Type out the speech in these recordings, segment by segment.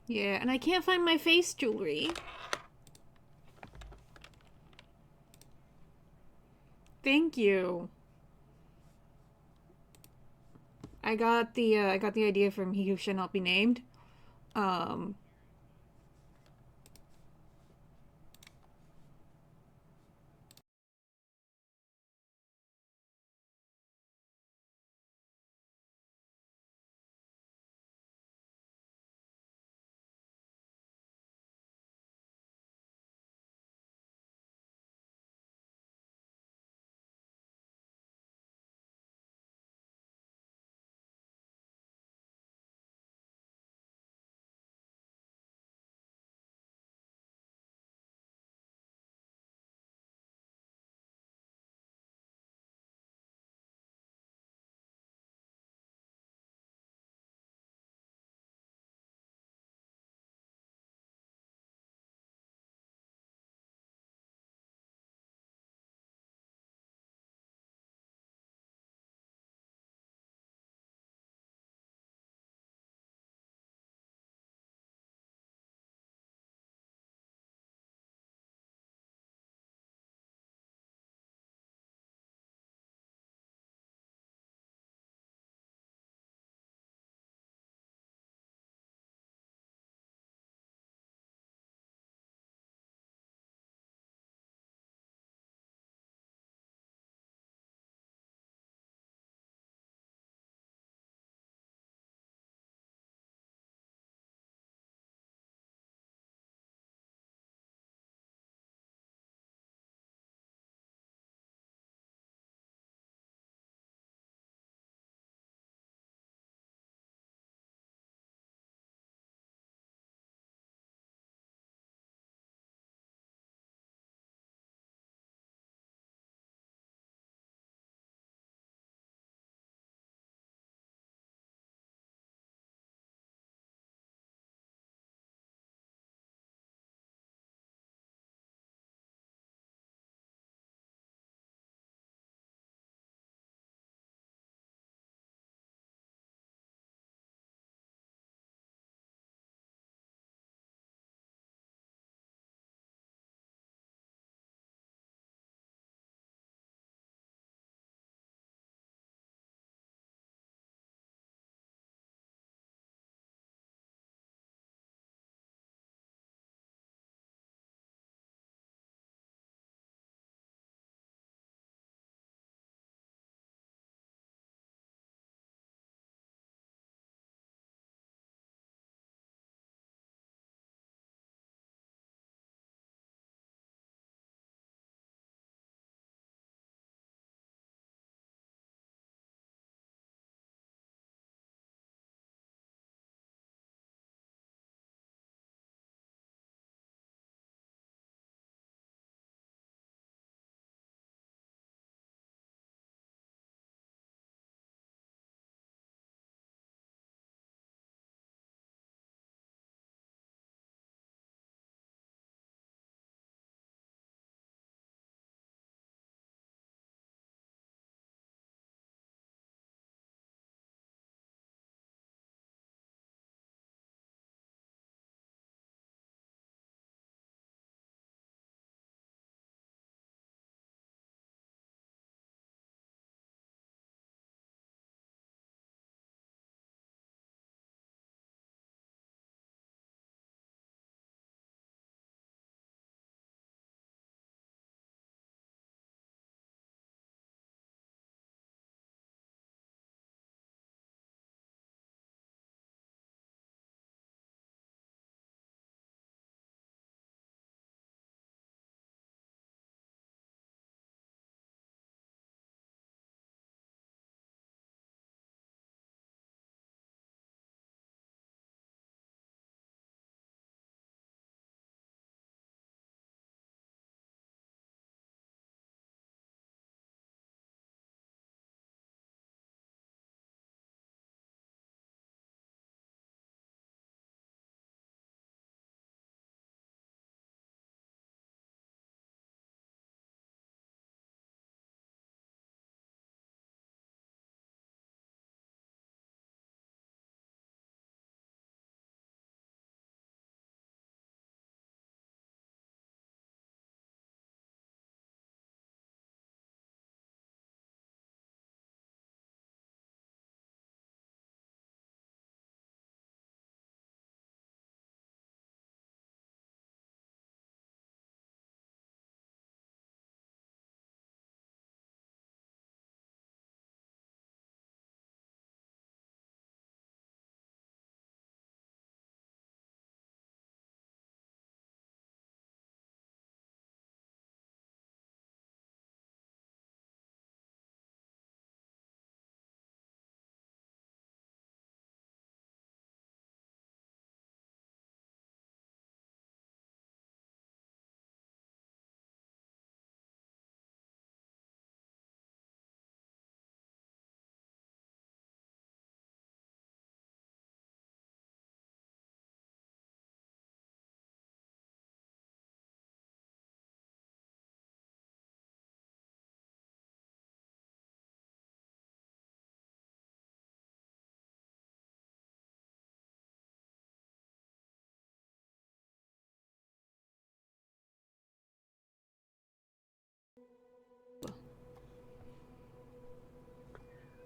Yeah, and I can't find my face jewelry. Thank you. I got the idea from He Who Shall Not Be Named. Um,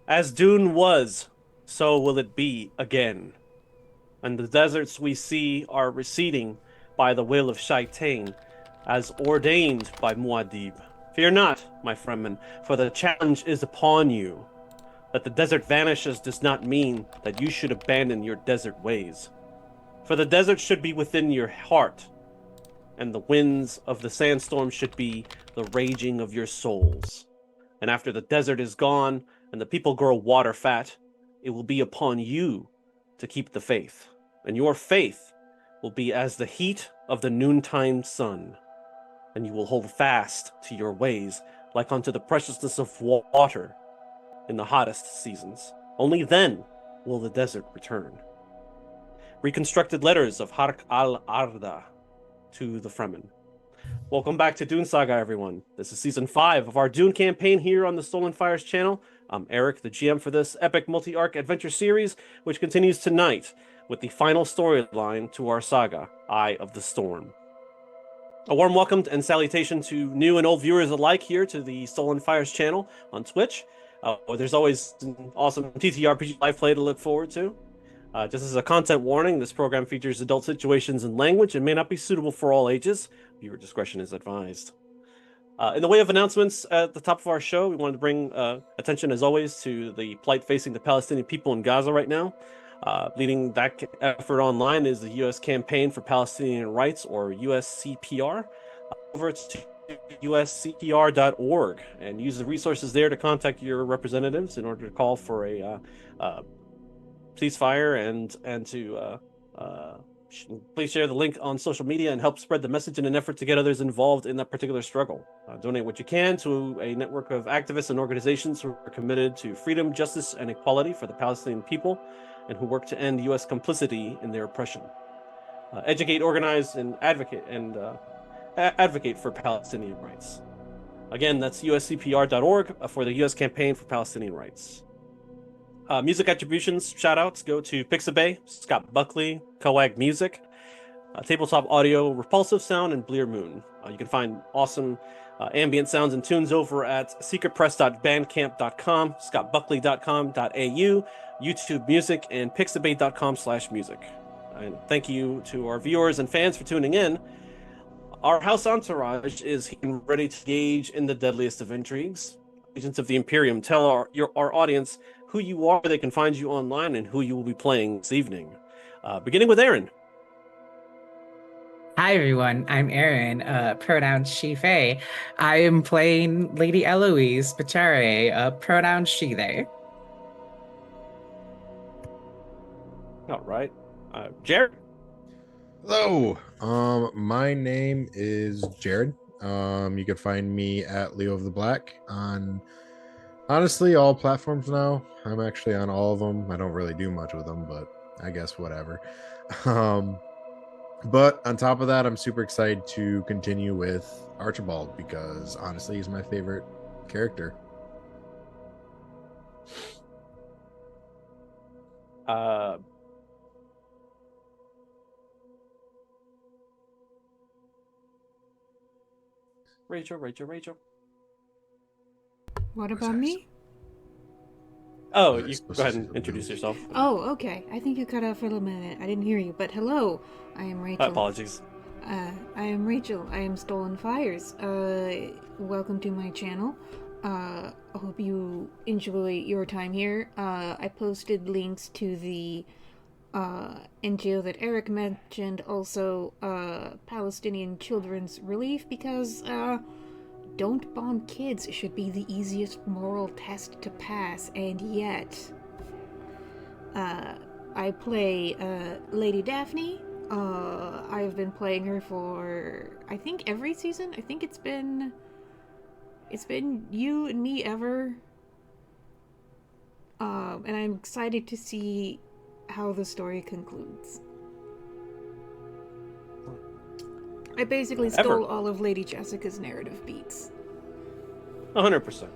As Dune was, so will it be again. And the deserts we see are receding by the will of Shaitain, as ordained by Muad'Dib. Fear not, my Fremen, for the challenge is upon you. That the desert vanishes does not mean that you should abandon your desert ways. For the desert should be within your heart, and the winds of the sandstorm should be the raging of your souls. And after the desert is gone and the people grow water fat, it will be upon you to keep the faith. And your faith will be as the heat of the noontime sun. And you will hold fast to your ways like unto the preciousness of water in the hottest seasons. Only then will the desert return. Reconstructed letters of Hark al-Arda to the Fremen. Welcome back to Dune Saga, everyone. This is season 5 of our Dune campaign here on the Stolen Fires channel. I'm Eric, the GM for this epic multi-arc adventure series, which continues tonight with the final storyline to our saga, Eye of the Storm. A warm welcome and salutation to new and old viewers alike here to the Stolen Fires channel on Twitch. There's always an awesome TTRPG live play to look forward to. Just as a content warning, this program features adult situations and language and may not be suitable for all ages. Viewer discretion is advised. In the way of announcements at the top of our show, we wanted to bring attention, as always, to the plight facing the Palestinian people in Gaza right now. Leading that effort online is the U.S. Campaign for Palestinian Rights, or USCPR. Over to uscpr.org and use the resources there to contact your representatives in order to call for a ceasefire and to please share the link on social media and help spread the message in an effort to get others involved in that particular struggle. Donate what you can to a network of activists and organizations who are committed to freedom, justice, and equality for the Palestinian people and who work to end U.S. complicity in their oppression. Educate, organize, and advocate for Palestinian rights. Again, that's uscpr.org for the U.S. Campaign for Palestinian Rights. Music attributions, shoutouts go to Pixabay, Scott Buckley, Coag Music, Tabletop Audio, Repulsive Sound, and Blear Moon. You can find awesome ambient sounds and tunes over at secretpress.bandcamp.com, scottbuckley.com.au, YouTube Music, and pixabay.com/music. And thank you to our viewers and fans for tuning in. Our house entourage is ready to engage in the deadliest of intrigues. Agents of the Imperium, tell our audience who you are, where they can find you online, and who you will be playing this evening. Beginning with Aaron. Hi everyone, I'm Erin, pronoun she, they. I am playing Lady Eloise Bachare, pronoun she, they. All right. Jared. Hello. My name is Jared. You can find me at Leo of the Black on honestly all platforms now. I'm actually on all of them. I don't really do much with them, but I guess whatever. Um, but on top of that, I'm super excited to continue with Archibald because honestly, he's my favorite character. Uh, Rachel. What about me? Oh, I was you supposed go to ahead say and something introduce else. yourself. Oh, okay. I think you cut out for a little minute. I didn't hear you, but hello. I am Rachel. Apologies. I am Rachel. I am Stolen Fires. Welcome to my channel. I hope you enjoy your time here. I posted links to the NGO that Eric mentioned, also Palestinian Children's Relief, because don't bomb kids should be the easiest moral test to pass, and yet I play Lady Daphne. I've been playing her for I think every season. I think it's been you and me ever. And I'm excited to see how the story concludes. I basically Ever. stole all of Lady Jessica's narrative beats. 100%.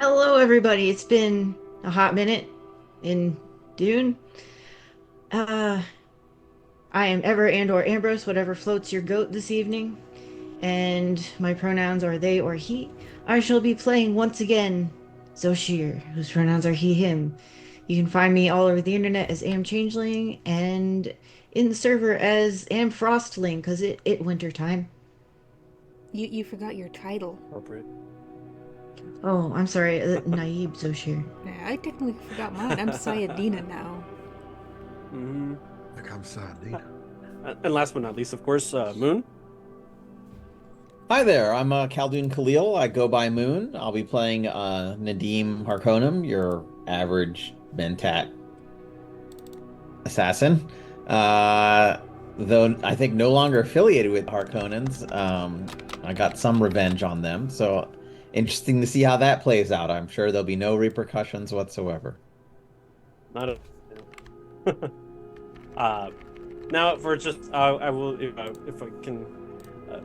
Hello, everybody. It's been a hot minute in Dune. Uh, I am Ever and/or Ambrose, whatever floats your goat this evening, and my pronouns are they or he. I shall be playing once again Zoshir, whose pronouns are he, him. You can find me all over the internet as Am Changeling and in the server as Am Frostling because it winter time. You forgot your title. Appropriate. Oh, I'm sorry, Naib Zoshir. Yeah, I technically forgot mine. I'm Sayadina now. Mm-hmm. Like I'm sad, dude. And last but not least, of course, Moon. Hi there, I'm Khaldun Khalil. I go by Moon. I'll be playing Nadim Harkonim, your average Mentat assassin. Though I think no longer affiliated with Harkonnens. I got some revenge on them, so interesting to see how that plays out. I'm sure there'll be no repercussions whatsoever. Not a. Now, for just, I will, if I can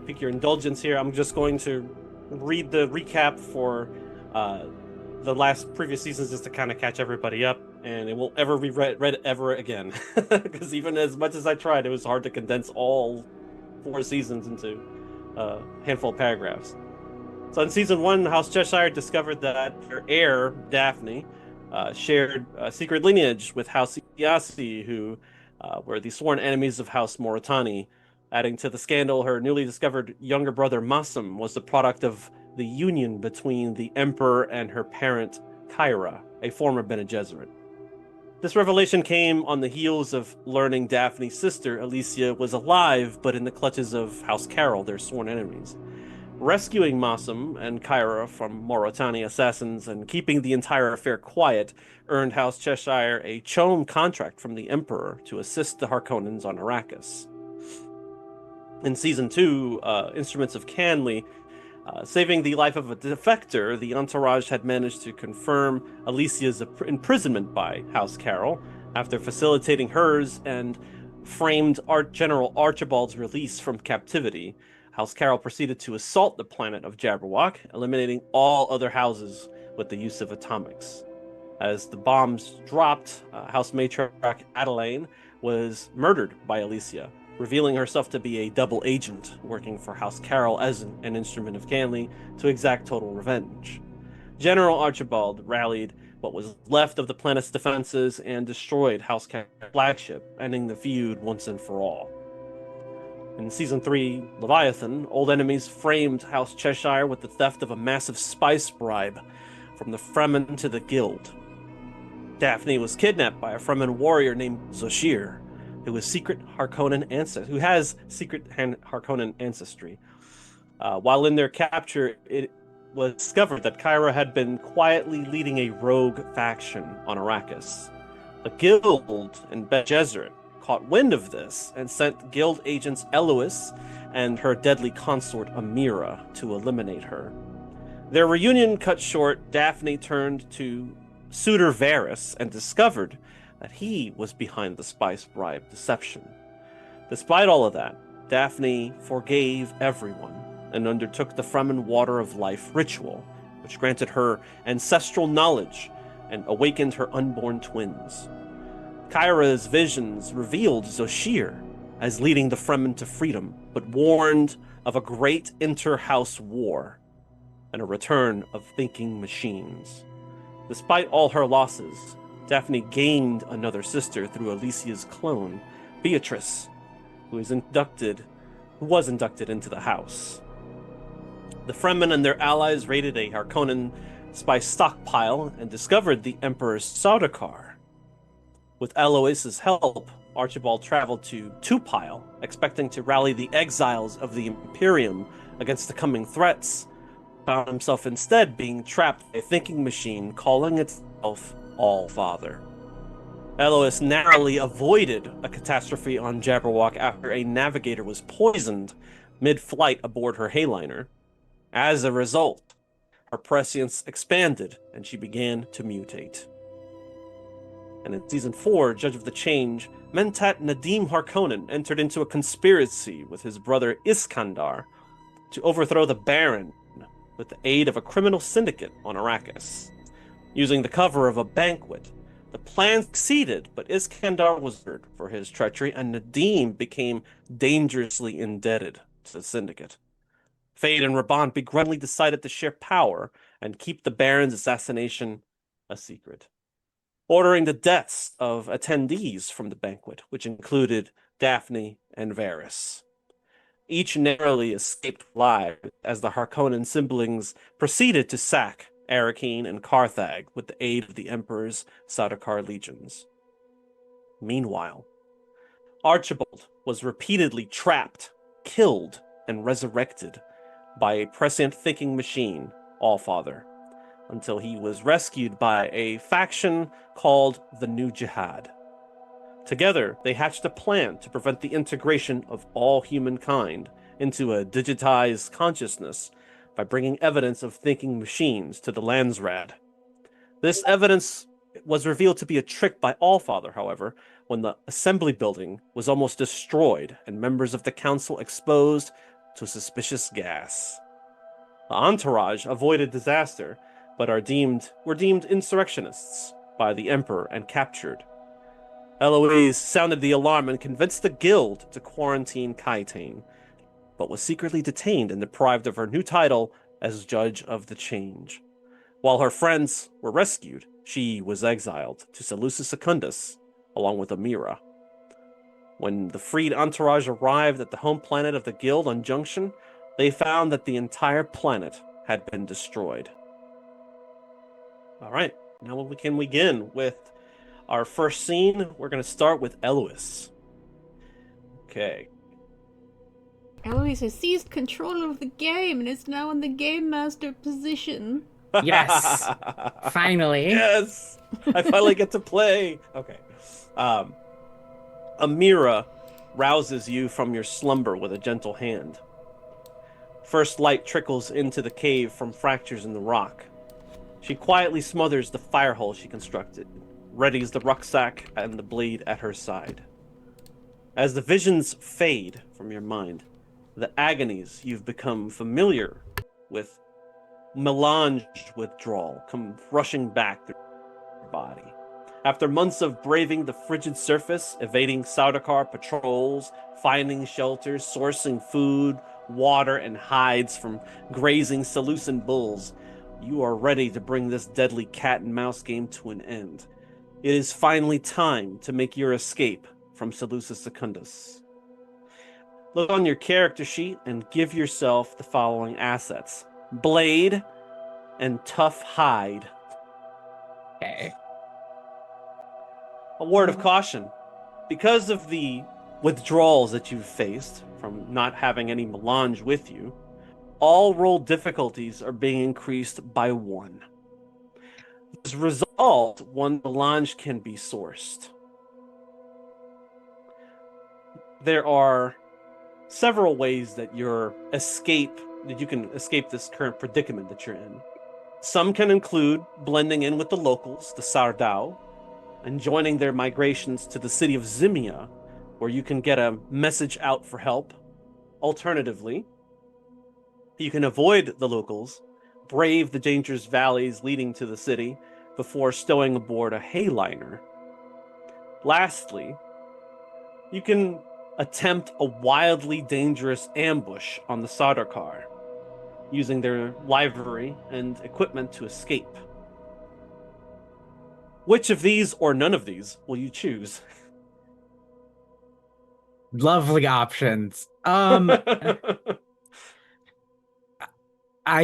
pick your indulgence here, I'm just going to read the recap for the last previous seasons just to kind of catch everybody up, and it won't ever be read ever again. Because even as much as I tried, it was hard to condense all 4 seasons into a handful of paragraphs. So in season 1, House Cheshire discovered that their heir, Daphne, shared a secret lineage with House Iasi, who were the sworn enemies of House Moritani. Adding to the scandal, her newly discovered younger brother Masum was the product of the union between the Emperor and her parent, Kyra, a former Bene Gesserit. This revelation came on the heels of learning Daphne's sister, Alicia, was alive but in the clutches of House Carol, their sworn enemies. Rescuing Masum and Kyra from Moritani assassins and keeping the entire affair quiet earned House Cheshire a Chome contract from the Emperor to assist the Harkonnens on Arrakis. In season 2, Instruments of Canley, saving the life of a defector, the entourage had managed to confirm Alicia's imprisonment by House Carol after facilitating hers and framed General Archibald's release from captivity. House Carol proceeded to assault the planet of Jabberwock, eliminating all other houses with the use of atomics. As the bombs dropped, House Matriarch Adelaine was murdered by Alicia, revealing herself to be a double agent working for House Carol as an instrument of Canley to exact total revenge. General Archibald rallied what was left of the planet's defenses and destroyed House Carol's flagship, ending the feud once and for all. In season 3, Leviathan, old enemies framed House Cheshire with the theft of a massive spice bribe from the Fremen to the Guild. Daphne was kidnapped by a Fremen warrior named Zoshir, who has secret Harkonnen ancestry. While in their capture, it was discovered that Kyra had been quietly leading a rogue faction on Arrakis. The Guild and Bene Gesserit caught wind of this and sent Guild agents Elois and her deadly consort Amira to eliminate her. Their reunion cut short, Daphne turned to suitor Varys and discovered that he was behind the spice bribe deception. Despite all of that, Daphne forgave everyone and undertook the Fremen Water of Life ritual, which granted her ancestral knowledge and awakened her unborn twins. Kyra's visions revealed Zoshir as leading the Fremen to freedom, but warned of a great inter-house war and a return of thinking machines. Despite all her losses, Daphne gained another sister through Alicia's clone, Beatrice, who was inducted into the house. The Fremen and their allies raided a Harkonnen spice stockpile and discovered the Emperor's Sardaukar. With Elois's help, Archibald traveled to Tupile, expecting to rally the exiles of the Imperium against the coming threats, found himself instead being trapped by a thinking machine calling itself All-Father. Elois narrowly avoided a catastrophe on Jabberwock after a navigator was poisoned mid-flight aboard her Hayliner. As a result, her prescience expanded and she began to mutate. And in season 4, Judge of the Change, Mentat Nadim Harkonnen entered into a conspiracy with his brother Iskandar to overthrow the Baron with the aid of a criminal syndicate on Arrakis. Using the cover of a banquet, the plan succeeded, but Iskandar was murdered for his treachery, and Nadim became dangerously indebted to the syndicate. Fade and Raban begrudgingly decided to share power and keep the Baron's assassination a secret, ordering the deaths of attendees from the banquet, which included Daphne and Varys. Each narrowly escaped alive as the Harkonnen siblings proceeded to sack Arakeen and Carthag with the aid of the Emperor's Sardaukar legions. Meanwhile, Archibald was repeatedly trapped, killed, and resurrected by a prescient thinking machine, Allfather, until he was rescued by a faction called the New Jihad. Together, they hatched a plan to prevent the integration of all humankind into a digitized consciousness by bringing evidence of thinking machines to the Landsraad. This evidence was revealed to be a trick by Allfather, however, when the assembly building was almost destroyed and members of the council exposed to suspicious gas. The entourage avoided disaster, but were deemed insurrectionists by the Emperor and captured. Eloise sounded the alarm and convinced the guild to quarantine Kaitane, but was secretly detained and deprived of her new title as Judge of the Change. While her friends were rescued, she was exiled to Seleucus Secundus, along with Amira. When the freed entourage arrived at the home planet of the guild on Junction, they found that the entire planet had been destroyed. All right, now we can begin with our first scene. We're going to start with Eloise. Okay. Eloise has seized control of the game and is now in the game master position. Yes. Finally. Yes! I finally get to play. Okay. Amira rouses you from your slumber with a gentle hand. First light trickles into the cave from fractures in the rock. She quietly smothers the fire hole she constructed, readies the rucksack and the blade at her side. As the visions fade from your mind, the agonies you've become familiar with melange withdrawal come rushing back through your body. After months of braving the frigid surface, evading Sardaukar patrols, finding shelters, sourcing food, water, and hides from grazing Seleucian bulls, you are ready to bring this deadly cat and mouse game to an end. It is finally time to make your escape from Seleucus Secundus. Look on your character sheet and give yourself the following assets: blade and tough hide. Okay. A word of caution. Because of the withdrawals that you've faced from not having any melange with you, all roll difficulties are being increased by 1. As a result, 1 melange can be sourced. There are several ways that you can escape this current predicament that you're in. Some can include blending in with the locals, the Sardau, and joining their migrations to the city of Zimia, where you can get a message out for help. Alternatively, you can avoid the locals, brave the dangerous valleys leading to the city before stowing aboard a hayliner. Lastly, you can attempt a wildly dangerous ambush on the Sardaukar, using their livery and equipment to escape. Which of these or none of these will you choose? Lovely options. I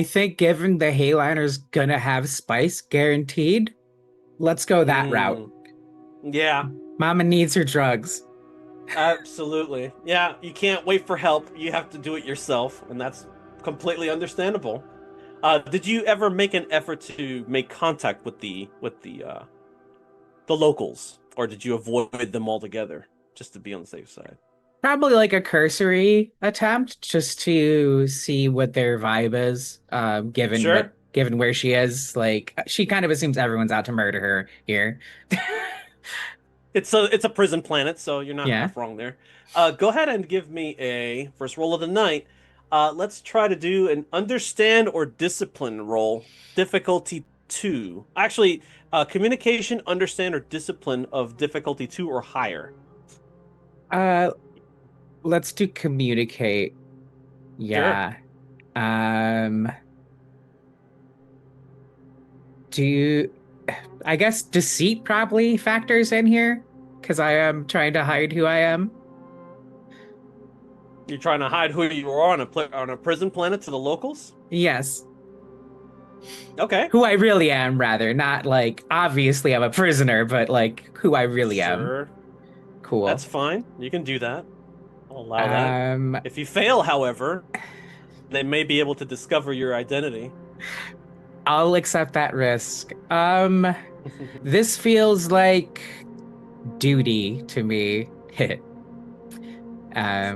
think given the Hayliner's gonna have spice guaranteed, let's go that route. Yeah. Mama needs her drugs. Absolutely. Yeah, you can't wait for help. You have to do it yourself, and that's completely understandable. Did you ever make an effort to make contact with the locals, or did you avoid them altogether just to be on the safe side? Probably like a cursory attempt just to see what their vibe is, Sure. given where she is. Like she kind of assumes everyone's out to murder her here. It's a prison planet, so you're not Yeah. half wrong there. Go ahead and give me a first roll of the night. Let's try to do an understand or discipline roll, difficulty 2. Actually, communication, understand, or discipline of difficulty 2 or higher. Let's do communicate. Yeah. Um, do you, I guess deceit probably factors in here because I am trying to hide who I am. You're trying to hide who you are on a prison planet to the locals? Yes, Okay. who I really am, rather. Not like, obviously I'm a prisoner, but like who I really am. Sure. Cool. That's fine. You can do that. I'll allow that. Um, If you fail, however, they may be able to discover your identity. I'll accept that risk. This feels like duty to me,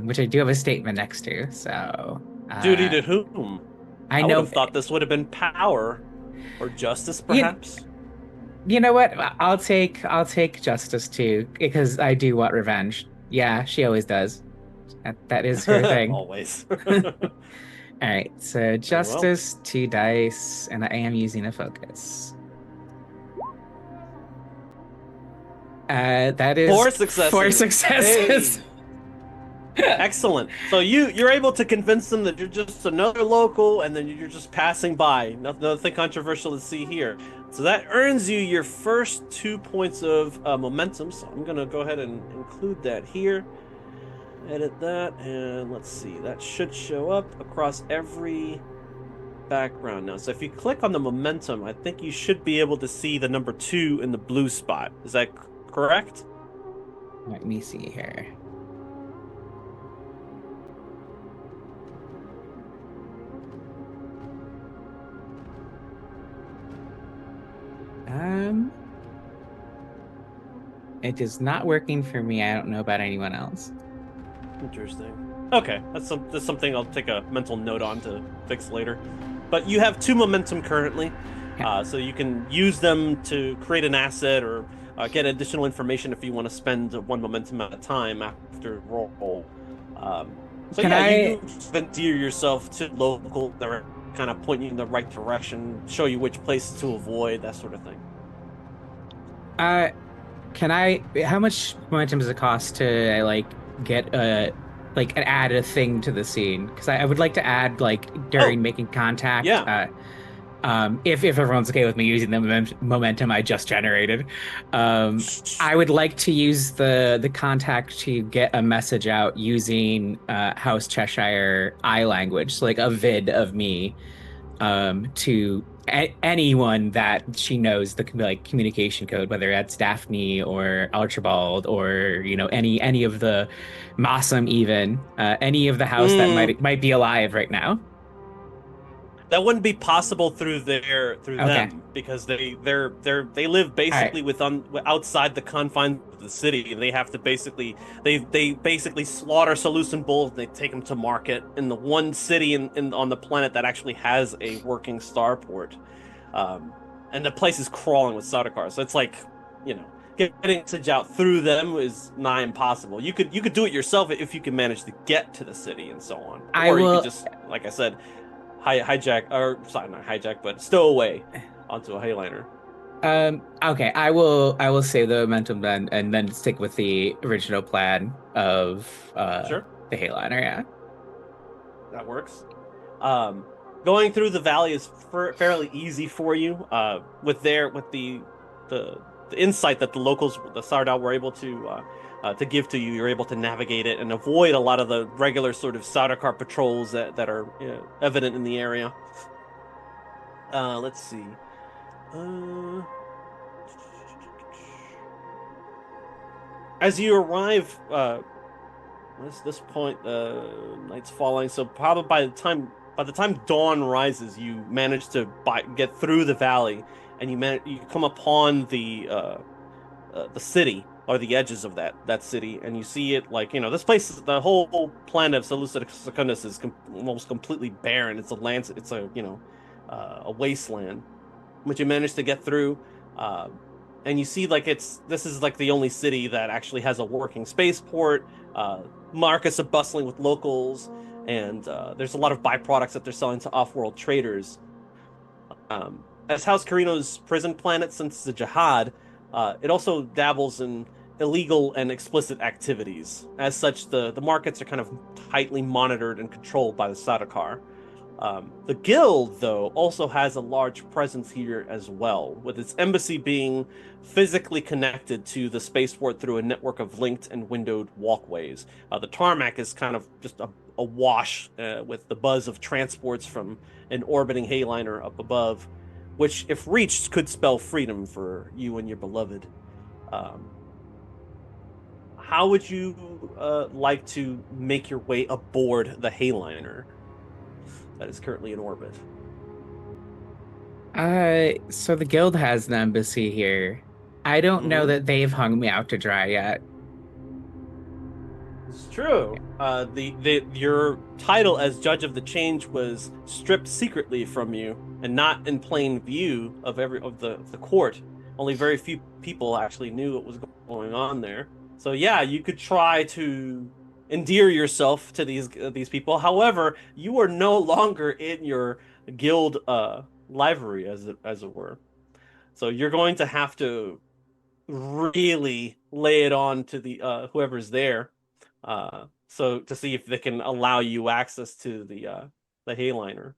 which I do have a statement next to. So, Duty to whom? I I would know. have thought this would have been power or justice, You, perhaps. you know what? I'll take justice too because I do want revenge. Yeah, she always does. That is her thing. Always. All right, so Very well. justice, 2 dice, and I am using a focus. That is 4 successes. 4 successes. Hey. Excellent. So you're able to convince them that you're just another local, and then you're just passing by. Nothing controversial to see here. So that earns you your first 2 points of momentum. So I'm gonna go ahead and include that here. Edit that, and let's see. That should show up across every background now. So if you click on the momentum, I think you should be able to see the number 2 in the blue spot. Is that correct? Let me see here. It is not working for me. I don't know about anyone else. Interesting. Okay, that's something I'll take a mental note on to fix later. But you have 2 momentum currently, Yeah. so you can use them to create an asset or get additional information if you want to spend 1 momentum at a time after roll. So Can yeah, I- you endear yourself to local that are kind of point you in the right direction, show you which places to avoid, that sort of thing. How much momentum does it cost to like get add a thing to the scene? Because I would like to add like during making contact. Yeah. If everyone's okay with me using the momentum I just generated, I would like to use the contact to get a message out using House Cheshire eye language, so like a vid of me, to anyone that she knows the communication code, whether that's Daphne or Archibald or any of the Mossam, even any of the house that might be alive right now. That wouldn't be possible through Okay. them because they live basically outside the confines of the city, and they have to basically they basically slaughter Seleucid bulls and they take them to market in the one city on the planet that actually has a working starport, and the place is crawling with Sardaukar. So it's like, getting a message out through them is nigh impossible. You could do it yourself if you can manage to get to the city and so on, you could just, like I said, not stow away onto a Highliner. Okay, I will save the momentum then, and then stick with the original plan of Sure, the Hayliner. Yeah, that works. Going through the valley is fairly easy for you. With the insight that the locals, the Sardau, were able to give to you, you're able to navigate it and avoid a lot of the regular sort of Sardaukar patrols that are evident in the area. Let's see. As you arrive, this point, night's falling. So probably by the time dawn rises, you manage to get through the valley, and you come upon the city, or the edges of that city, and you see it like, this place, the whole planet of Seleucid Secundus is almost completely barren. It's a wasteland, but you manage to get through, and you see like this is like the only city that actually has a working spaceport. Markets are bustling with locals, and there's a lot of byproducts that they're selling to off-world traders. As House Carino's prison planet since the Jihad, it also dabbles in illegal and explicit activities. As such, the markets are kind of tightly monitored and controlled by the Sardaukar. The guild, though, also has a large presence here as well, with its embassy being physically connected to the spaceport through a network of linked and windowed walkways. The tarmac is kind of just awash with the buzz of transports from an orbiting Hayliner up above, which, if reached, could spell freedom for you and your beloved. How would you like to make your way aboard the Hayliner that is currently in orbit? So the guild has an embassy here. I don't know Mhm. that they've hung me out to dry yet. It's true. Your title as Judge of the Change was stripped secretly from you and not in plain view of the court. Only very few people actually knew what was going on there. So yeah, you could try to endear yourself to these people. However, you are no longer in your guild livery, as it were. So you're going to have to really lay it on to the whoever's there, so to see if they can allow you access to the Hayliner.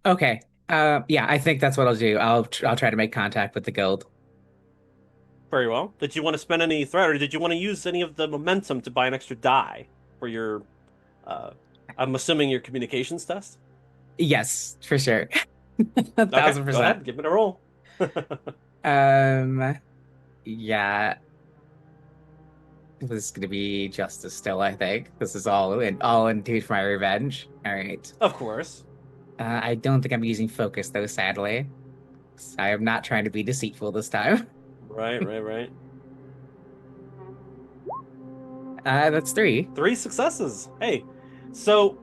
Okay. Yeah, I think that's what I'll do. I'll try to make contact with the guild. Very well. Did you want to spend any threat, or did you want to use any of the momentum to buy an extra die for your? Uh, I'm assuming your communications test. Yes, for sure. A Okay, thousand go ahead, percent. give it a roll. Um, yeah, this is gonna be justice still, I think. This is all indeed for my revenge. All right. Of course. I don't think I'm using focus though, sadly. I am not trying to be deceitful this time. Right, right, right. That's three. 3 successes. Hey, so,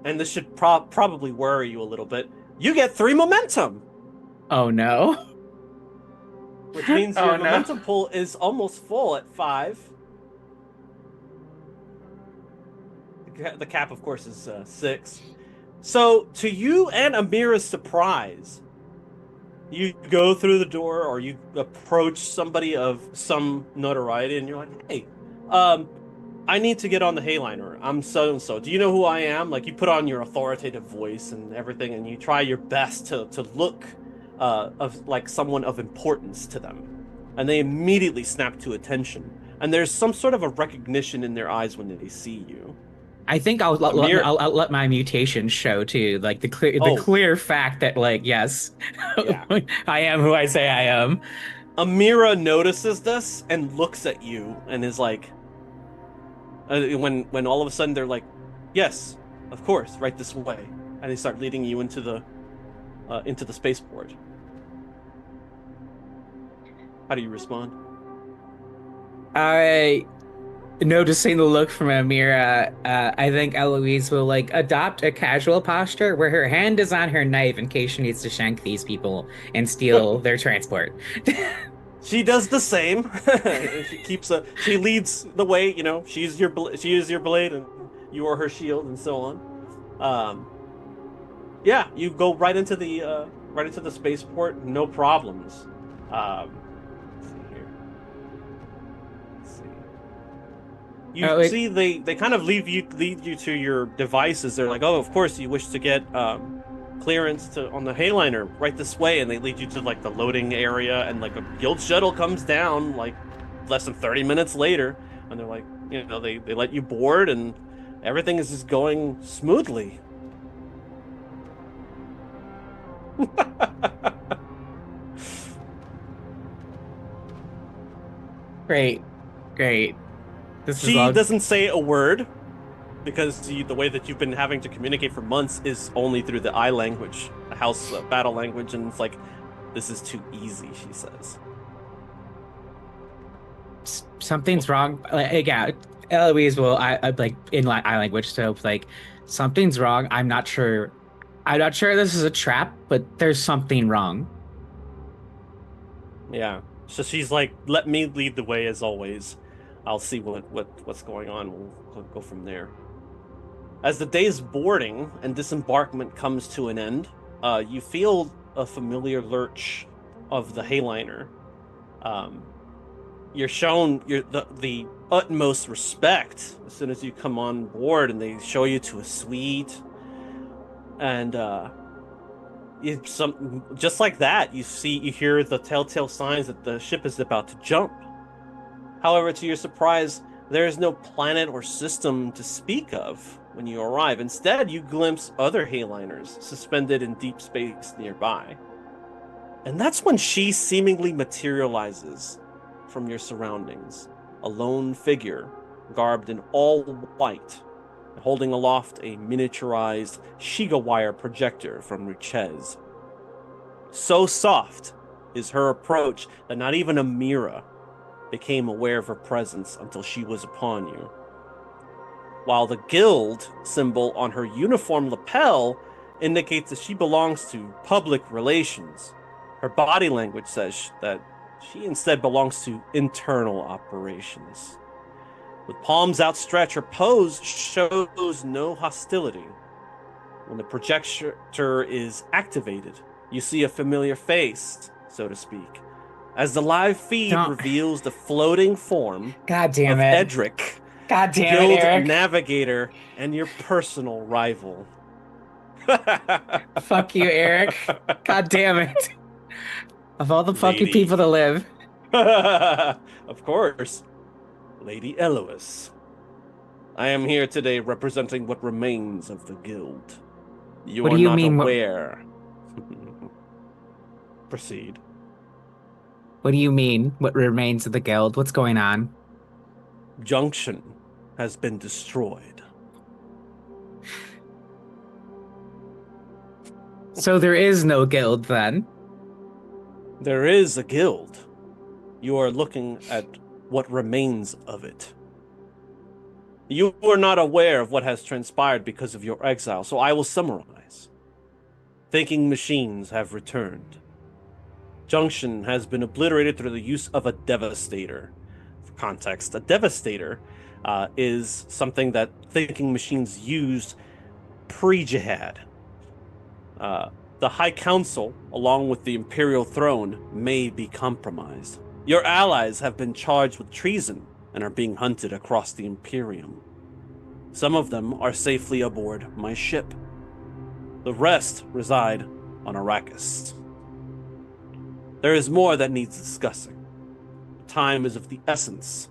and this should probably worry you a little bit. You get 3 momentum, Oh no. which means your Oh no. momentum pool is almost full at 5. The cap, of course, is 6. So, to you and Amira's surprise, you go through the door or you approach somebody of some notoriety, and you're like, "Hey, I need to get on the Hayliner. I'm so and so. Do you know who I am?" Like, you put on your authoritative voice and everything, and you try your best to look of like someone of importance to them, and they immediately snap to attention. And there's some sort of a recognition in their eyes when they see you. I think Amir, I'll let my mutation show too, like the oh clear fact that like yes, yeah, I am who I say I am. Amira notices this and looks at you and is like, when all of a sudden they're like, "Yes, of course, right this way," and they start leading you into the spaceport. How do you respond? I Noticing the look from Amira, I think Eloise will like adopt a casual posture where her hand is on her knife in case she needs to shank these people and steal their transport. She does the same. She leads the way. She is your blade, and you are her shield, and so on. Yeah, you go right into the spaceport, no problems. Let's see here. Let's see. You Oh, see, they kind of lead you to your devices. They're like, "Oh, of course, you wish to get clearance on the Hayliner right this way," and they lead you to like the loading area, and like a guild shuttle comes down like less than 30 minutes later, and they're like, they let you board, and everything is just going smoothly. great, great. This is She all. doesn't say a word because the way that you've been having to communicate for months is only through the eye language, the house battle language, and it's like, "This is too easy," she says. Something's wrong. Like, yeah, Eloise will I like in eye language. So like, something's wrong. I'm not sure. I'm not sure this is a trap, but there's something wrong. Yeah. So she's like, "Let me lead the way as always. I'll see what's going on. We'll go from there." As the day's boarding and disembarkment comes to an end, you feel a familiar lurch of the Hayliner. You're shown the utmost respect as soon as you come on board, and they show you to a suite. And just like that, you hear the telltale signs that the ship is about to jump. However, to your surprise, there is no planet or system to speak of when you arrive. Instead, you glimpse other Hayliners suspended in deep space nearby. And that's when she seemingly materializes from your surroundings. A lone figure, garbed in all white, holding aloft a miniaturized Shiga wire projector from Richez. So soft is her approach that not even Amira became aware of her presence until she was upon you. While the guild symbol on her uniform lapel indicates that she belongs to public relations, her body language says that she instead belongs to internal operations. With palms outstretched, her pose shows no hostility. When the projector is activated, you see a familiar face, so to speak, as the live feed reveals the floating form God damn of it. Edric, God damn guild it, Eric. navigator and your personal rival. Fuck you, Eric. God damn it. Of all the fucking Lady. people to live. Of course, Lady Elois. I am here today representing what remains of the guild. You What are do you not mean, aware. Proceed. What do you mean, what remains of the guild? What's going on? Junction has been destroyed. So there is no guild then? There is a guild. You are looking at what remains of it. You are not aware of what has transpired because of your exile, so I will summarize. Thinking machines have returned. Junction has been obliterated through the use of a devastator. For context, a devastator is something that thinking machines used pre-jihad. The High Council, along with the Imperial throne, may be compromised. Your allies have been charged with treason and are being hunted across the Imperium. Some of them are safely aboard my ship. The rest reside on Arrakis. There is more that needs discussing. Time is of the essence,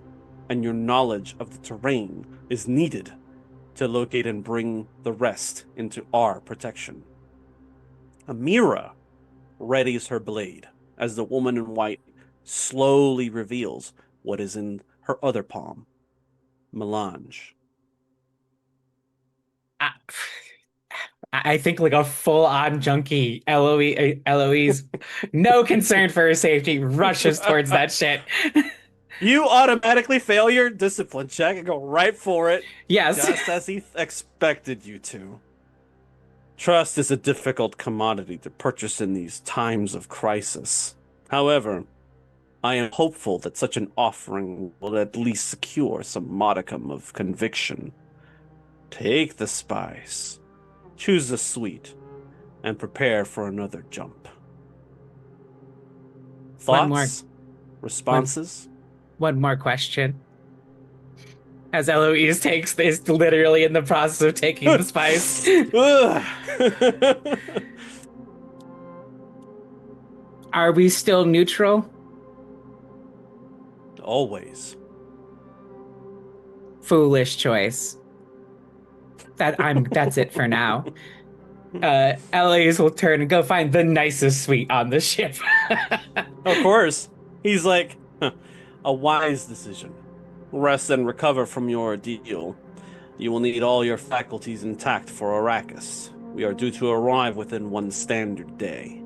and your knowledge of the terrain is needed to locate and bring the rest into our protection. Amira readies her blade as the woman in white slowly reveals what is in her other palm. Melange. I think like a full-on junkie, Eloise, no concern for her safety, rushes towards that shit. You automatically fail your discipline check and go right for it. Yes. Just as he expected you to. Trust is a difficult commodity to purchase in these times of crisis. However, I am hopeful that such an offering will at least secure some modicum of conviction. Take the spice, choose the sweet, and prepare for another jump. Thoughts? Responses? One more question. As Eloise is literally in the process of taking the spice. Are we still neutral? Always. Foolish choice. That's it for now. Eloise will turn and go find the nicest suite on the ship. Of course. He's like, a wise decision. Rest and recover from your ordeal. You will need all your faculties intact for Arrakis. We are due to arrive within one standard day.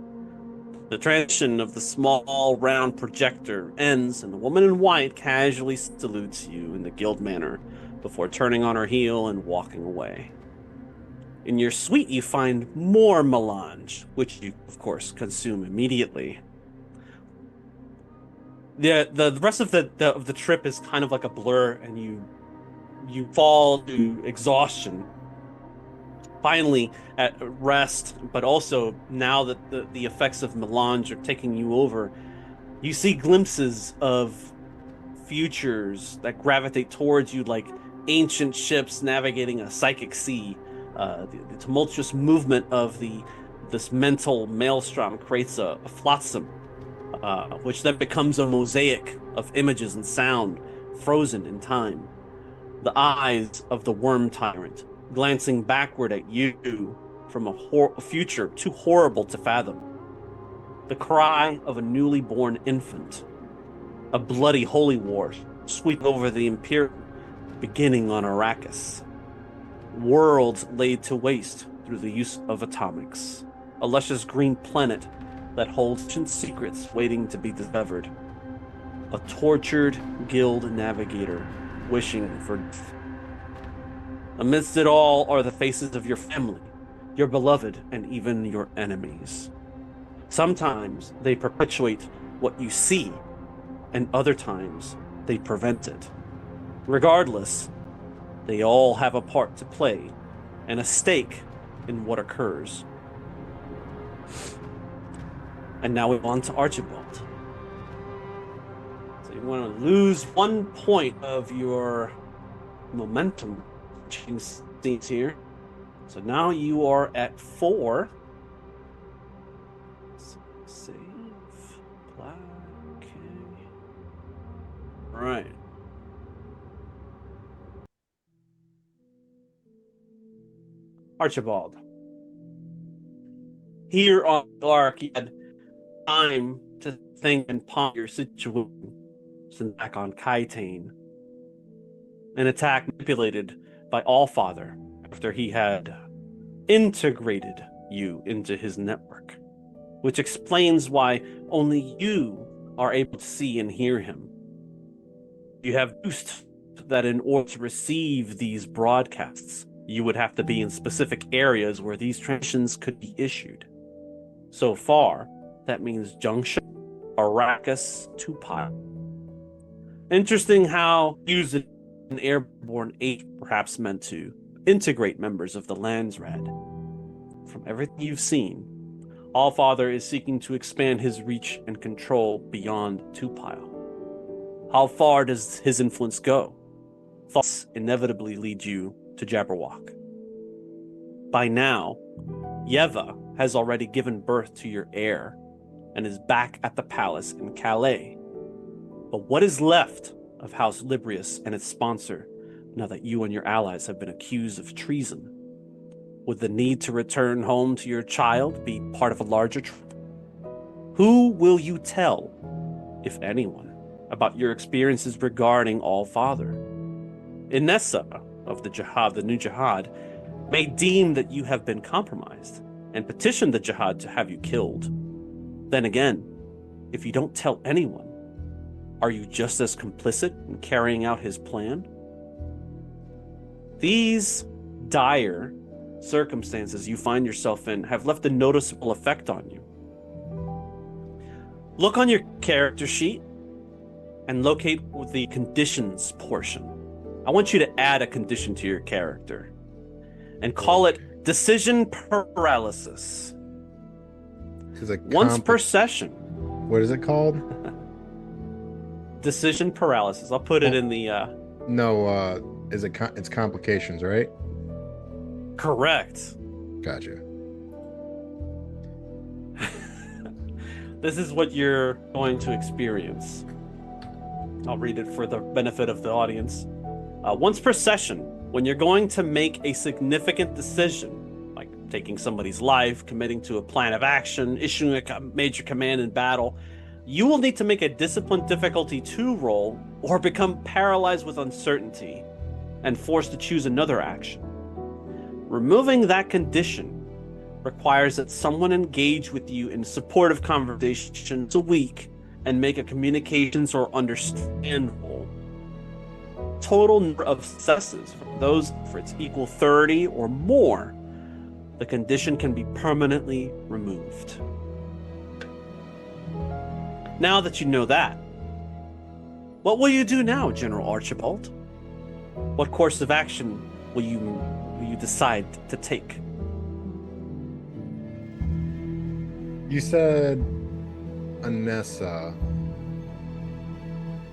The transition of the small round projector ends, and the woman in white casually salutes you in the guild manner before turning on her heel and walking away. In your suite, you find more melange, which you, of course, consume immediately. The rest of the trip is kind of like a blur, and you fall to exhaustion. Finally, at rest, but also now that the effects of melange are taking you over, you see glimpses of futures that gravitate towards you like ancient ships navigating a psychic sea. The tumultuous movement of this mental maelstrom creates a flotsam, which then becomes a mosaic of images and sound, frozen in time. The eyes of the worm tyrant glancing backward at you from a future too horrible to fathom. The cry of a newly born infant. A bloody holy war sweeping over the Imperium, beginning on Arrakis. Worlds laid to waste through the use of atomics. A luscious green planet that holds ancient secrets waiting to be discovered. A tortured guild navigator wishing for death. Amidst it all are the faces of your family, your beloved, and even your enemies. Sometimes they perpetuate what you see, and other times they prevent it. Regardless, they all have a part to play and a stake in what occurs. And now we're on to Archibald. So you want to lose 1 point of your momentum changing scenes here. So now you are at 4. So save. Apply. Okay. All right. Archibald. Here on Clark, you had time to think and ponder your situation. Sent back on Kaitane. An attack manipulated by Allfather after he had integrated you into his network, which explains why only you are able to see and hear him. You have deduced that in order to receive these broadcasts, you would have to be in specific areas where these transmissions could be issued. So far, that means Junction, Arrakis, Tupai. Interesting how using an airborne aid perhaps meant to integrate members of the Landsraad. From everything you've seen, Allfather is seeking to expand his reach and control beyond Tupile. How far does his influence go? Thoughts inevitably lead you to Jabberwock. By now, Yeva has already given birth to your heir and is back at the palace in Calais. But what is left of House Librius and its sponsor now that you and your allies have been accused of treason? Would the need to return home to your child be part of a larger trip? Who will you tell, if anyone, about your experiences regarding Allfather? Inessa of the New Jihad, may deem that you have been compromised and petition the Jihad to have you killed. Then again, if you don't tell anyone, are you just as complicit in carrying out his plan? These dire circumstances you find yourself in have left a noticeable effect on you. Look on your character sheet and locate the conditions portion. I want you to add a condition to your character and call it decision paralysis. Once per session. What is it called? Decision paralysis. I'll put it in the No, it's complications, right? Correct. Gotcha. This is what you're going to experience. I'll read it for the benefit of the audience. Once per session, when you're going to make a significant decision, like taking somebody's life, committing to a plan of action, issuing a major command in battle, you will need to make a discipline difficulty 2 roll or become paralyzed with uncertainty and forced to choose another action. Removing that condition requires that someone engage with you in supportive conversations a week and make a communications or understand roll. Total number of successes from those efforts equal 30 or more. The condition can be permanently removed. Now that you know that, what will you do now, General Archibald? What course of action will you decide to take? You said Anessa.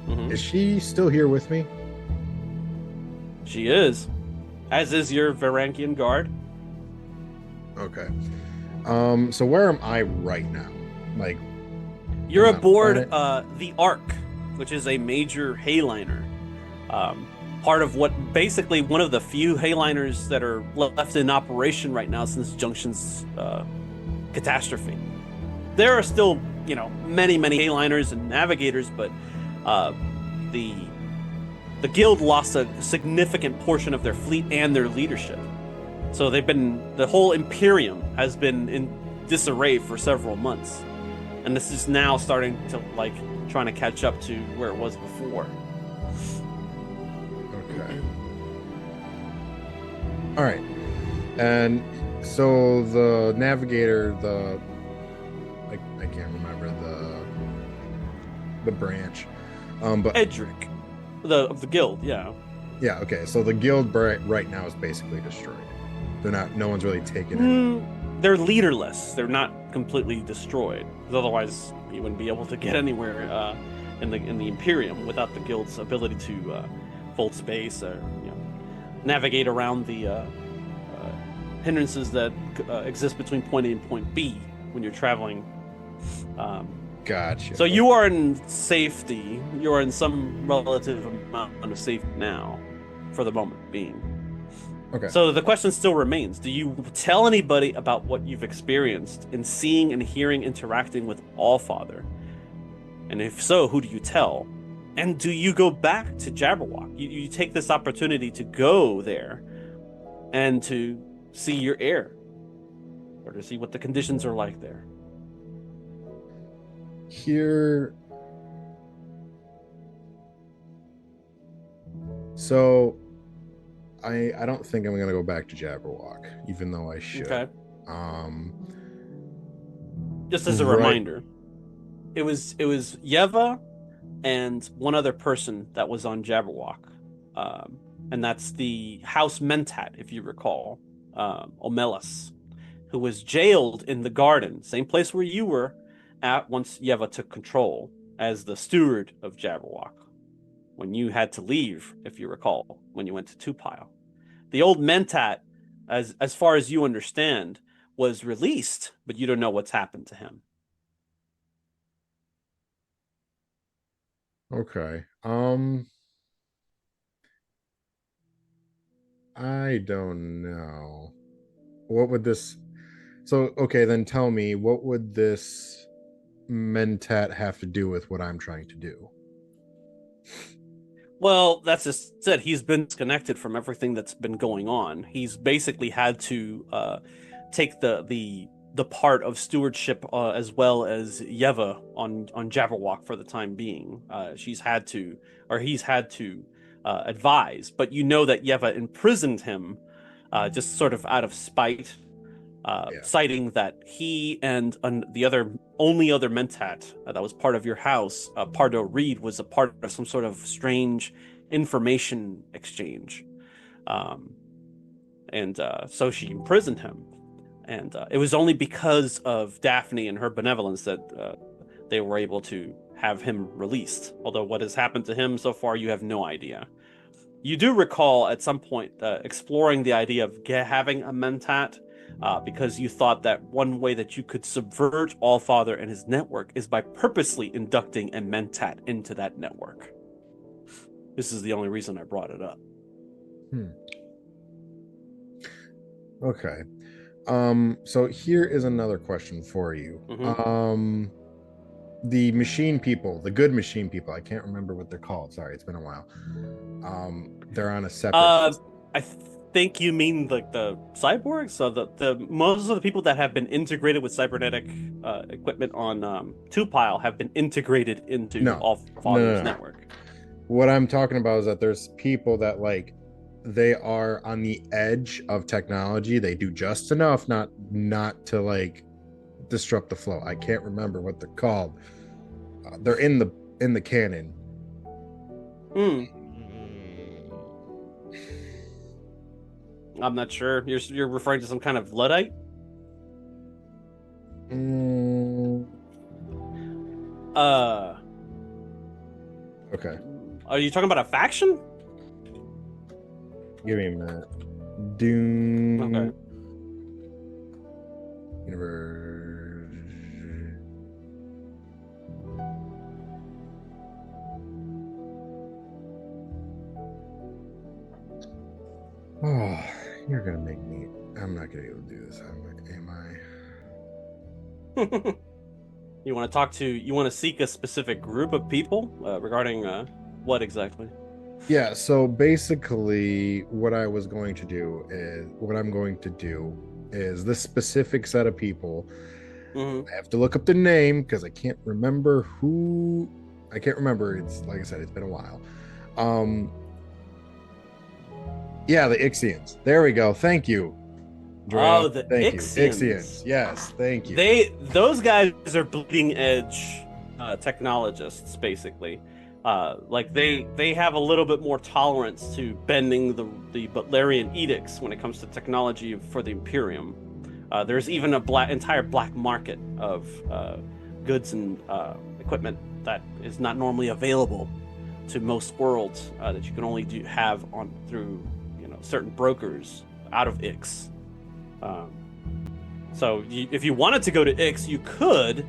Mm-hmm. Is she still here with me? She is, as is your Varankian guard. Okay. So where am I right now? Like, You're I'm on a aboard planet? the Ark, which is a major hayliner. Um, Part of what basically one of the few hayliners that are left in operation right now since Junction's catastrophe. There are still, many, many hayliners and navigators, but uh, the the guild lost a significant portion of their fleet and their leadership. So the whole Imperium has been in disarray for several months. And this is now starting to, trying to catch up to where it was before. Okay. All right. And so the navigator, I can't remember the branch. But Edric, of the guild, yeah. yeah, okay. So the guild right now is basically destroyed. No one's really taken it. They're leaderless. They're not completely destroyed. Because otherwise, you wouldn't be able to get anywhere in the Imperium without the guild's ability to hold space or navigate around the hindrances that exist between point A and point B when you're traveling. Gotcha. So you are in safety. You are in some relative amount of safety now, for the moment being. Okay. So the question still remains: do you tell anybody about what you've experienced in seeing and hearing, interacting with Allfather? And if so, who do you tell? And do you go back to Jabberwock? You take this opportunity to go there and to see your heir, or to see what the conditions are like there. Here. So I don't think I'm gonna go back to Jabberwock, even though I should. Okay. Just as a reminder, it was Yeva and one other person that was on Jabberwock, and that's the House Mentat, if you recall, Omelas, who was jailed in the garden, same place where you were at once Yeva took control as the steward of Jabberwock, when you had to leave, if you recall, when you went to Tupile. The old Mentat, as far as you understand, was released, but you don't know what's happened to him. Okay. I don't know. What would this So okay, then tell me, what would this Mentat have to do with what I'm trying to do? Well, that's just it. He's been disconnected from everything that's been going on. He's basically had to take the part of stewardship as well as Yeva on Jabberwock for the time being. He's had to advise, but you know that Yeva imprisoned him just sort of out of spite, citing that he and the only other Mentat that was part of your house, Pardo Reed, was a part of some sort of strange information exchange. And so she imprisoned him. And it was only because of Daphne and her benevolence that they were able to have him released. Although what has happened to him so far, you have no idea. You do recall at some point exploring the idea of having a Mentat, because you thought that one way that you could subvert Allfather and his network is by purposely inducting a Mentat into that network. This is the only reason I brought it up. Okay. So here is another question for you. Mm-hmm. The machine people, the good machine people, I can't remember what they're called. Sorry, it's been a while. They're on a separate I think you mean like the cyborgs. So the most of the people that have been integrated with cybernetic equipment on Tupile have been integrated into Allfather's network. What I'm talking about is that there's people that they are on the edge of technology. They do just enough not to disrupt the flow. I can't remember what they're called. They're in the canon. I'm not sure. You're referring to some kind of Luddite? Okay. Are you talking about a faction? Give me a minute. DUNE. Okay. Universe. Oh, you're gonna make me. I'm not gonna be able to do this. Am I? You want to talk to? You want to seek a specific group of people regarding what exactly? Yeah. So basically, what I'm going to do is this specific set of people. Mm-hmm. I have to look up the name because I can't remember who. I can't remember. It's like I said, it's been a while. Yeah, the Ixians. There we go. Thank you. Oh, the Thank you. Ixians. Ixians. Yes, thank you. Those guys are bleeding edge technologists, basically. Like they have a little bit more tolerance to bending the Butlerian edicts when it comes to technology for the Imperium. There's even entire black market of goods and equipment that is not normally available to most worlds that you can only have on through certain brokers out of Ix. So if you wanted to go to Ix, you could.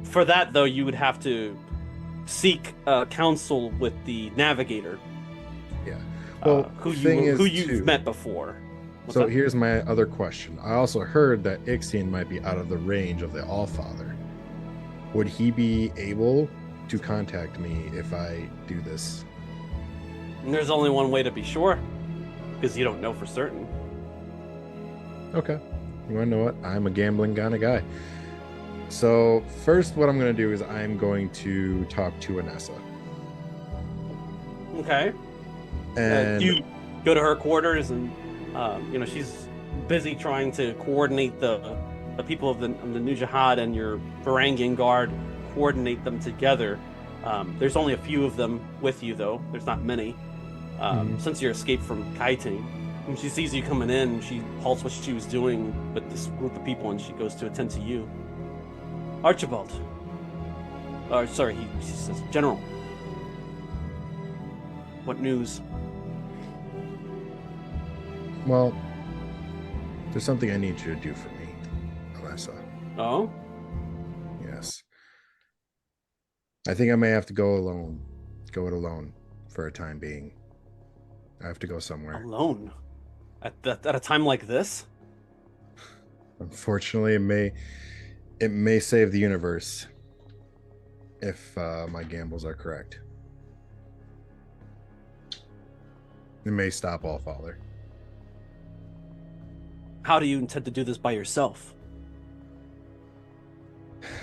For that, though, you would have to seek counsel with the navigator. Yeah. Well, who you've met before. What's so that? here's my other question. I also heard that Ixian might be out of the range of the Allfather. Would he be able to contact me if I do this? And there's only one way to be sure, because you don't know for certain. Okay. You want to know what? I'm a gambling kind of guy. So first, what I'm going to do is I'm going to talk to Anessa. Okay. And You go to her quarters, and she's busy trying to coordinate the people of the New Jihad and your Varangian guard, coordinate them together. There's only a few of them with you, though. There's not many. Since your escape from Kaiting. When she sees you coming in, she halts what she was doing with this group of people, and she goes to attend to you. Archibald. She says, General. What news? well, there's something I need you to do for me, Alessa. Oh? Yes. I think I may have to go it alone for a time being. I have to go somewhere. Alone? At a time like this? Unfortunately, it may save the universe if my gambles are correct. It may stop Allfather. How do you intend to do this by yourself?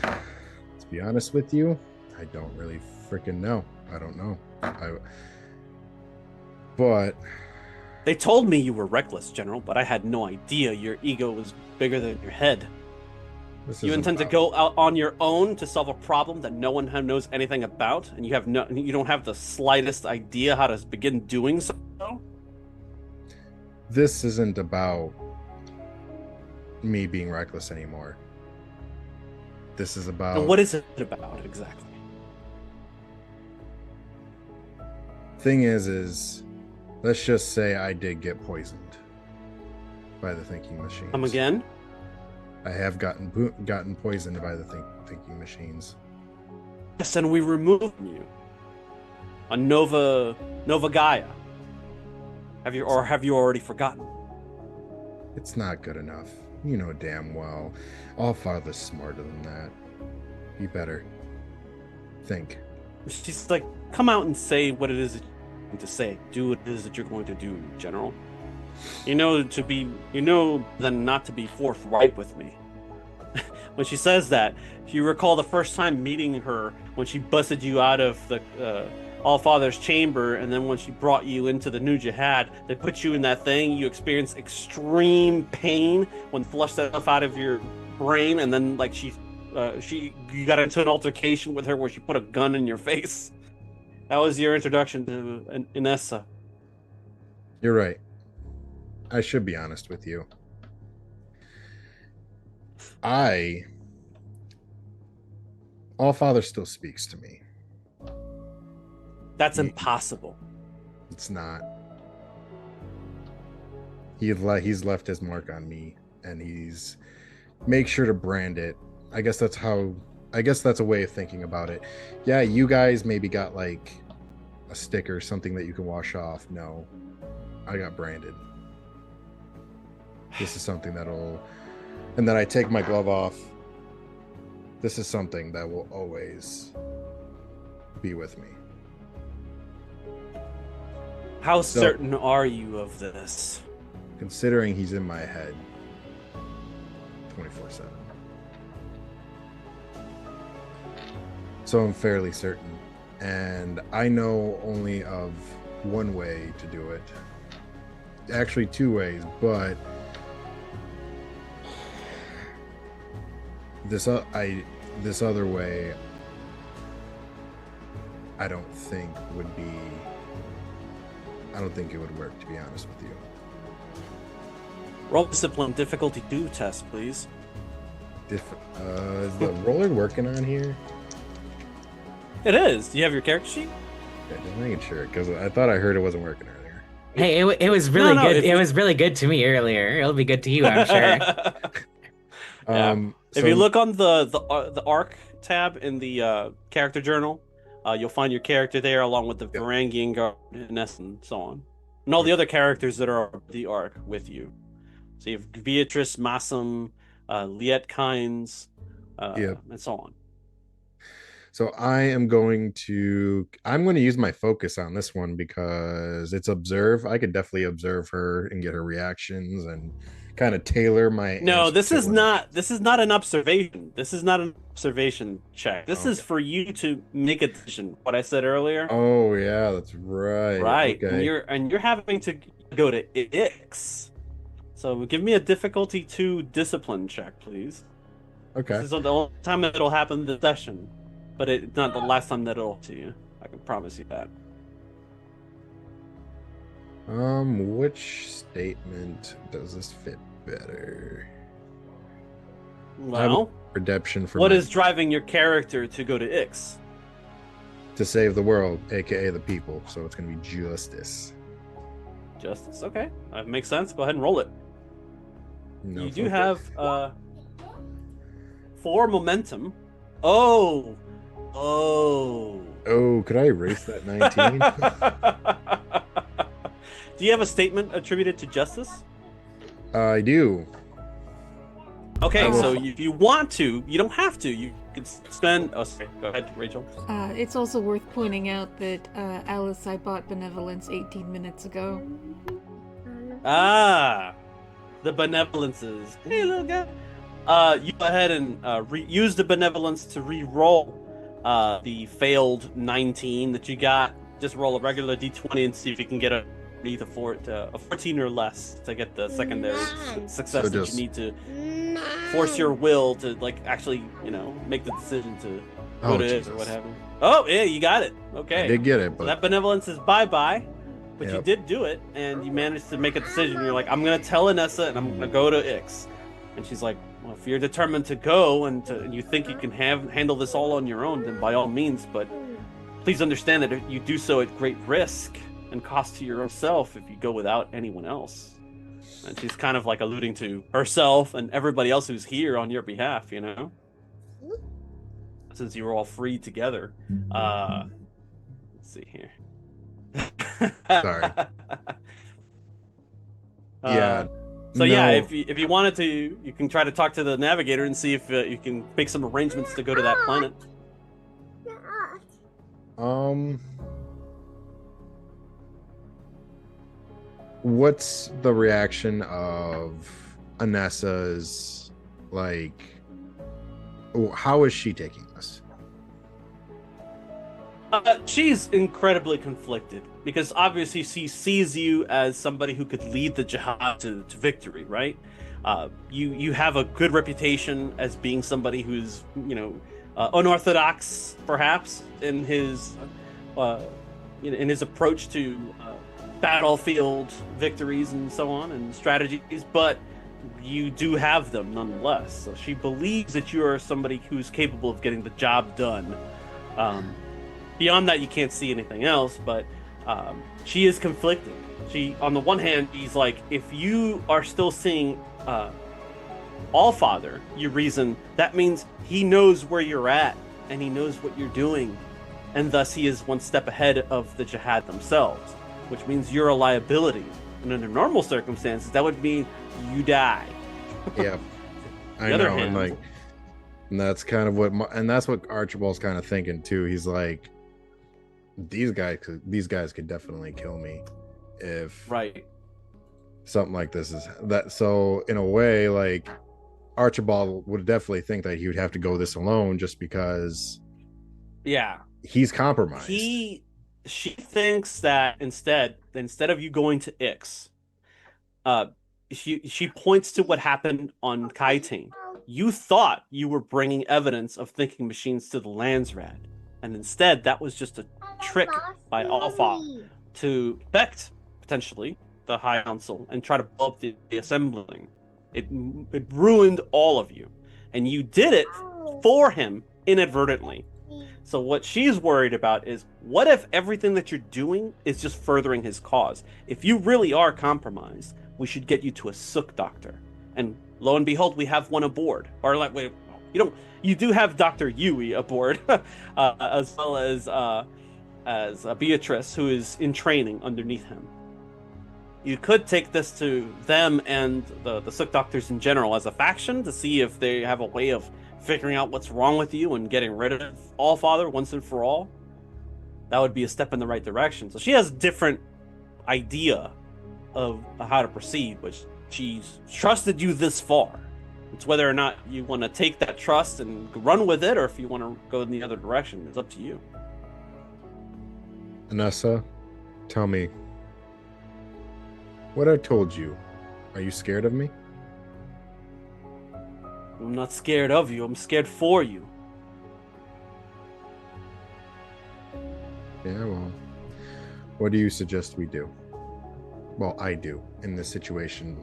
To be honest with you, I don't really freaking know. I don't know. But They told me you were reckless, General, but I had no idea your ego was bigger than your head. You intend to go out on your own to solve a problem that no one knows anything about, and you don't have the slightest idea how to begin doing so? This isn't about me being reckless anymore. This is about... And what is it about, exactly? Thing is let's just say I did get poisoned by the thinking machines. Come again? I have gotten poisoned by the thinking machines. Yes, and we removed you. On Nova Gaia. Have you already forgotten? It's not good enough. You know damn well. Allfather's smarter than that. You better think. She's like, come out and say what it is that you're going to say. Do what it is that you're going to do, General. You know then not to be forthright with me. When she says that, you recall the first time meeting her when she busted you out of the Allfather's chamber, and then when she brought you into the New Jihad, they put you in that thing. You experienced extreme pain when flushed that stuff out of your brain, and then like you got into an altercation with her where she put a gun in your face. That was your introduction to Inessa. You're right. I should be honest with you. Allfather still speaks to me. That's impossible. It's not. He's left his mark on me, and he's make sure to brand it. I guess that's a way of thinking about it. Yeah, you guys maybe got like a sticker, something that you can wash off. No, I got branded. This is something that'll, and then I take my glove off. This is something that will always be with me. How So- certain are you of this? Considering he's in my head 24/7. So I'm fairly certain. And I know only of one way to do it. Actually, two ways, but this other way I don't think it would work, to be honest with you. Roll discipline difficulty 2 test, please. Is the roller working on here? It is. Do you have your character sheet? Yeah, just making sure, because I thought I heard it wasn't working earlier. Hey, it was really No, good. if It you- was really good to me earlier. It'll be good to you, I'm sure. Yeah. If So you look on the arc tab in the character journal, you'll find your character there along with the Yep. Varangian guard, Ness, and so on, and all the other characters that are the arc with you. So you have Beatrice, Massam, Liet Kynes, Yep. and so on. So I'm going to use my focus on this one because it's observe. I could definitely observe her and get her reactions and kind of tailor my No, answer this to is what- not. This is not an observation. This is not an observation check. This is Okay. for you to make a decision. What I said earlier. Oh yeah, that's right. Right, Okay. and you're having to go to Ix. So give me a difficulty 2 discipline check, please. Okay. This is the only time that it'll happen this session, but it's not the last time that it'll to you. I can promise you that. Which statement does this fit better? Well, Redemption for what my- is driving your character to go to Ix? to save the world, aka the people. So it's gonna be justice. Justice. Okay, that makes sense. Go ahead and roll it. No You do focus. have 4 momentum. Oh. Oh, could I erase that 19? Do you have a statement attributed to justice? I do. Okay, Oh. so if you want to, you don't have to. You can spend. Oh, sorry. Go ahead, Rachel. It's also worth pointing out that Alice, I bought benevolence 18 minutes ago. Ah, the benevolences. Hey, little guy. You go ahead and use the benevolence to re-roll the failed 19 that you got. Just roll a regular d20 and see if you can get a 14 or less to get the secondary success So that just- you need to force your will to actually make the decision to go Oh, to it Jesus. or what have you. Oh yeah, you got it. Okay. I did get it, So but that benevolence is bye-bye, but you Yep. did do it, and you managed to make a decision. You're like, I'm gonna tell Anessa, and I'm gonna go to Ix. And she's like, well, if you're determined to go and you think you can handle this all on your own, then by all means. But please understand that you do so at great risk and cost to yourself if you go without anyone else. And she's kind of like alluding to herself and everybody else who's here on your behalf, since you were all free together. Let's see here. Sorry. Yeah. So yeah, No. if you wanted to, you can try to talk to the navigator and see if you can make some arrangements to go to that planet. What's the reaction of Anessa's, like, how is she taking this? She's incredibly conflicted because obviously she sees you as somebody who could lead the jihad to victory, right? You have a good reputation as being somebody who's unorthodox, perhaps in his in his approach to battlefield victories and so on and strategies, but you do have them nonetheless. So she believes that you are somebody who's capable of getting the job done. Beyond that, you can't see anything else, but she is conflicted. She, on the one hand, she's like, if you are still seeing Allfather, you reason, that means he knows where you're at, and he knows what you're doing, and thus he is one step ahead of the Jihad themselves, which means you're a liability. And under normal circumstances, that would mean you die. Yeah, I The other know, and hand- like, and that's kind of what, and that's what Archibald's kind of thinking too. He's like, these guys could definitely kill me if Right. something like this is that. So in a way, like, Archibald would definitely think that he would have to go this alone, just because Yeah. he's compromised. She thinks that instead of you going to Ix, she points to what happened on Kaitane. You thought you were bringing evidence of thinking machines to the Landsrad, and instead that was just a trick by Alpha to affect potentially the High Council and try to blow up the assembling. It ruined all of you, and you did it for him inadvertently. So what she's worried about is, what if everything that you're doing is just furthering his cause? If you really are compromised, we should get you to a Sook doctor. And lo and behold, we have one aboard. Or like, wait, you do have Dr. Yui aboard, as well as Beatrice, who is in training underneath him. You could take this to them and the Sook doctors in general as a faction to see if they have a way of figuring out what's wrong with you and getting rid of Allfather once and for all. That would be a step in the right direction. So she has a different idea of how to proceed, but she's trusted you this far. It's whether or not you want to take that trust and run with it, or if you want to go in the other direction. It's up to you. Anessa, tell me, what I told you, are you scared of me? I'm not scared of you. I'm scared for you. Yeah, well, what do you suggest we do? Well, I do in this situation.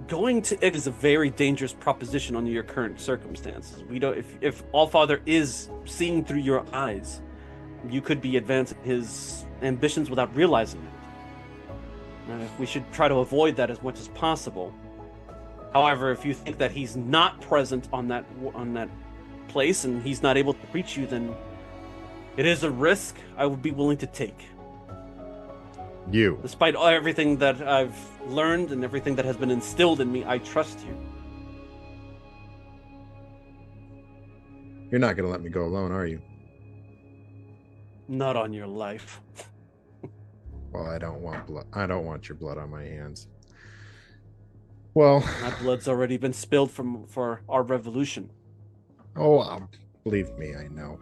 Going to it is a very dangerous proposition under your current circumstances. We don't. If Allfather is seeing through your eyes, you could be advancing his ambitions without realizing it. We should try to avoid that as much as possible. However, if you think that he's not present on that place and he's not able to reach you, then it is a risk I would be willing to take. You. Despite everything that I've learned and everything that has been instilled in me, I trust you. You're not going to let me go alone, are you? Not on your life. Well, I don't want blood. I don't want your blood on my hands. Well, My blood's already been spilled for our revolution. Believe me, I know.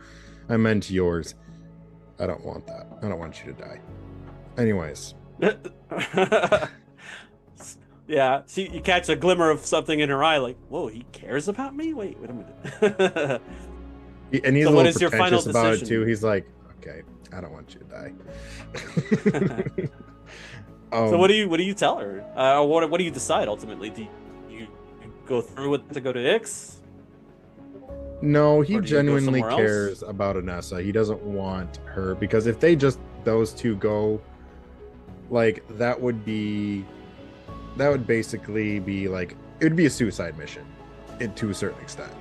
I meant yours. I don't want that. I don't want you to die. Anyways. Yeah, see, you catch a glimmer of something in her eye, like, whoa, he cares about me? Wait a minute. And he's So a what little is your final pretentious about it decision? too. He's like, okay, I don't want you to die. So what do you tell her? What do you decide ultimately? Do you go through with to go to Ix? No, he Or do you go genuinely somewhere else? cares about Anessa. He doesn't want her, because if those two go, like, that would basically be like, it would be a suicide mission, to a certain extent.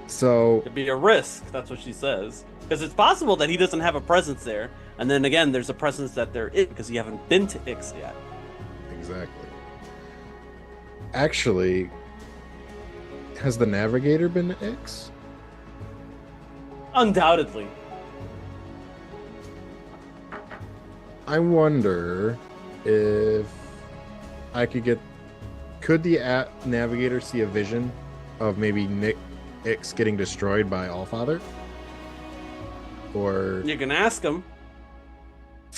So It'd be a risk. That's what she says. Because it's possible that he doesn't have a presence there, and then again, there's a presence that there is because you haven't been to Ix yet. exactly. Actually, has the Navigator been to Ix? Undoubtedly. I wonder if I could the Navigator see a vision of maybe Ix getting destroyed by Allfather? Or You can ask him.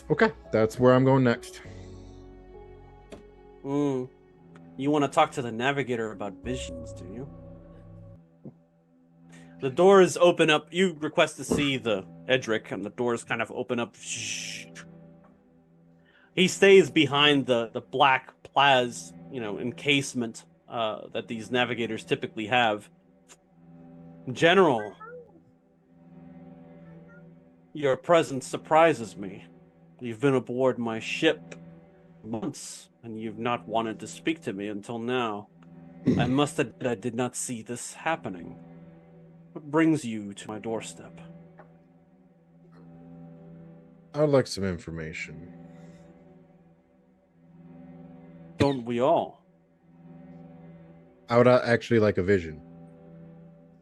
okay, that's where I'm going next. You want to talk to the Navigator about visions, do you? The doors open up. You request to see the Edric, and the doors kind of open up. He stays behind the black plaz, encasement that these navigators typically have. General, your presence surprises me. You've been aboard my ship months, and you've not wanted to speak to me until now. I must admit I did not see this happening. What brings you to my doorstep? I would like some information. Don't we all? I would actually like a vision.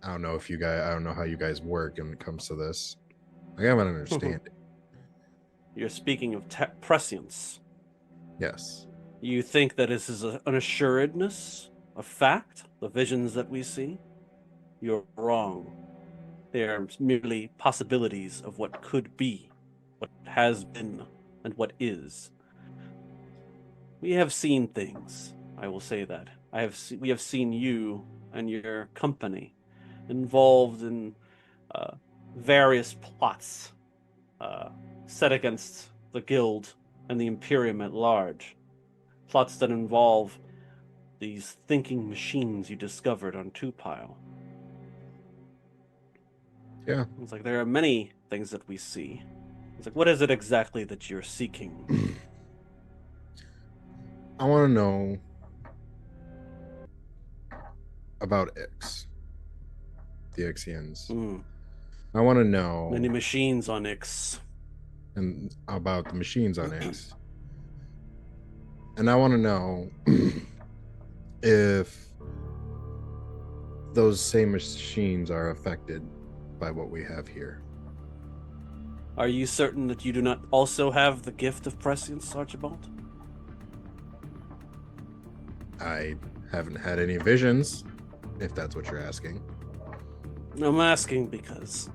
I don't know how you guys work when it comes to this. I haven't understand it. You're speaking of prescience. Yes. You think that this is an assuredness, a fact, the visions that we see? You're wrong. They are merely possibilities of what could be, what has been, and what is. We have seen things. I will say that. We have seen you and your company involved in various plots set against the guild and the Imperium at large. Plots that involve these thinking machines you discovered on Tupile. Yeah. It's like there are many things that we see. It's like, what is it exactly that you're seeking? I want to know about Ix, the Ixians. I want to know Many machines on Ix. and about the machines on Ix. And I want to know if those same machines are affected by what we have here. Are you certain that you do not also have the gift of prescience, Archibald? I haven't had any visions, if that's what you're asking. I'm asking because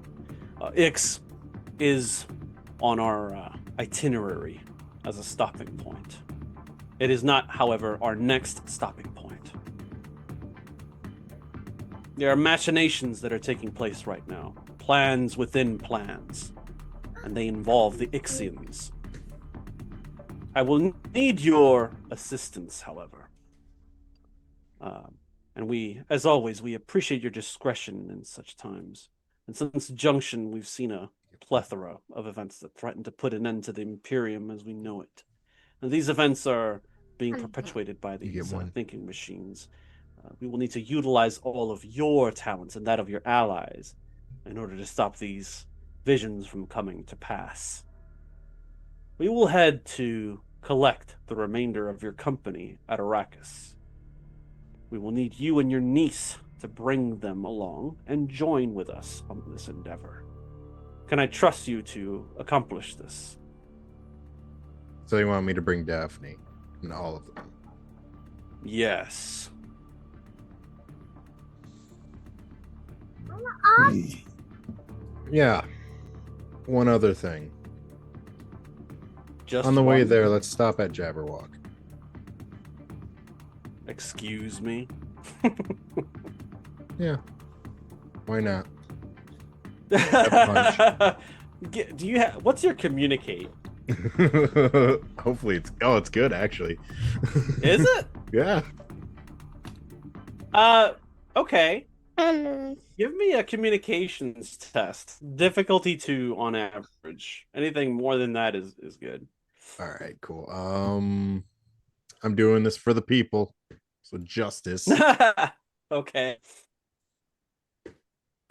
Ix is on our itinerary as a stopping point. It is not, however, our next stopping point. There are machinations that are taking place right now, plans within plans, and they involve the Ixians. I will need your assistance, however. And we, as always, we appreciate your discretion in such times. And since Junction, we've seen a plethora of events that threaten to put an end to the Imperium as we know it. And these events are being perpetuated by these thinking machines. We will need to utilize all of your talents and that of your allies in order to stop these visions from coming to pass. We will head to collect the remainder of your company at Arrakis. We will need you and your niece to bring them along and join with us on this endeavor. Can I trust you to accomplish this? So you want me to bring Daphne and all of them? Yes. Yeah. One other thing. Just on the way one? there, let's stop at Jabberwock. Excuse me? Yeah. Why not? Do you have what's your communicate? Hopefully it's good actually. Is it? Yeah. Okay. Give me a communications test. Difficulty 2 on average. Anything more than that is good. All right, cool. I'm doing this for the people. So justice. Okay.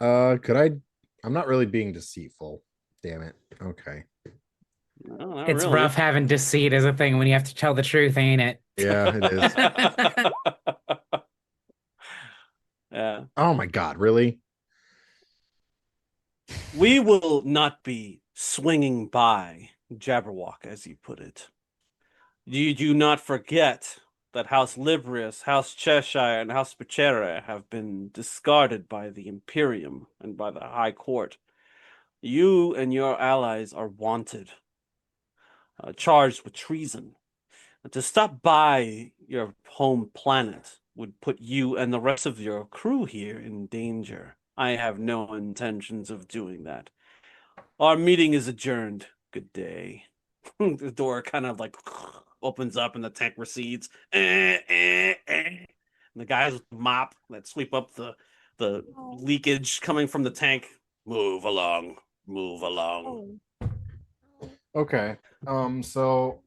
I'm not really being deceitful. Damn it. Okay. No, It's really. rough having deceit as a thing when you have to tell the truth, ain't it? Yeah, it is. Yeah. Oh my god, really? We will not be swinging by Jabberwock, as you put it. You do not forget that House Librius, House Cheshire, and House Picere have been discarded by the Imperium and by the High Court. You and your allies are wanted, charged with treason. And to stop by your home planet would put you and the rest of your crew here in danger. I have no intentions of doing that. Our meeting is adjourned. Good day. The door kind of like opens up and the tank recedes. And the guys with the mop that sweep up the leakage coming from the tank. Move along. Move along. Okay. So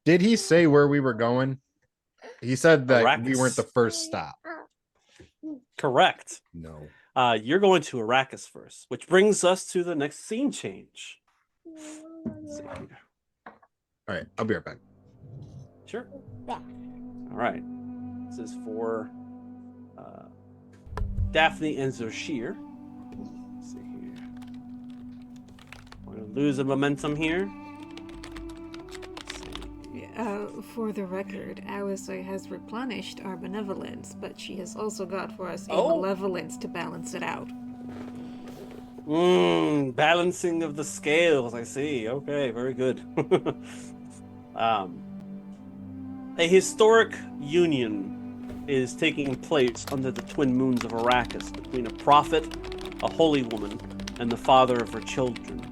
did he say where we were going? He said that we Arrakis. weren't the first stop. Correct. No. You're going to Arrakis first, which brings us to the next scene change. Let's see here. All right, I'll be right back. Sure. All right. This is for Daphne and Zoshir. Let's see here. We're going to lose a momentum here. For the record, Alisai has replenished our benevolence, but she has also got for us a Oh. malevolence to balance it out. Balancing of the scales, I see. Okay, very good. A historic union is taking place under the twin moons of Arrakis between a prophet, a holy woman, and the father of her children.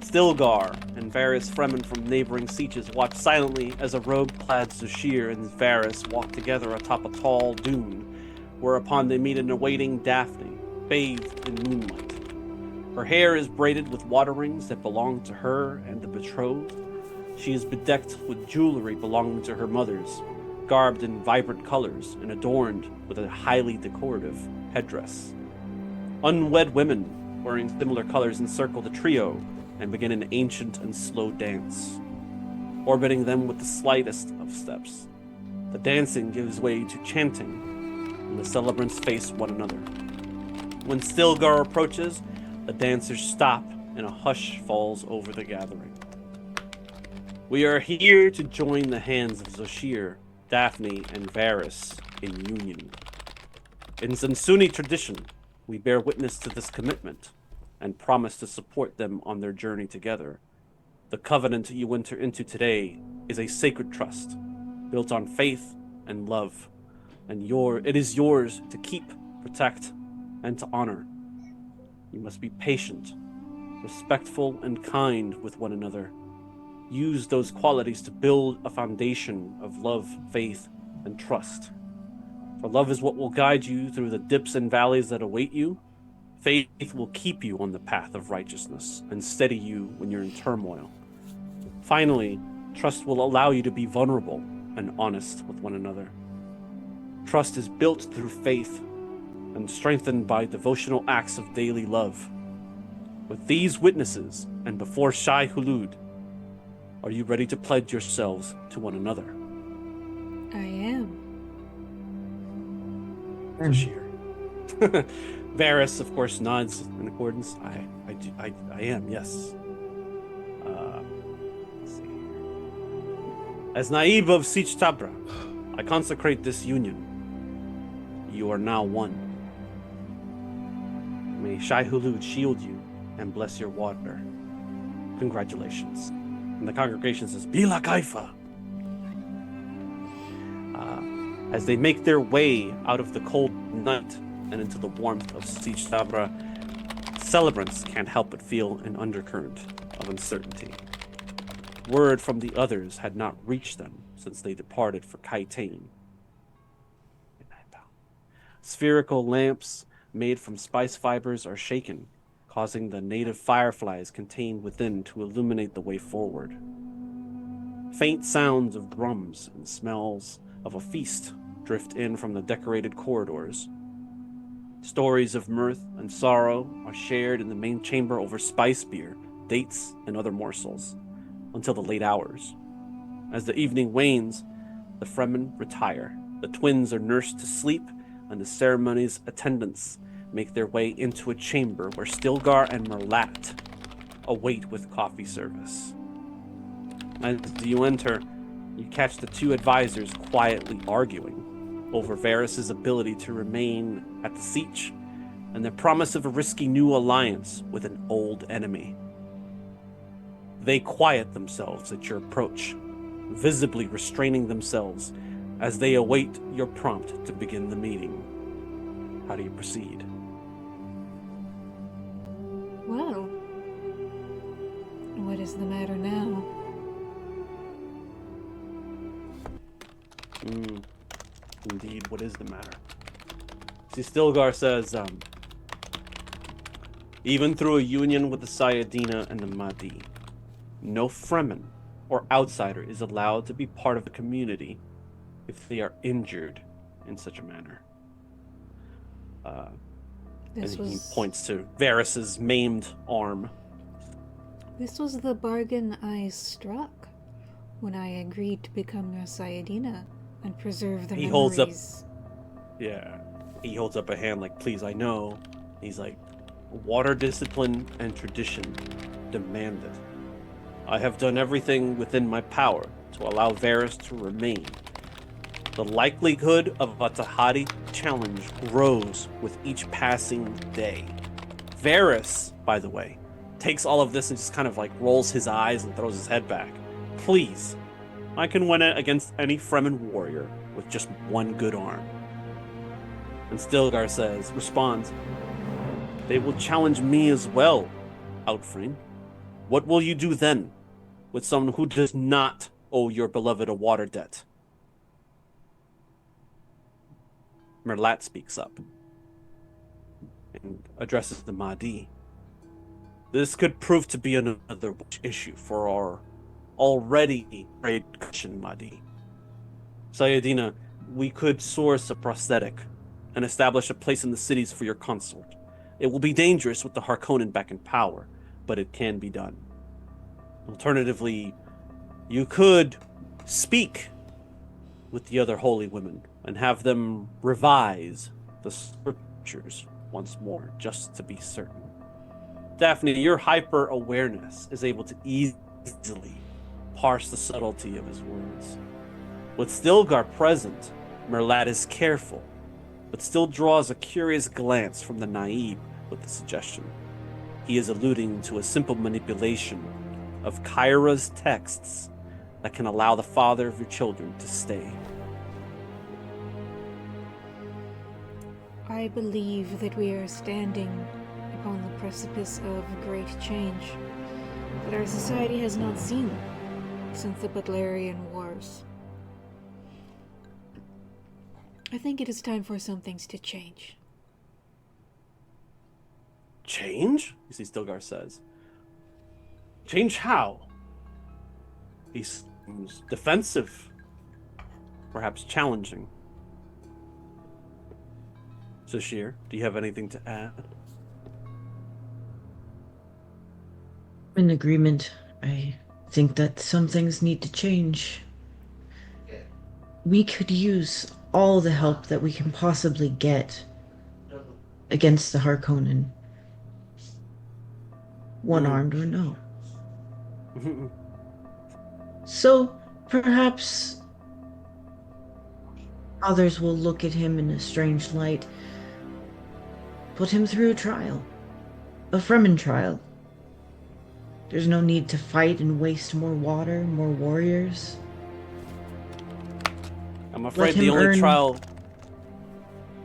Stilgar and various Fremen from neighboring sieges watch silently as a robe-clad Zoshir and Varys walk together atop a tall dune, whereupon they meet an awaiting Daphne, bathed in moonlight. Her hair is braided with water rings that belong to her and the betrothed. She is bedecked with jewelry belonging to her mothers, garbed in vibrant colors and adorned with a highly decorative headdress. Unwed women wearing similar colors encircle the trio and begin an ancient and slow dance, orbiting them with the slightest of steps. The dancing gives way to chanting, and the celebrants face one another. When Stilgar approaches, the dancers stop and a hush falls over the gathering. We are here to join the hands of Zoshir, Daphne, and Varys in union. In Zansuni tradition, we bear witness to this commitment and promise to support them on their journey together. The covenant you enter into today is a sacred trust, built on faith and love, and it is yours to keep, protect, and to honor. You must be patient, respectful, and kind with one another. Use those qualities to build a foundation of love, faith, and trust. For love is what will guide you through the dips and valleys that await you. Faith will keep you on the path of righteousness and steady you when you're in turmoil. Finally, trust will allow you to be vulnerable and honest with one another. Trust is built through faith and strengthened by devotional acts of daily love. With these witnesses and before Shai Hulud, are you ready to pledge yourselves to one another? I am. Zoshir. Varys, of course, nods in accordance. I am, yes. Let's see here. As Naib of Sich Tabra, I consecrate this union. You are now one. May Shai Hulud shield you and bless your water. Congratulations. And the congregation says, Bila Kaifa. As they make their way out of the cold night and into the warmth of Sich Tabra, celebrants can't help but feel an undercurrent of uncertainty. Word from the others had not reached them since they departed for Kaitain. Spherical lamps made from spice fibers are shaken, causing the native fireflies contained within to illuminate the way forward. Faint sounds of drums and smells of a feast drift in from the decorated corridors. Stories of mirth and sorrow are shared in the main chamber over spice beer, dates, and other morsels, until the late hours. As the evening wanes, the Fremen retire. The twins are nursed to sleep, and the ceremony's attendants make their way into a chamber where Stilgar and Merlat await with coffee service. As you enter, you catch the two advisors quietly arguing over Varys' ability to remain at the siege and the promise of a risky new alliance with an old enemy. They quiet themselves at your approach, visibly restraining themselves as they await your prompt to begin the meeting. How do you proceed? Well, what is the matter now? Indeed, what is the matter? See, Stilgar says, even through a union with the Sayadina and the Mahdi, no Fremen or outsider is allowed to be part of the community if they are injured in such a manner. And he points to Varys's maimed arm. This was the bargain I struck when I agreed to become your Sayadina and preserve the He memories. He holds up a hand like, please, I know. He's like, water discipline and tradition demand it. I have done everything within my power to allow Varys to remain. The likelihood of a Tahati challenge grows with each passing day. Varys, by the way, takes all of this and just kind of like rolls his eyes and throws his head back. Please, I can win it against any Fremen warrior with just one good arm. And Stilgar responds, they will challenge me as well, Outframe. What will you do then with someone who does not owe your beloved a water debt? Merlat speaks up and addresses the Mahdi. This could prove to be another issue for our already great cushion, Mahdi. Sayadina, we could source a prosthetic and establish a place in the cities for your consort. It will be dangerous with the Harkonnen back in power, but it can be done. Alternatively, you could speak with the other holy women and have them revise the scriptures once more, just to be certain. Daphne, your hyper-awareness is able to easily parse the subtlety of his words. With Stilgar present, Merlat is careful, but still draws a curious glance from the Naib with the suggestion. He is alluding to a simple manipulation of Kyra's texts that can allow the father of your children to stay. I believe that we are standing upon the precipice of great change that our society has not seen since the Butlerian Wars. I think it is time for some things to change. Change? You see, Stilgar says. Change how? He seems defensive, perhaps challenging. Sashir, do you have anything to add? In agreement. I think that some things need to change. We could use all the help that we can possibly get against the Harkonnen. One-armed or no. So, perhaps others will look at him in a strange light. Put him through a trial. A Fremen trial. There's no need to fight and waste more water, more warriors. I'm afraid the only trial...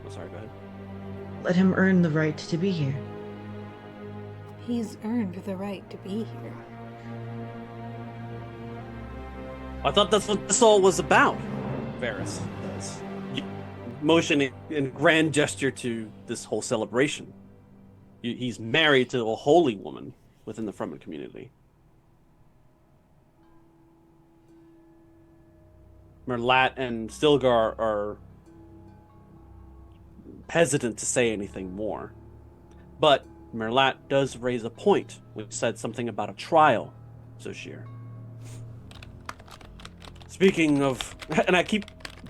Oh, sorry, go ahead. Let him earn the right to be here. He's earned the right to be here. I thought that's what this all was about, Varys. Motioning in grand gesture to this whole celebration. He's married to a holy woman within the Fremen community. Merlat and Stilgar are hesitant to say anything more. But Merlat does raise a point, which said something about a trial, Zoshir. Speaking of... And I keep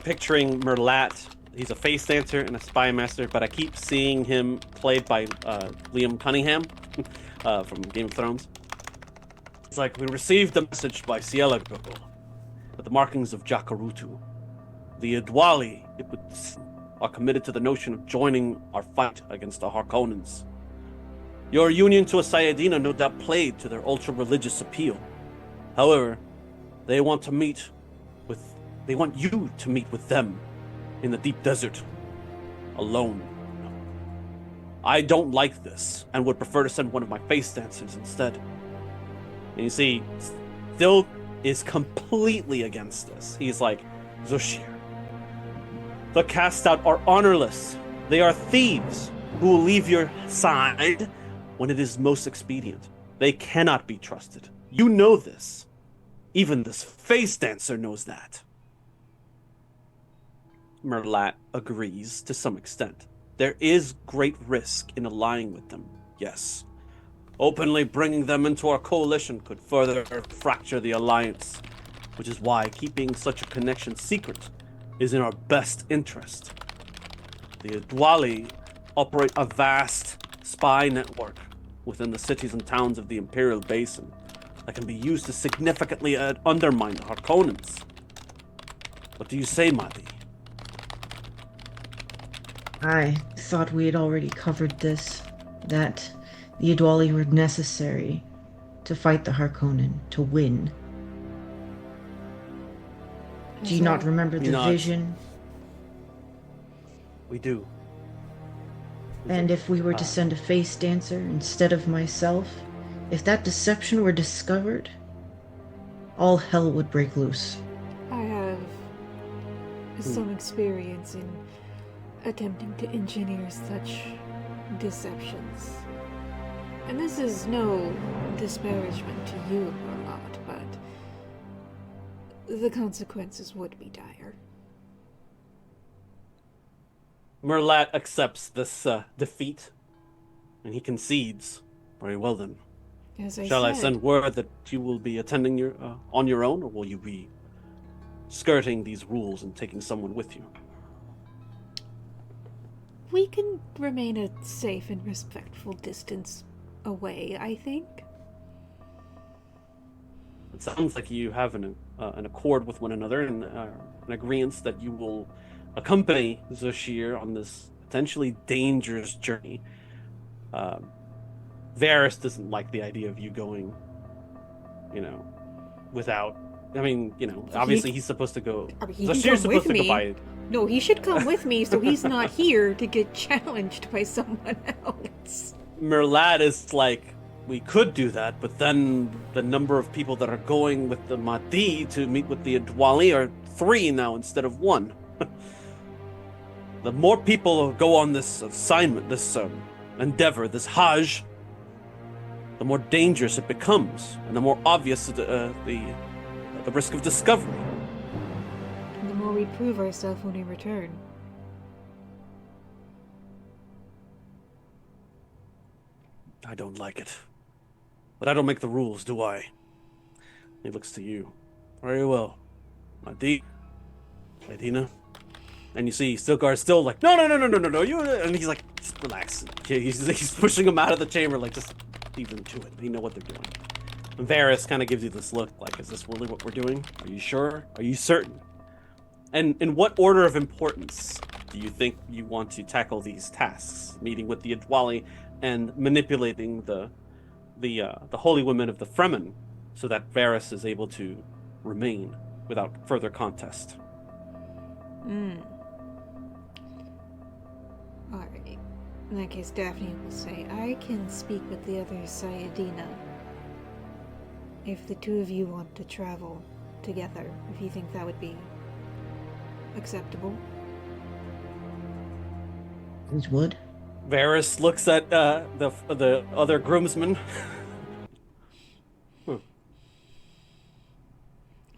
picturing Merlat. He's a face dancer and a spy master, but I keep seeing him played by Liam Cunningham from Game of Thrones. It's like, we received a message by Cielago with the markings of Jakarutu. The Idwali are committed to the notion of joining our fight against the Harkonnens. Your union to a Sayadina no doubt played to their ultra-religious appeal. However, they want you to meet with them in the deep desert, alone. I don't like this, and would prefer to send one of my face dancers instead. And you see, Still is completely against this. He's like, Zoshir, the cast out are honorless. They are thieves who will leave your side when it is most expedient. They cannot be trusted. You know this. Even this face dancer knows that. Merlat agrees to some extent. There is great risk in allying with them, yes. Openly bringing them into our coalition could further fracture the alliance, which is why keeping such a connection secret is in our best interest. The Dwali operate a vast spy network within the cities and towns of the Imperial Basin that can be used to significantly undermine the Harkonnens. What do you say, Madi? I thought we had already covered this, that the Adwali were necessary to fight the Harkonnen, to win. Do you not remember the vision? We do. And if we were to send a face dancer instead of myself, if that deception were discovered, all hell would break loose. I have some experience in attempting to engineer such deceptions. And this is no disparagement to you or not, but the consequences would be dire. Merlat accepts this defeat, and he concedes. Very well then. Shall I send word that you will be attending on your own, or will you be skirting these rules and taking someone with you? We can remain a safe and respectful distance away, I think. It sounds like you have an accord with one another and an agreement that you will accompany Zoshir on this potentially dangerous journey. Varys doesn't like the idea of you going, without. I mean, obviously he's supposed to go. Zoshir's supposed to go by. No, he should come with me, so he's not here to get challenged by someone else. Merlat is like, we could do that, but then the number of people that are going with the Mahdi to meet with the Adwali are 3 now instead of 1. The more people go on this assignment, this endeavor, this Hajj, the more dangerous it becomes, and the more obvious the risk of discovery. And the more we prove ourselves when we return. I don't like it. But I don't make the rules, do I? He looks to you. Very well. Mahdi, Medina. And you see Stilgar still like, no, you, and he's like, just relax. He's pushing him out of the chamber, like, just leave them to it. They know what they're doing. And Varys kind of gives you this look, like, is this really what we're doing? Are you sure? Are you certain? And in what order of importance do you think you want to tackle these tasks? Meeting with the Adwali and manipulating the holy women of the Fremen so that Varys is able to remain without further contest. Alright. In that case, Daphne will say, I can speak with the other Sayadina. If the two of you want to travel together, if you think that would be acceptable. Who's would? Varys looks at the other groomsmen.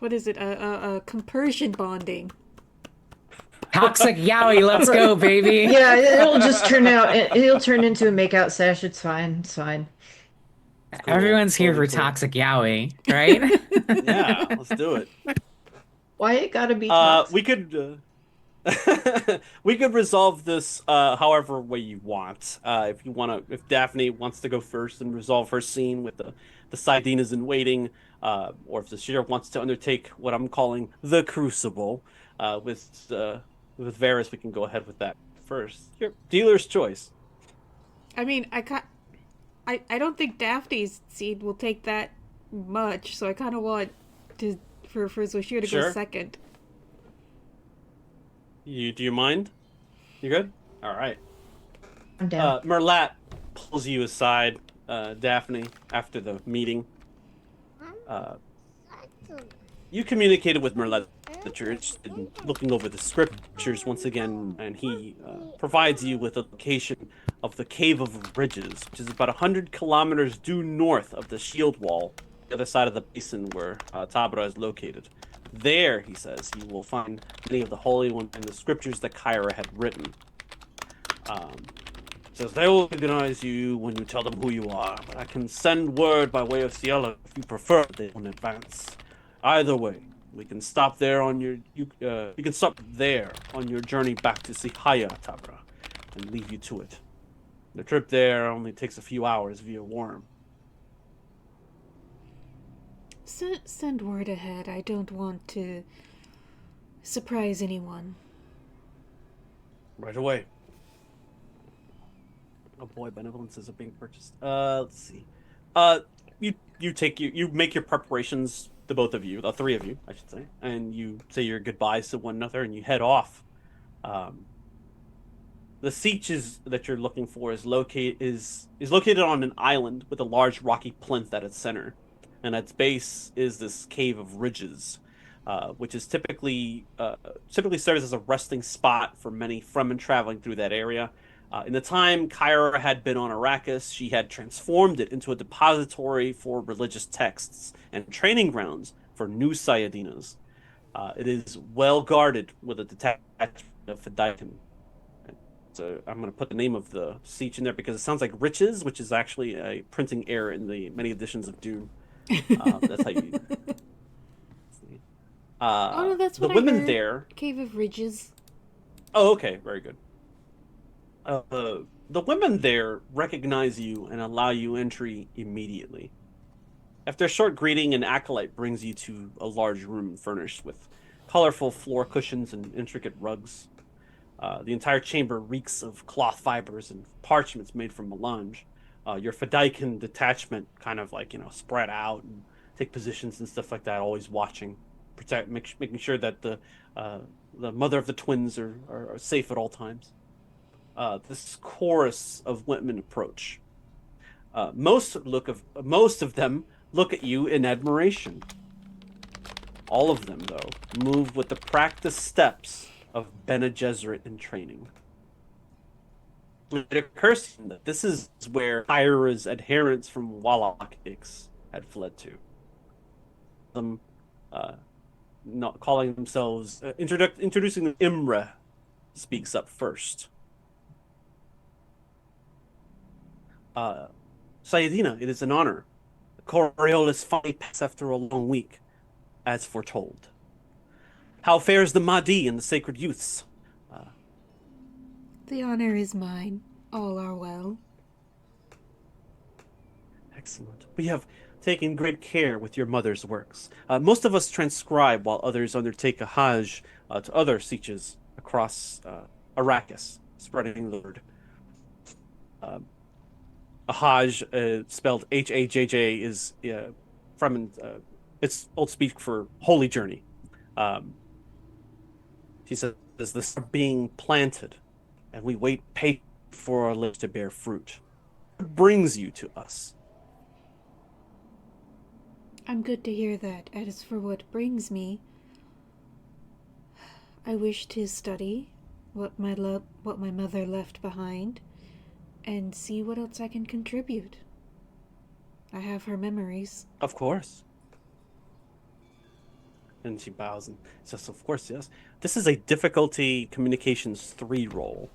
What is it? Compersion bonding. Toxic yaoi, let's go, baby. Yeah, it'll just turn out. It'll turn into a makeout sesh. It's fine. It's fine. Cool. Everyone's here for Totally cool. toxic yaoi, right? Yeah, let's do it. Why it gotta be toxic? We could we could resolve this however way you want. If Daphne wants to go first and resolve her scene with the Sardinas in waiting, or if the sheriff wants to undertake what I'm calling the Crucible, with Varys, we can go ahead with that first. Your dealer's choice. I mean, I don't think Daphne's seed will take that much, so I kind of want for Zoshir to go second. Do you mind? You good? All right. I'm down. Merlat pulls you aside, Daphne, after the meeting. You communicated with Merlat that you're interested in looking over the scriptures once again, and he provides you with a location of the Cave of Ridges, which is about 100 kilometers due north of the shield wall, the other side of the basin where Tabra is located. There, he says, you will find many of the holy ones and the scriptures that Kyra had written. Says they will recognize you when you tell them who you are, but I can send word by way of Cielo if you prefer. They won't advance. Either way, we can stop there on your you can stop there on your journey back to Sihaya Tabra and leave you to it. The trip there only takes a few hours via Worm. Send word ahead. I don't want to surprise anyone. Right away. Oh boy, benevolences are being purchased. Let's see. You make your preparations, the both of you, the three of you, I should say, and you say your goodbyes to one another, and you head off. The siege that you're looking for is located on an island with a large rocky plinth at its center, and at its base is this cave of ridges, which is typically serves as a resting spot for many from and traveling through that area. In the time Kyra had been on Arrakis, she had transformed it into a depository for religious texts and training grounds for new Sayadinas. It is well guarded with a detachment of Fedaykin. So I'm going to put the name of the siege in there because it sounds like Riches, which is actually a printing error in the many editions of DUNE. That's how you. Oh no, that's the what I women heard. there. Cave of Ridges. Oh, okay, very good. The women there recognize you and allow you entry immediately. After a short greeting, an acolyte brings you to a large room furnished with colorful floor cushions and intricate rugs. The entire chamber reeks of cloth fibers and parchments made from melange. Your Fedaykin detachment kind of spread out and take positions and stuff like that, always watching, making sure that the mother of the twins are safe at all times. This chorus of women approach. Most of them look at you in admiration. All of them, though, move with the practiced steps of Bene Gesserit in training. It occurs to them that this is where Kyra's adherents from Wallach-Ix had fled to. Them, not calling themselves, introducing them, Imre speaks up first. Sayadina, it is an honor. The Coriolis finally passed after a long week, as foretold. How fares the Mahdi and the sacred youths? The honor is mine. All are well. Excellent. We have taken great care with your mother's works. Most of us transcribe while others undertake a hajj to other sieges across Arrakis, spreading the word. A hajj, spelled Hajj, is from it's old speak for holy journey. She says, "This are being planted, and we wait patiently for our lips to bear fruit. What brings you to us?" I'm good to hear that. As for what brings me, I wish to study what my mother left behind, and see what else I can contribute. I have her memories. Of course. And she bows and says, "Of course, yes." This is a difficulty communications 3 roll.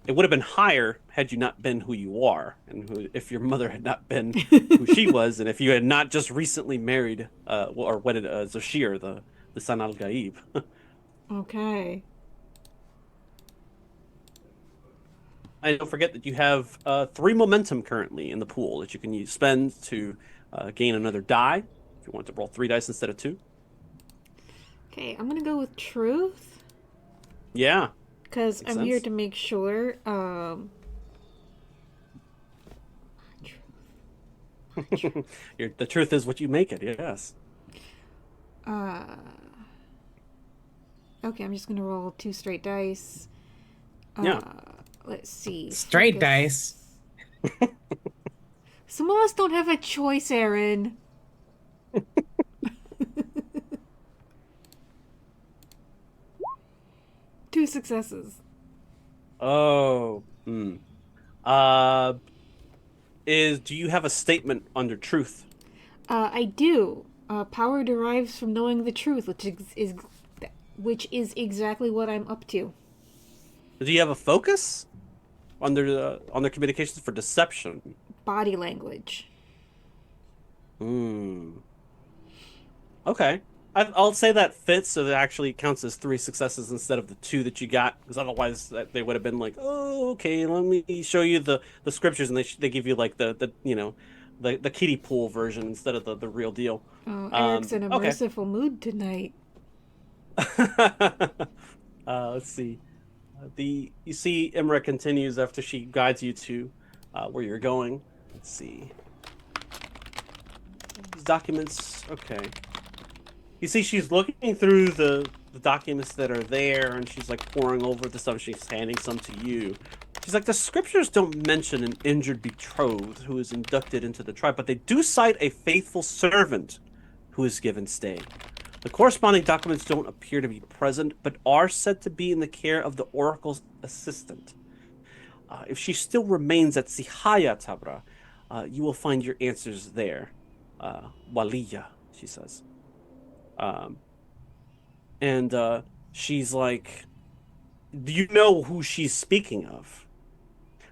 It would have been higher had you not been who you are, and if your mother had not been who she was, and if you had not just recently married or wedded Zoshir, the son Al Gaib. Okay. And don't forget that you have 3 momentum currently in the pool that you can spend to gain another die if you want to roll 3 dice instead of 2. Okay, I'm gonna go with truth. Yeah. Because Makes I'm here sense. to make sure. The truth is what you make it, yes. Okay, I'm just gonna roll 2 straight dice. Yeah. Let's see. Straight Focus. dice. Some of us don't have a choice, Aaron. 2 successes. Oh. Hmm. Do you have a statement under truth? I do. Power derives from knowing the truth, which is exactly what I'm up to. Do you have a focus on their communications for deception? Body language. Hmm. Okay. I'll say that fits, so that actually counts as 3 successes instead of the 2 that you got, because otherwise they would have been like, oh, okay, let me show you the scriptures, and they give you like the the kiddie pool version instead of the real deal. Oh, Eric's in a Okay. merciful mood tonight. Let's see. The you see Imra continues after she guides you to where you're going. Let's see. These documents. Okay. You see, she's looking through the documents that are there, and she's like poring over the stuff. She's handing some to you. She's like, the scriptures don't mention an injured betrothed who is inducted into the tribe, but they do cite a faithful servant who is given stay. The corresponding documents don't appear to be present, but are said to be in the care of the oracle's assistant. If she still remains at Sihaya Tabra, you will find your answers there. Waliya, she says. Um, and she's like, do you know who she's speaking of?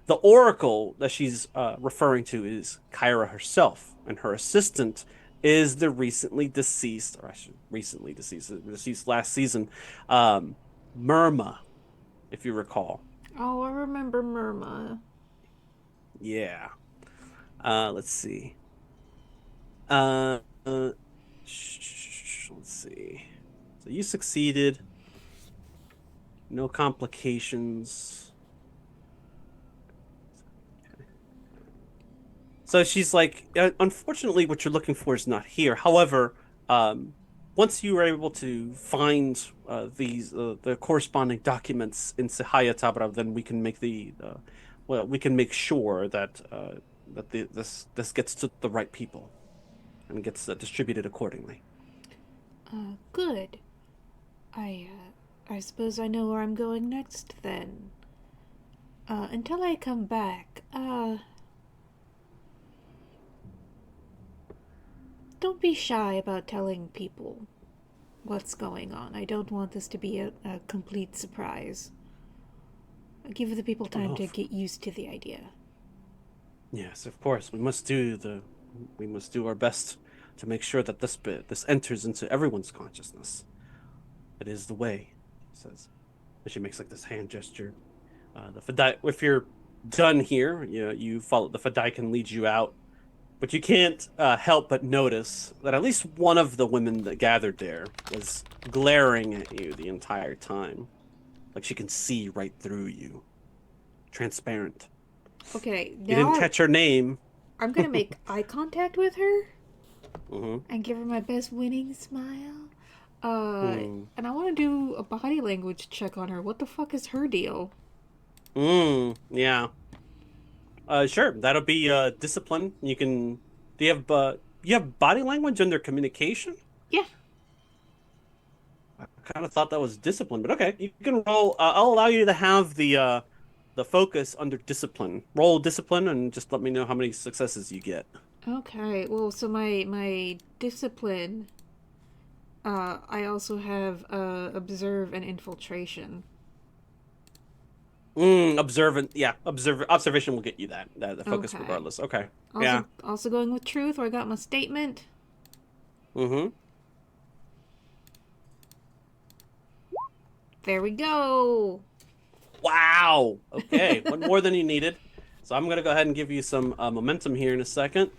The oracle that she's referring to is Kyra herself, and her assistant is the recently deceased, or I should recently deceased last season, Myrma, if you recall. Oh, I remember Myrma. Yeah. Let's see. Uh, uh, let's see. So you succeeded. No complications. So she's like, unfortunately, what you're looking for is not here. However, once you are able to find the corresponding documents in Sihaya Tabra, then we can make we can make sure that this gets to the right people and gets distributed accordingly. Good. I suppose I know where I'm going next then. Until I come back, don't be shy about telling people what's going on. I don't want this to be a complete surprise. Give the people time to get used to the idea. Yes, of course. We must do our best to make sure that this enters into everyone's consciousness. It is the way, she says. And she makes like this hand gesture. The Fadai, if you're done here, you follow the Fadai can lead you out, but you can't help but notice that at least one of the women that gathered there was glaring at you the entire time, like she can see right through you, transparent. Okay, You didn't catch her name. I'm gonna make eye contact with her Mm-hmm. and give her my best winning smile. And I want to do a body language check on her. What the fuck is her deal? Yeah. Sure. That'll be discipline. Do you have body language under communication? Yeah. I kind of thought that was discipline, but okay. You can roll. I'll allow you to have the focus under discipline. Roll discipline and just let me know how many successes you get. Okay. Well, so my discipline. I also have observe and infiltration. Observant. Yeah, observation will get you the focus Okay. regardless. Okay. Also, Yeah. Also going with truth, where I got my statement. Mm-hmm. There we go. Wow. Okay. One more than you needed. So I'm gonna go ahead and give you some momentum here in a second.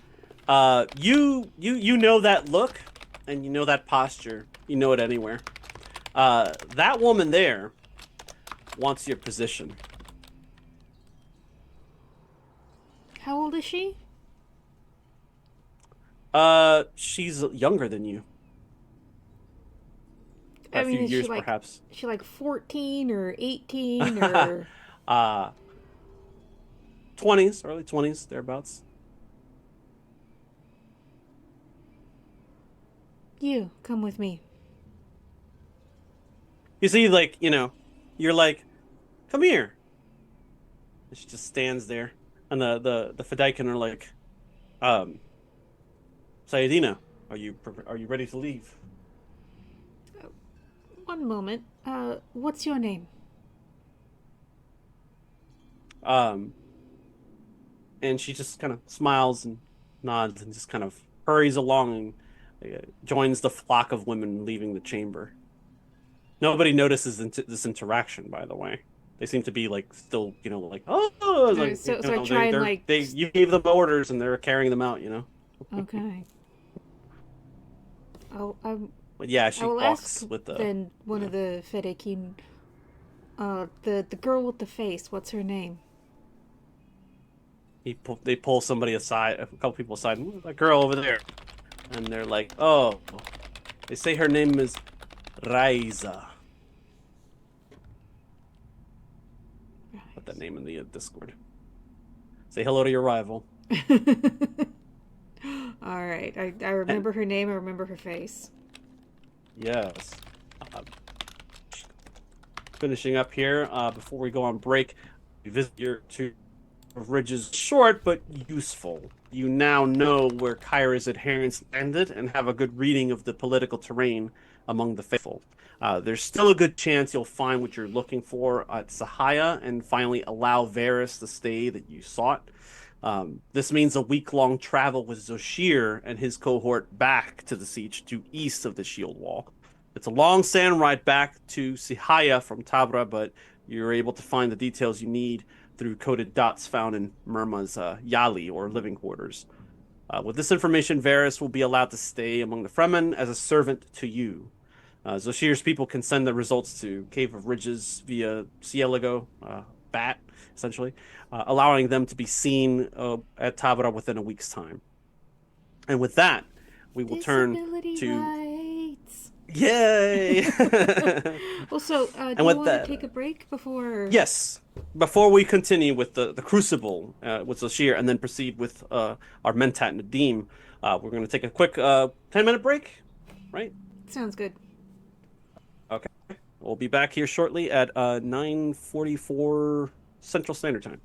You know that look, and you know that posture. You know it anywhere. That woman there wants your position. How old is she? She's younger than you. I A mean, few is years, she like perhaps. 14 or 18 or 20s, early 20s, thereabouts. You come with me. You see, like, you're like, come here. And she just stands there. And the Fedaykin are like, Sayedina, Are you ready to leave? One moment. What's your name? Um, and she just kind of smiles and nods and just kind of hurries along and joins the flock of women leaving the chamber. Nobody notices this interaction, by the way. They seem to be like still, like, oh, like, So I try and like. you gave them orders and they're carrying them out. Okay. I'll, I, But yeah, I she will ask walks with the. then one Yeah. of the Fedekin. The girl with the face. What's her name? They pull somebody aside, a couple people aside. That girl over there, and they're like, oh, they say her name is Raiza. Put that name in the Discord. Say hello to your rival. All right. I remember her name. I remember her face. Yes. Uh, Finishing up here, before we go on break, we visit your two ridges short but useful. You now know where Kyra's adherents landed and have a good reading of the political terrain among the faithful. There's still a good chance you'll find what you're looking for at Sahaya and finally allow Varys the stay that you sought. This means a week-long travel with Zoshir and his cohort back to the siege to east of the shield wall. It's a long sand ride back to Sihaya from Tabra, but you're able to find the details you need through coded dots found in Murma's Yali, or living quarters. With this information, Varys will be allowed to stay among the Fremen as a servant to you. Zoshir's people can send the results to Cave of Ridges via Cielago, Bat, essentially, allowing them to be seen at Tabra within a week's time. And with that, we will turn Disability to rights. Yay! Well, so do And you with want to that, take a break before? yes, before we continue with the Crucible with Zoshir and then proceed with our Mentat Nadim, we're going to take a quick 10-minute break, right? Sounds good. Okay. We'll be back here shortly at 9:44 Central Standard Time.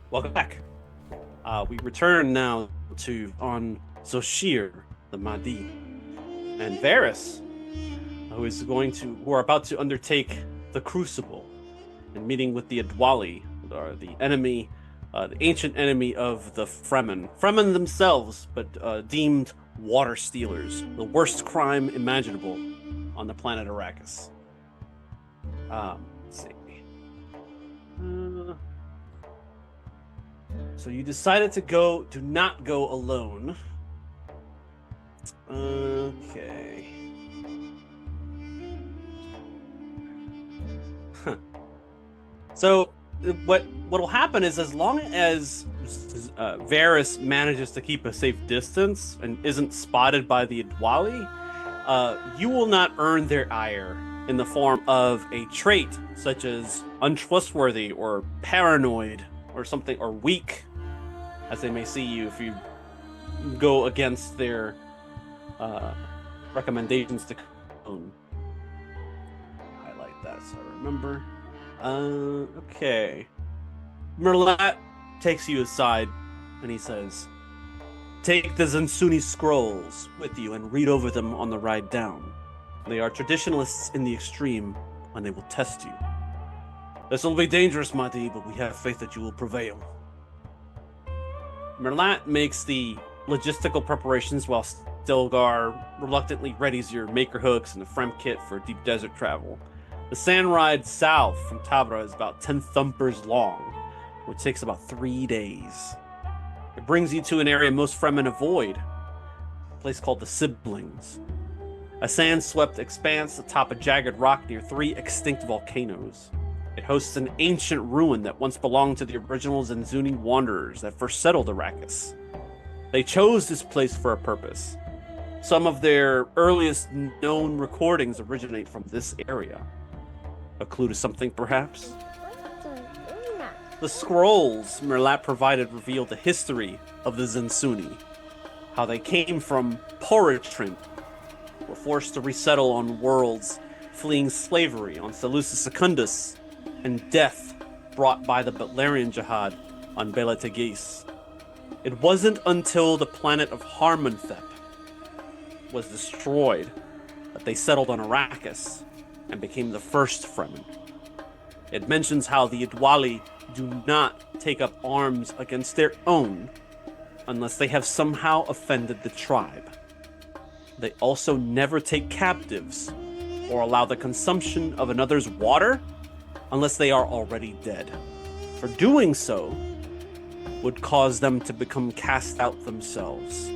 Welcome back. We return now to on Zoshir, the Mahdi, and Varys, who are about to undertake the Crucible, and meeting with the Adwali, the enemy, the ancient enemy of the Fremen. Fremen themselves, but deemed water stealers, the worst crime imaginable on the planet Arrakis. Let's see. So you decided to not go alone. Okay. So what'll happen is, as long as Varys manages to keep a safe distance and isn't spotted by the Adwali, you will not earn their ire in the form of a trait such as untrustworthy or paranoid or something, or weak, as they may see you if you go against their recommendations to own. Highlight that so I remember. Okay. Merlat takes you aside and he says, "Take the Zansuni scrolls with you and read over them on the ride down. They are traditionalists in the extreme, and they will test you. This will be dangerous, Mahdi, but we have faith that you will prevail." Merlat makes the logistical preparations while Stilgar reluctantly readies your maker hooks and the frem kit for deep desert travel. The sand ride south from Tabra is about 10 thumpers long, which takes about 3 days. It brings you to an area most Fremen avoid, a place called the Siblings. A sand-swept expanse atop a jagged rock near 3 extinct volcanoes. It hosts an ancient ruin that once belonged to the original Zanzuni wanderers that first settled Arrakis. They chose this place for a purpose. Some of their earliest known recordings originate from this area. A clue to something, perhaps? The scrolls Merlat provided reveal the history of the Zansuni, how they came from Poritrint, were forced to resettle on worlds, fleeing slavery on Seleucus Secundus, and death brought by the Butlerian Jihad on Bela Tegis. It wasn't until the planet of Harmonthep was destroyed that they settled on Arrakis and became the first Fremen. It mentions how the Adwali do not take up arms against their own unless they have somehow offended the tribe. They also never take captives or allow the consumption of another's water unless they are already dead. For doing so would cause them to become cast out themselves.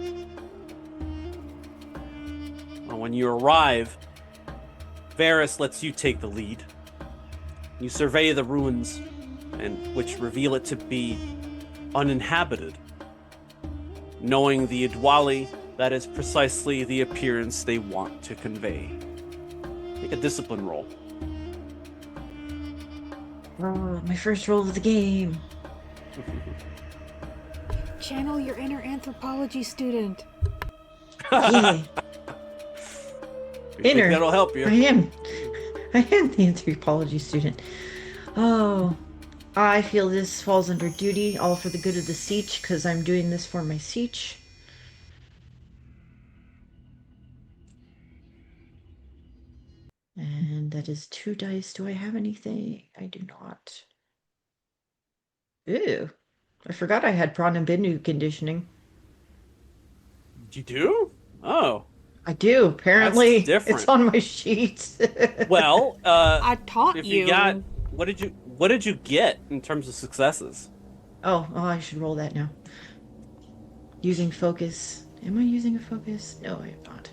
When you arrive, Varys lets you take the lead. You survey the ruins, and which reveal it to be uninhabited. Knowing the Adwali, that is precisely the appearance they want to convey. Make a discipline roll. Oh, my first roll of the game. Channel your inner anthropology student. Yeah. Think that'll help you. I am the anthropology student. Oh, I feel this falls under duty, all for the good of the siege, because I'm doing this for my siege. And that is 2 dice. Do I have anything? I do not. Ew. I forgot I had prawn and binu conditioning. You do? Oh. I do. Apparently, That's different. it's on my sheet. Well, I taught if you. you got, what did you get in terms of successes? Oh, I should roll that now. Using focus. Am I using a focus? No, I am not.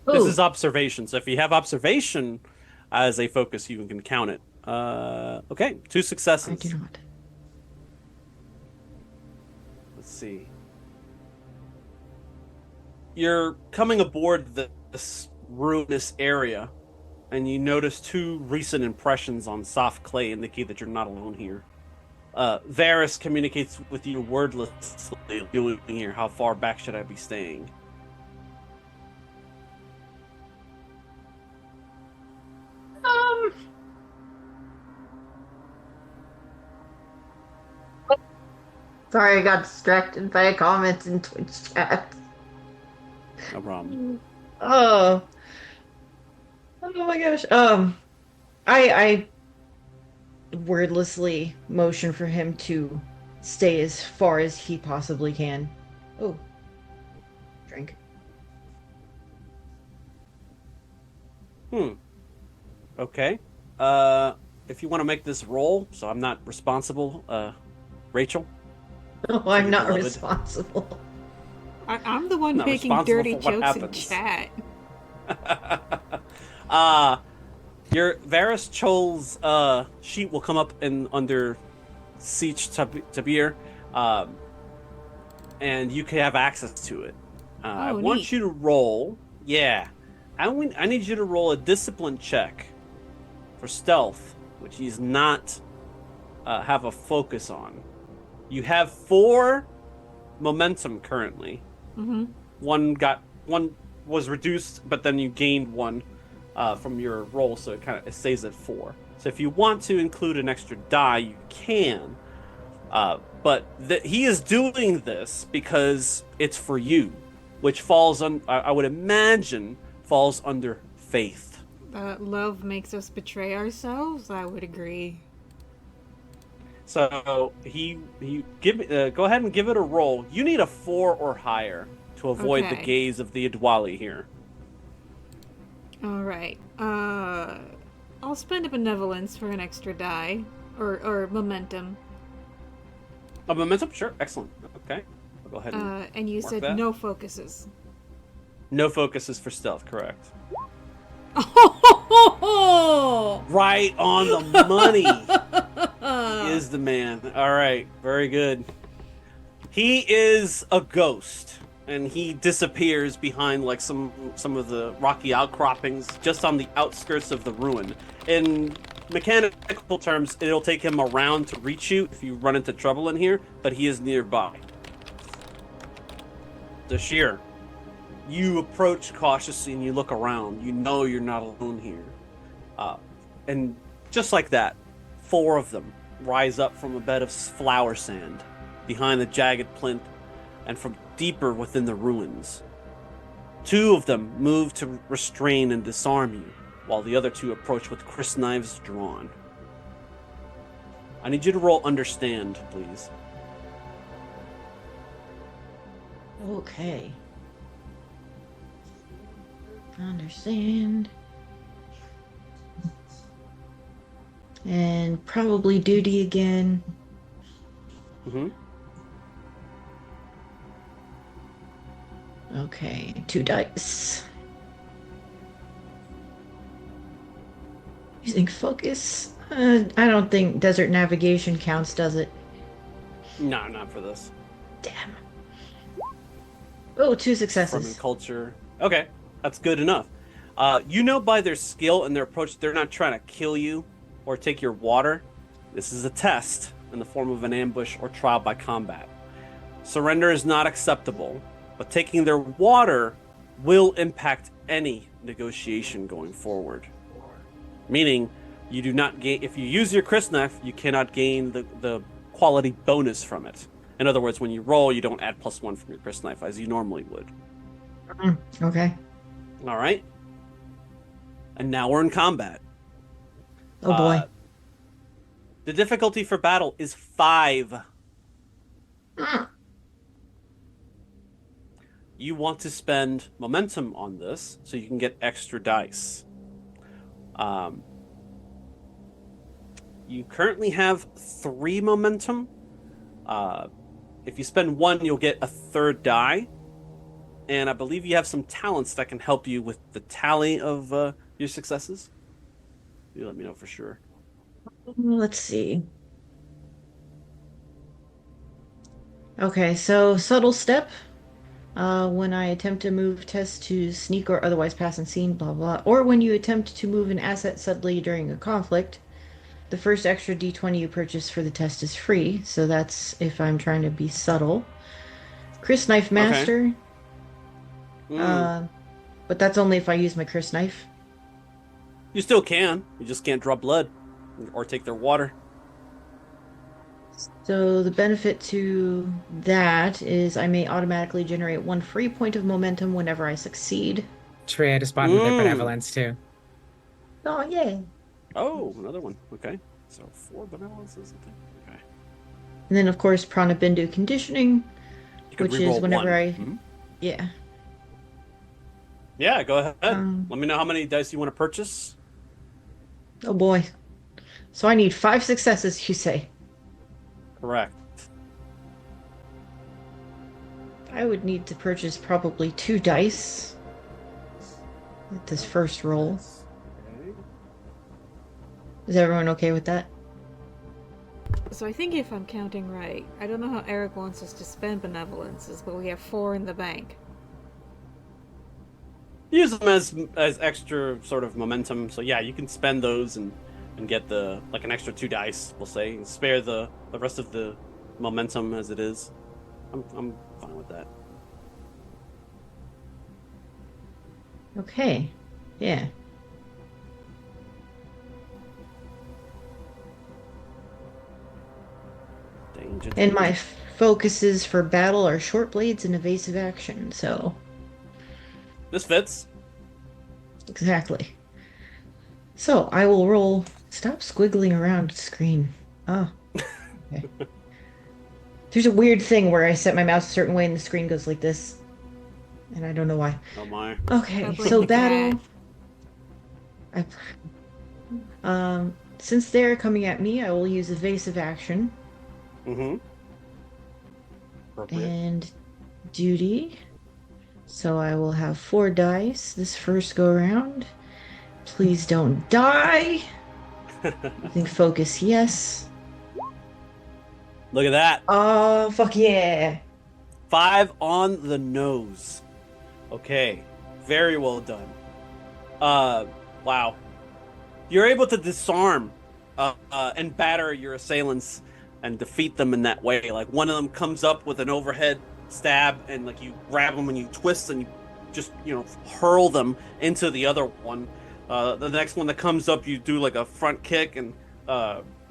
This Ooh. is observation. So if you have observation as a focus, you can count it. Okay, 2 successes. I do not. Let's see. You're coming aboard this ruinous area, and you notice 2 recent impressions on soft clay indicate that you're not alone here. Varys communicates with you wordlessly, here. How far back should I be staying? Sorry, I got distracted by a comment in Twitch chat. No problem. Oh, oh my gosh. I wordlessly motion for him to stay as far as he possibly can. Oh, drink. Okay. If you want to make this roll, so I'm not responsible, Rachel. No, For I'm your not beloved. responsible. I'm the one Not making responsible dirty for what jokes in happens. chat. Your Varus Chol's sheet will come up in under Siege Tabir, and you can have access to it. I want neat. you to roll. Yeah, I need you to roll a discipline check for stealth, which he's not have a focus on. You have 4 momentum currently. Mm-hmm. One was reduced, but then you gained 1 from your roll, so it stays at 4. So if you want to include an extra die, you can. But he is doing this because it's for you, which falls on, I would imagine, falls under faith. Love makes us betray ourselves. I would agree. So go ahead and give it a roll. You need a 4 or higher to avoid the Okay. gaze of the Adwali here. All right. I'll spend a benevolence for an extra die, or momentum. A momentum, sure, excellent. Okay, I'll go ahead and And you mark said that. no focuses. No focuses for stealth, correct? Oh! Right on the money is the man. All right, very good. He is a ghost, and he disappears behind like some of the rocky outcroppings just on the outskirts of the ruin. In mechanical terms, it'll take him around to reach you if you run into trouble in here, but he is nearby. Dashir, you approach cautiously and you look around. You know you're not alone here. And just like that, 4 of them rise up from a bed of flower sand behind the jagged plinth and from deeper within the ruins. 2 of them move to restrain and disarm you, while the other 2 approach with crysknives drawn. I need you to roll understand, please. Okay. Understand. And probably duty again. Mm-hmm. Okay, 2 dice. Using focus. I don't think desert navigation counts, does it? No, not for this. Damn. Oh, 2 From successes. culture. Okay, that's good enough. You know by their skill and their approach, they're not trying to kill you or take your water. This is a test in the form of an ambush or trial by combat. Surrender is not acceptable, but taking their water will impact any negotiation going forward. Meaning, you do not gain, if you use your crysknife, you cannot gain the quality bonus from it. In other words, when you roll, you don't add +1 from your crysknife as you normally would. Okay. All right. And now we're in combat. Oh boy. The difficulty for battle is 5. You want to spend momentum on this so you can get extra dice. You currently have 3 momentum. If you spend 1, you'll get a 3rd die. And I believe you have some talents that can help you with the tally of your successes. You let me know for sure. Let's see. Okay, so subtle step. When I attempt to move test to sneak or otherwise pass unseen, blah blah. Or when you attempt to move an asset subtly during a conflict, the first extra d20 you purchase for the test is free. So that's if I'm trying to be subtle. Crysknife Master. But that's only if I use my crysknife. You still can. You just can't draw blood or take their water. So the benefit to that is I may automatically generate 1 free point of momentum whenever I succeed. Trey had to respond to their benevolence too. Oh, yeah. Oh, another one. Okay. So 4 benevolences, I think. Okay. And then, of course, Prana Bindu conditioning, You could which is reroll whenever one. I. Mhm. Yeah. Yeah, go ahead. Um, Let me know how many dice you want to purchase. oh boy. So I need 5 successes, you say? Correct. I would need to purchase probably 2 dice at this first roll. Okay. Is everyone okay with that? So I think if I'm counting right, I don't know how Eric wants us to spend benevolences, but we have 4 in the bank. Use them as extra sort of momentum. So yeah, you can spend those and get the like an extra 2 dice, we'll say, and spare the rest of the momentum as it is. I'm fine with that. Okay. Yeah. Danger. And my danger. focuses for battle are short blades and evasive action, so. This fits. Exactly. So I will roll. Stop squiggling around the screen. Oh. Okay. There's a weird thing where I set my mouse a certain way and the screen goes like this. And I don't know why. Oh my. Okay, I'll so blame the battle. cat. Since they're coming at me, I will use evasive action Mm-hmm. Appropriate. and duty. So I will have 4 dice this first go around. Please don't die. I think focus, yes. Look at that. Oh, fuck yeah. 5 on the nose. Okay. Very well done. Wow. You're able to disarm and batter your assailants and defeat them in that way. Like one of them comes up with an overhead stab and like you grab them and you twist and you just, hurl them into the other one. The next one that comes up, you do like a front kick and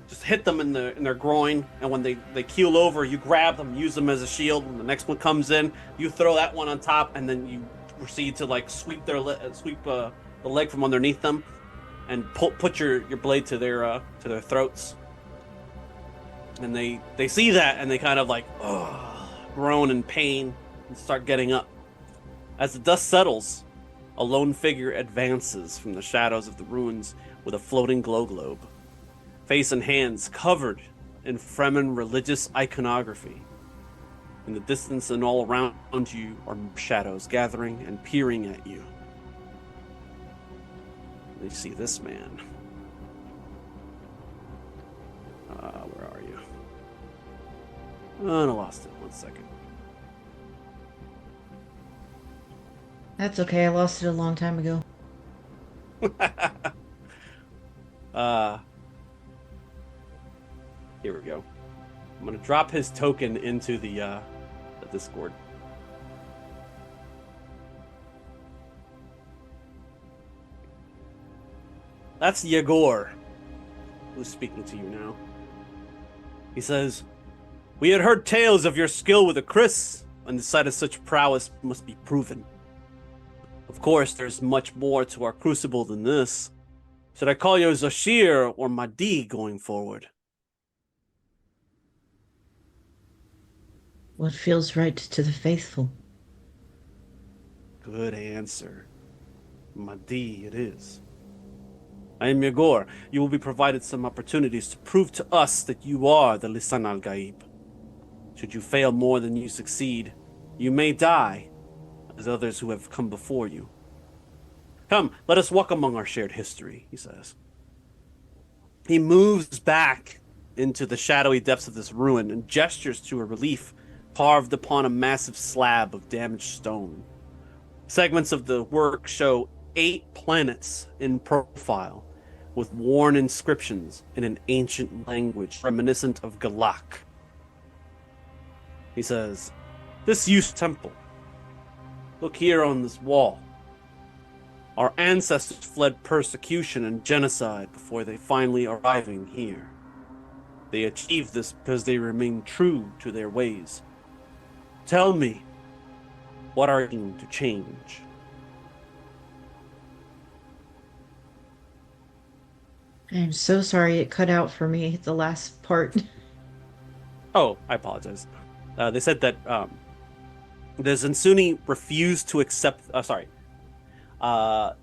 just hit them in their groin, and when they keel over, you grab them, use them as a shield. When the next one comes in, you throw that one on top, and then you proceed to like sweep the leg from underneath them, and put your blade to their throats. And they see that, and they kind of like groan in pain and start getting up. As the dust settles, a lone figure advances from the shadows of the ruins with a floating glow globe. Face and hands covered in Fremen religious iconography. In the distance and all around you are shadows gathering and peering at you. You see this man. Where are you? Oh, I lost it. 1 second. That's okay. I lost it a long time ago. Here we go. I'm gonna drop his token into the Discord. That's Yegor, who's speaking to you now. He says, "We had heard tales of your skill with the Chris, and the sight of such prowess must be proven. Of course, there's much more to our crucible than this. Should I call you Zashir or Mahdi going forward?" What feels right to the faithful? Good answer. Mahdi it is. I am Yegor. You will be provided some opportunities to prove to us that you are the Lisan al-Gaib. Should you fail more than you succeed, you may die, as others who have come before you. Come, let us walk among our shared history, he says. He moves back into the shadowy depths of this ruin and gestures to a relief carved upon a massive slab of damaged stone. Segments of the work show 8 planets in profile, with worn inscriptions in an ancient language reminiscent of Galak. He says, "This used temple. Look here on this wall. Our ancestors fled persecution and genocide before they finally arriving here. They achieve this because they remain true to their ways. Tell me, what are you doing to change? I'm so sorry it cut out for me at the last part. Oh, I apologize. They said that the Zansuni refused to accept.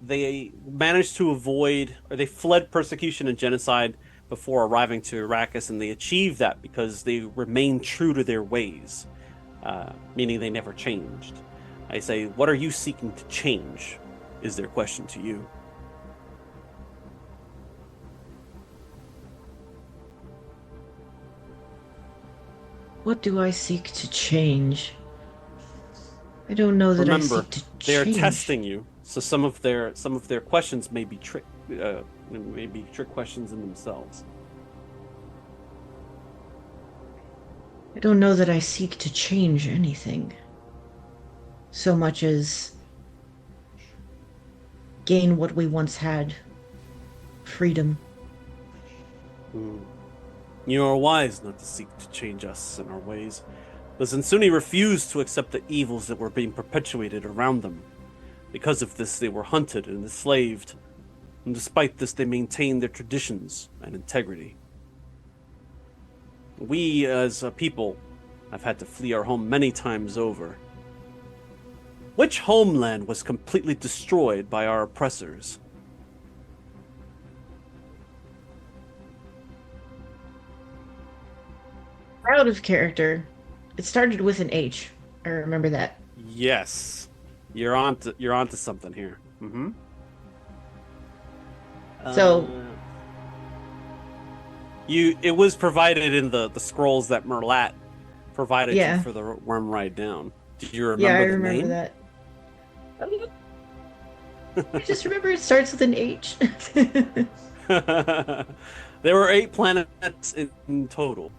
They managed to avoid, or they fled persecution and genocide before arriving to Arrakis, and they achieved that because they remained true to their ways, meaning they never changed. I say, what are you seeking to change? Is their question to you. What do I seek to change? I don't know that Remember, I seek to they are change. testing you, so some of their questions may be trick questions in themselves. I don't know that I seek to change anything. So much as gain what we once had. Freedom. You are wise not to seek to change us and our ways. The Zansuni refused to accept the evils that were being perpetuated around them. Because of this, they were hunted and enslaved. And despite this, they maintained their traditions and integrity. We, as a people, have had to flee our home many times over. Which homeland was completely destroyed by our oppressors? Out of character. It started with an H. I remember that. Yes, you're onto something here. Mm-hmm. So- it was provided in the scrolls that Merlat provided Yeah. you for the worm ride down. Do you remember Yeah, I the remember name? that. I just remember it starts with an H. There were 8 planets in total.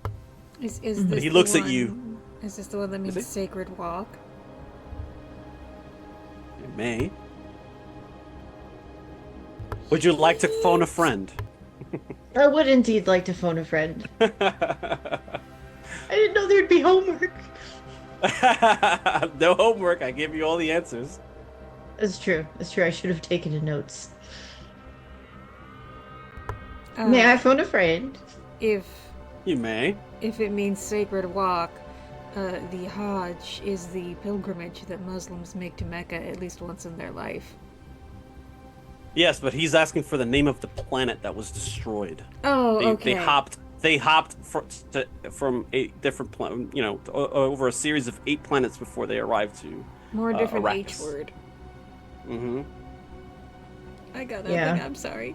Is Mhm. this He the looks at one- you. Is this the one that Is means it? sacred walk? It may. Would you like to phone a friend? I would indeed like to phone a friend. I didn't know there'd be homework. No homework. I gave you all the answers. That's true. That's true. I should have taken the notes. Uh, May I phone a friend? If You may. it means sacred walk, the Hajj is the pilgrimage that Muslims make to Mecca at least once in their life. Yes, but he's asking for the name of the planet that was destroyed. Oh, They okay. hopped from 8 different over a series of 8 planets before they arrived to. More different H Arrakis. word. Mm-hmm. I got nothing. Yeah. I'm sorry.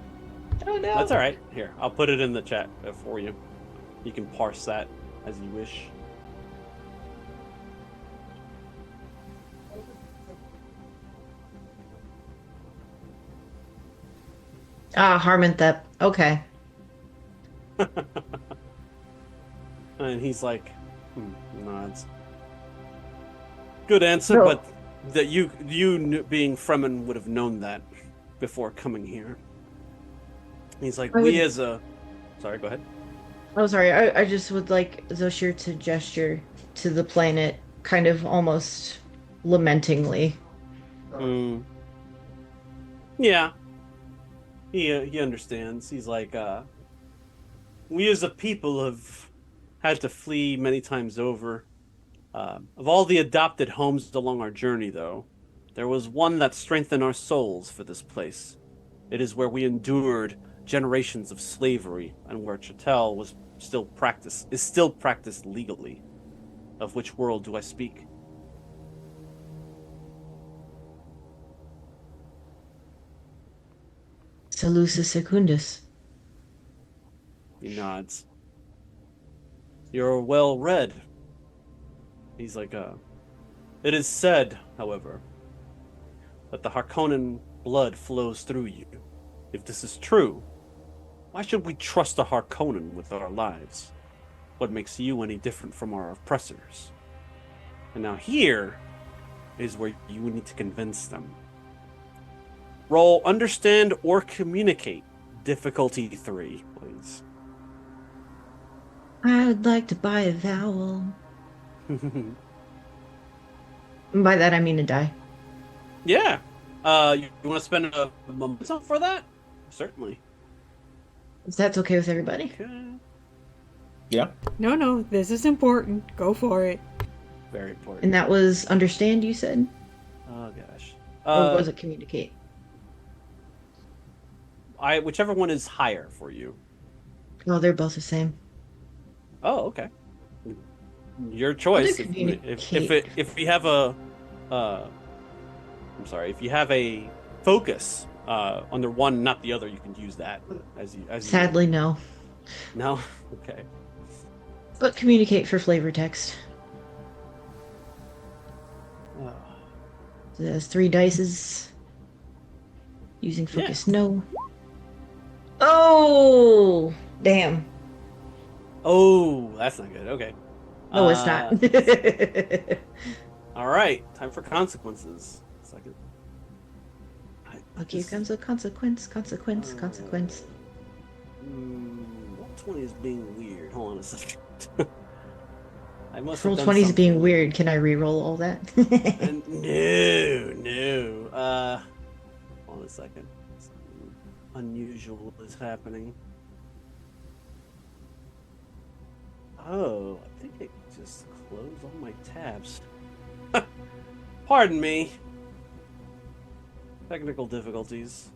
Oh no. That's all right. Here, I'll put it in the chat for you. You can parse that as you wish. Ah, Harmonthep. Okay. And he's like, nods. Good answer, No. but that being Fremen would have known that before coming here. He's like, I we would- as a... Sorry, go ahead. Oh, sorry. I just would like Zoshir to gesture to the planet, kind of almost lamentingly. Mm. Yeah. He understands. He's like, we as a people have had to flee many times over. Of all the adopted homes along our journey, though, there was one that strengthened our souls for this place. It is where we endured generations of slavery, and where Chattel is still practiced legally. Of which world do I speak? Salusa Secundus. He nods. You're well read. He's like, It is said, however, that the Harkonnen blood flows through you. If this is true, why should we trust a Harkonnen with our lives? What makes you any different from our oppressors? And now here is where you need to convince them. Roll understand or communicate. Difficulty 3, please. I would like to buy a vowel. And by that I mean a die. Yeah. You want to spend a momentum for that? Certainly. If that's okay with everybody. Okay. Yeah. No, this is important. Go for it. Very important. And that was understand, you said? Oh gosh. Or was it communicate? Whichever one is higher for you. Oh, they're both the same. Oh, okay. Your choice. do If communicate. if you have a, I'm sorry, if you have a focus under one, not the other, you can use that as you. Sadly, no. No. Okay. But communicate for flavor text. Oh. So that's 3 dices. Using focus, no. Oh! Damn. Oh, that's not good. Okay. No, it's not. All right, time for consequences. Second. Okay, here comes a consequence. Consequence. Roll 20 is being weird. Hold on a second. I must Roll have done 20 is being something. weird. Can I re-roll all that? And no. Hold on a second. Something unusual is happening. Oh, I think I just closed all my tabs. Pardon me. Technical difficulties.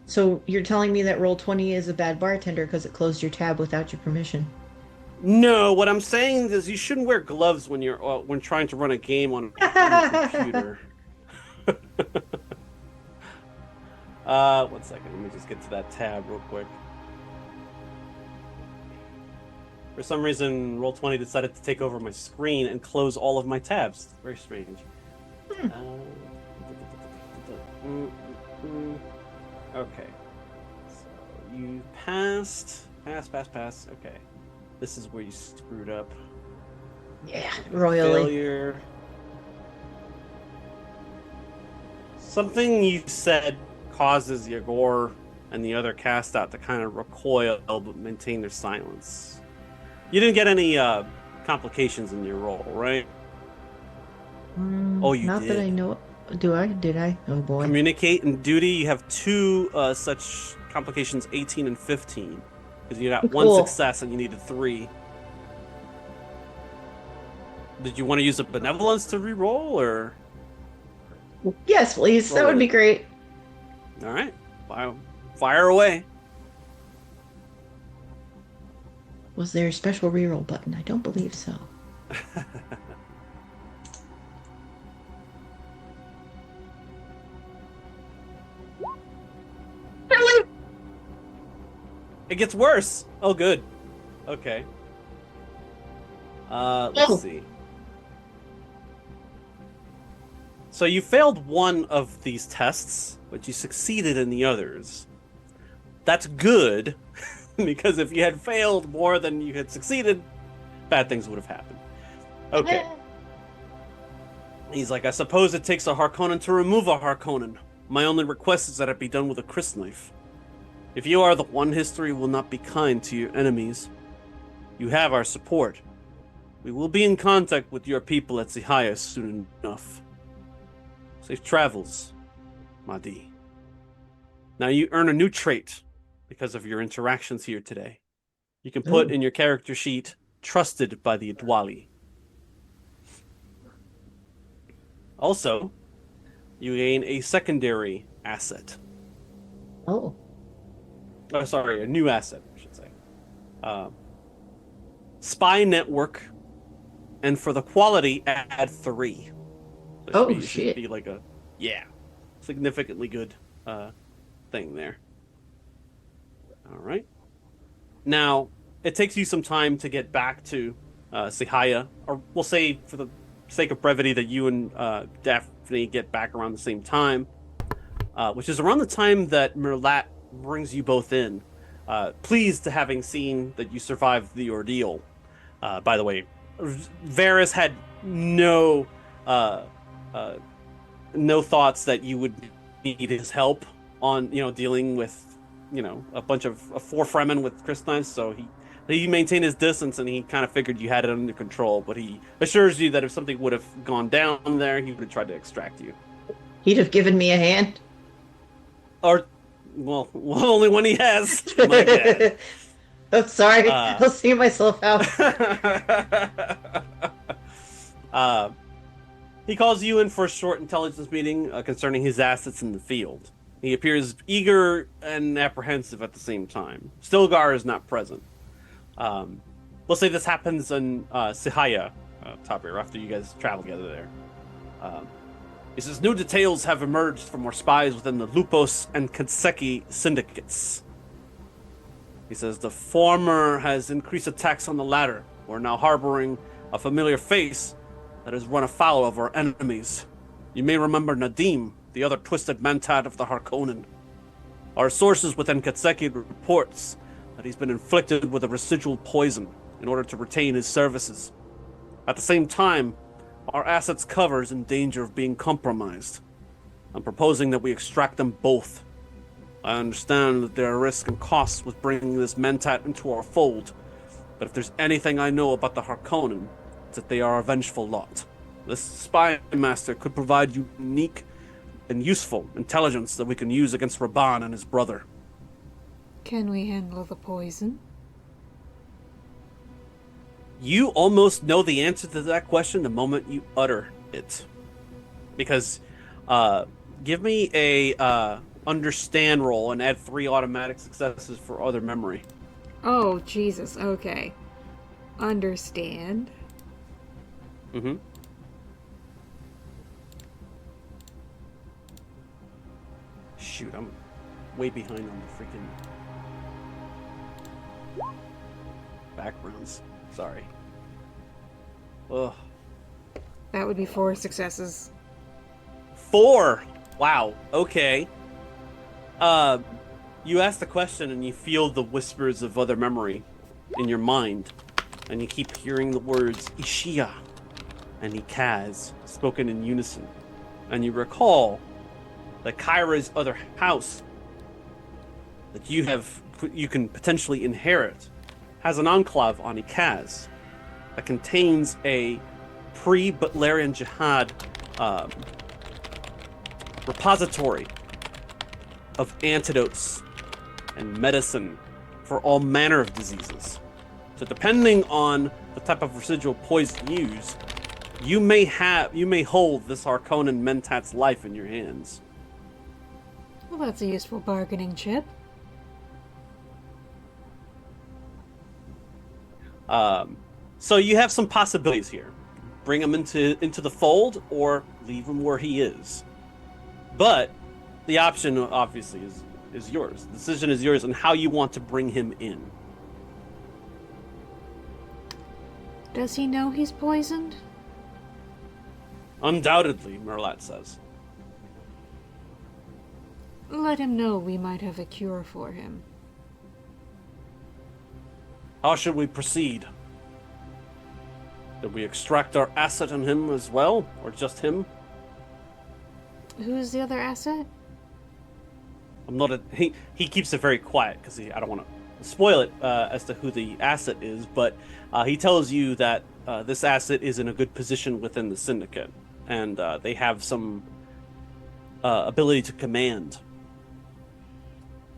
So you're telling me that roll 20 is a bad bartender because it closed your tab without your permission? No, what I'm saying is you shouldn't wear gloves when you're when trying to run a game on a computer. 1 second. Let me just get to that tab real quick. For some reason, Roll20 decided to take over my screen and close all of my tabs. Very strange. Okay. So you passed. Pass. Okay. This is where you screwed up. Yeah, royally. Failure. Something you said causes Yagor and the other cast out to kind of recoil but maintain their silence. You didn't get any complications in your roll, right? Oh, you Not did. that I know. Do I? Did I? Oh boy. Communicate and duty, you have 2 such complications, 18 and 15. Because you got 1 Cool. success and you needed 3. Did you want to use a benevolence to re-roll, or? Yes, please. That Roll would be it. great. All right, fire away. Was there a special reroll button? I don't believe so. It gets worse. Oh, good. Okay. Oh. Let's see. So you failed one of these tests, but you succeeded in the others. That's good, because if you had failed more than you had succeeded, bad things would have happened. Okay. He's like, I suppose it takes a Harkonnen to remove a Harkonnen. My only request is that it be done with a crysknife. If you are the one, history will not be kind to your enemies. You have our support. We will be in contact with your people at Zihaya soon enough. Safe travels, Madi. Now you earn a new trait because of your interactions here today. You can put in your character sheet, trusted by the Adwali. Also, you gain a secondary asset. Oh. Oh, sorry, a new asset, I should say. Spy network, and for the quality, add 3. So it should be like a, significantly good thing there. All right. Now, it takes you some time to get back to Zihaya, or we'll say for the sake of brevity that you and Daphne get back around the same time, which is around the time that Merlat brings you both in. Pleased to having seen that you survived the ordeal. By the way, Varys had no thoughts that you would need his help on, dealing with, a bunch of 4 Fremen with Chris knives. So he He maintained his distance, and he kind of figured you had it under control. But he assures you that if something would have gone down there, he would have tried to extract you. He'd have given me a hand. Or, well, only one he has. My bad. I'm sorry. I'll see myself out. He calls you in for a short intelligence meeting concerning his assets in the field. He appears eager and apprehensive at the same time. Stilgar is not present. We'll say this happens in Sihaya, Tapir, after you guys travel together there. He says, new details have emerged from our spies within the Lupos and Kanseki syndicates. He says, the former has increased attacks on the latter. We're now harboring a familiar face that has run afoul of our enemies. You may remember Nadim, the other twisted mentat of the Harkonnen. Our sources within Kanseki reports that he's been inflicted with a residual poison in order to retain his services. At the same time, our assets cover is in danger of being compromised. I'm proposing that we extract them both. I understand that there are risks and costs with bringing this mentat into our fold, but if there's anything I know about the Harkonnen, it's that they are a vengeful lot. This spy master could provide unique and useful intelligence that we can use against Raban and his brother. Can we handle the poison? You almost know the answer to that question the moment you utter it. Because, give me a understand roll and add 3 automatic successes for other memory. Oh, Jesus, okay. Understand. Mm-hmm. Shoot, I'm way behind on the freaking backgrounds. Sorry. Ugh. That would be 4 successes. 4! Wow, okay. You ask the question and you feel the whispers of other memory in your mind. And you keep hearing the words Ishia and Ikaz spoken in unison. And you recall that Kyra's other house that you can potentially inherit has an enclave on Ikaz that contains a pre-Butlerian Jihad repository of antidotes and medicine for all manner of diseases. So depending on the type of residual poison used, you may hold this Harkonnen mentat's life in your hands. Well, that's a useful bargaining chip. So you have some possibilities here. Bring him into the fold or leave him where he is. But the option obviously is yours. The decision is yours on how you want to bring him in. Does he know he's poisoned? Undoubtedly, Merlat says. Let him know we might have a cure for him. How should we proceed? Did we extract our asset in him as well, or just him? Who's the other asset? He keeps it very quiet because I don't want to spoil it as to who the asset is, but he tells you that this asset is in a good position within the syndicate, and they have some ability to command.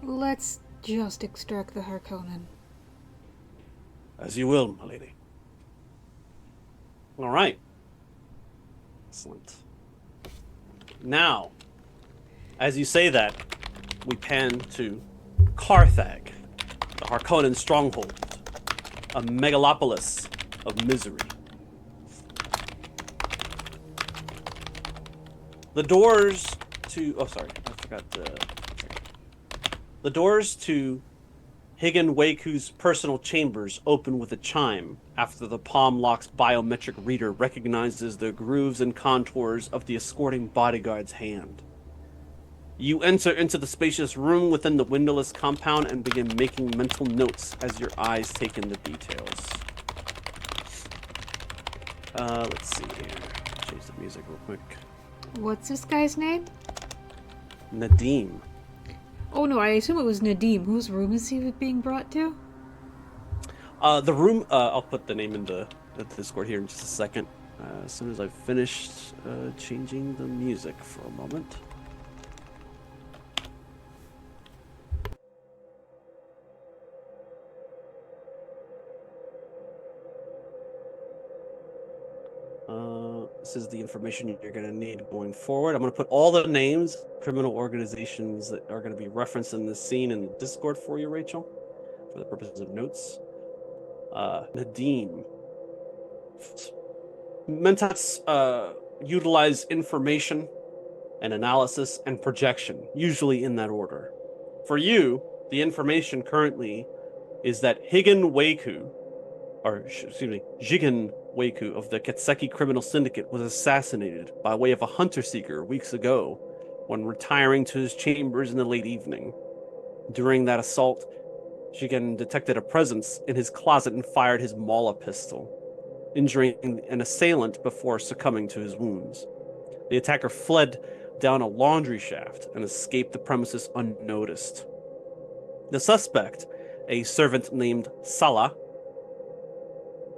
Let's just extract the Harkonnen. As you will, my lady. All right. Excellent. Now, as you say that, we pan to Carthag, the Harkonnen stronghold, a megalopolis of misery. The doors to... Oh, sorry. I forgot the... The doors to Higan Waku's personal chambers open with a chime after the palm lock's biometric reader recognizes the grooves and contours of the escorting bodyguard's hand. You enter into the spacious room within the windowless compound and begin making mental notes as your eyes take in the details. Let's see here. Change the music real quick. What's this guy's name? Nadim. Oh no, I assume it was Nadim. Whose room is he being brought to? The room. I'll put the name in the Discord here in just a second. As soon as I've finished changing the music for a moment. This is the information you're going to need going forward. I'm going to put all the names, criminal organizations that are going to be referenced in this scene in the Discord for you, Rachel, for the purposes of notes. Nadim. Mentats utilize information and analysis and projection, usually in that order. For you, the information currently is that Jigen Weiku of the Ketseki criminal syndicate was assassinated by way of a hunter-seeker weeks ago when retiring to his chambers in the late evening. During that assault, Jigen detected a presence in his closet and fired his Mala pistol, injuring an assailant before succumbing to his wounds. The attacker fled down a laundry shaft and escaped the premises unnoticed. The suspect, a servant named Salah,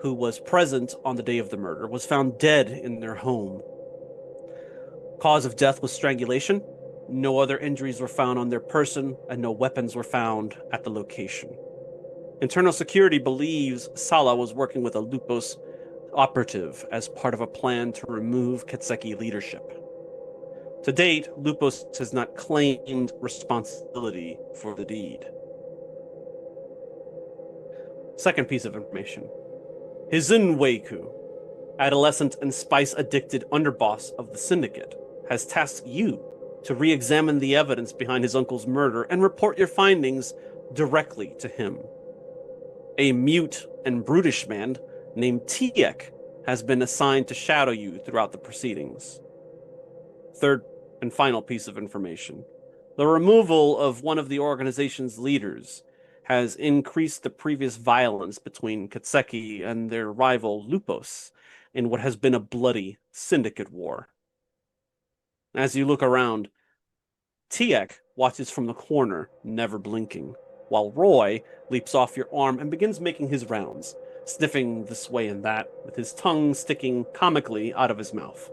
who was present on the day of the murder, was found dead in their home. Cause of death was strangulation. No other injuries were found on their person, and no weapons were found at the location. Internal Security believes Salah was working with a Lupos operative as part of a plan to remove Ketseki leadership. To date, Lupos has not claimed responsibility for the deed. Second piece of information. Hizun Weiku, adolescent and spice-addicted underboss of the syndicate, has tasked you to re-examine the evidence behind his uncle's murder and report your findings directly to him. A mute and brutish man named Tiek has been assigned to shadow you throughout the proceedings. Third and final piece of information. The removal of one of the organization's leaders has increased the previous violence between Ketseki and their rival Lupos in what has been a bloody syndicate war. As you look around, Tiek watches from the corner, never blinking, while Roy leaps off your arm and begins making his rounds, sniffing this way and that, with his tongue sticking comically out of his mouth.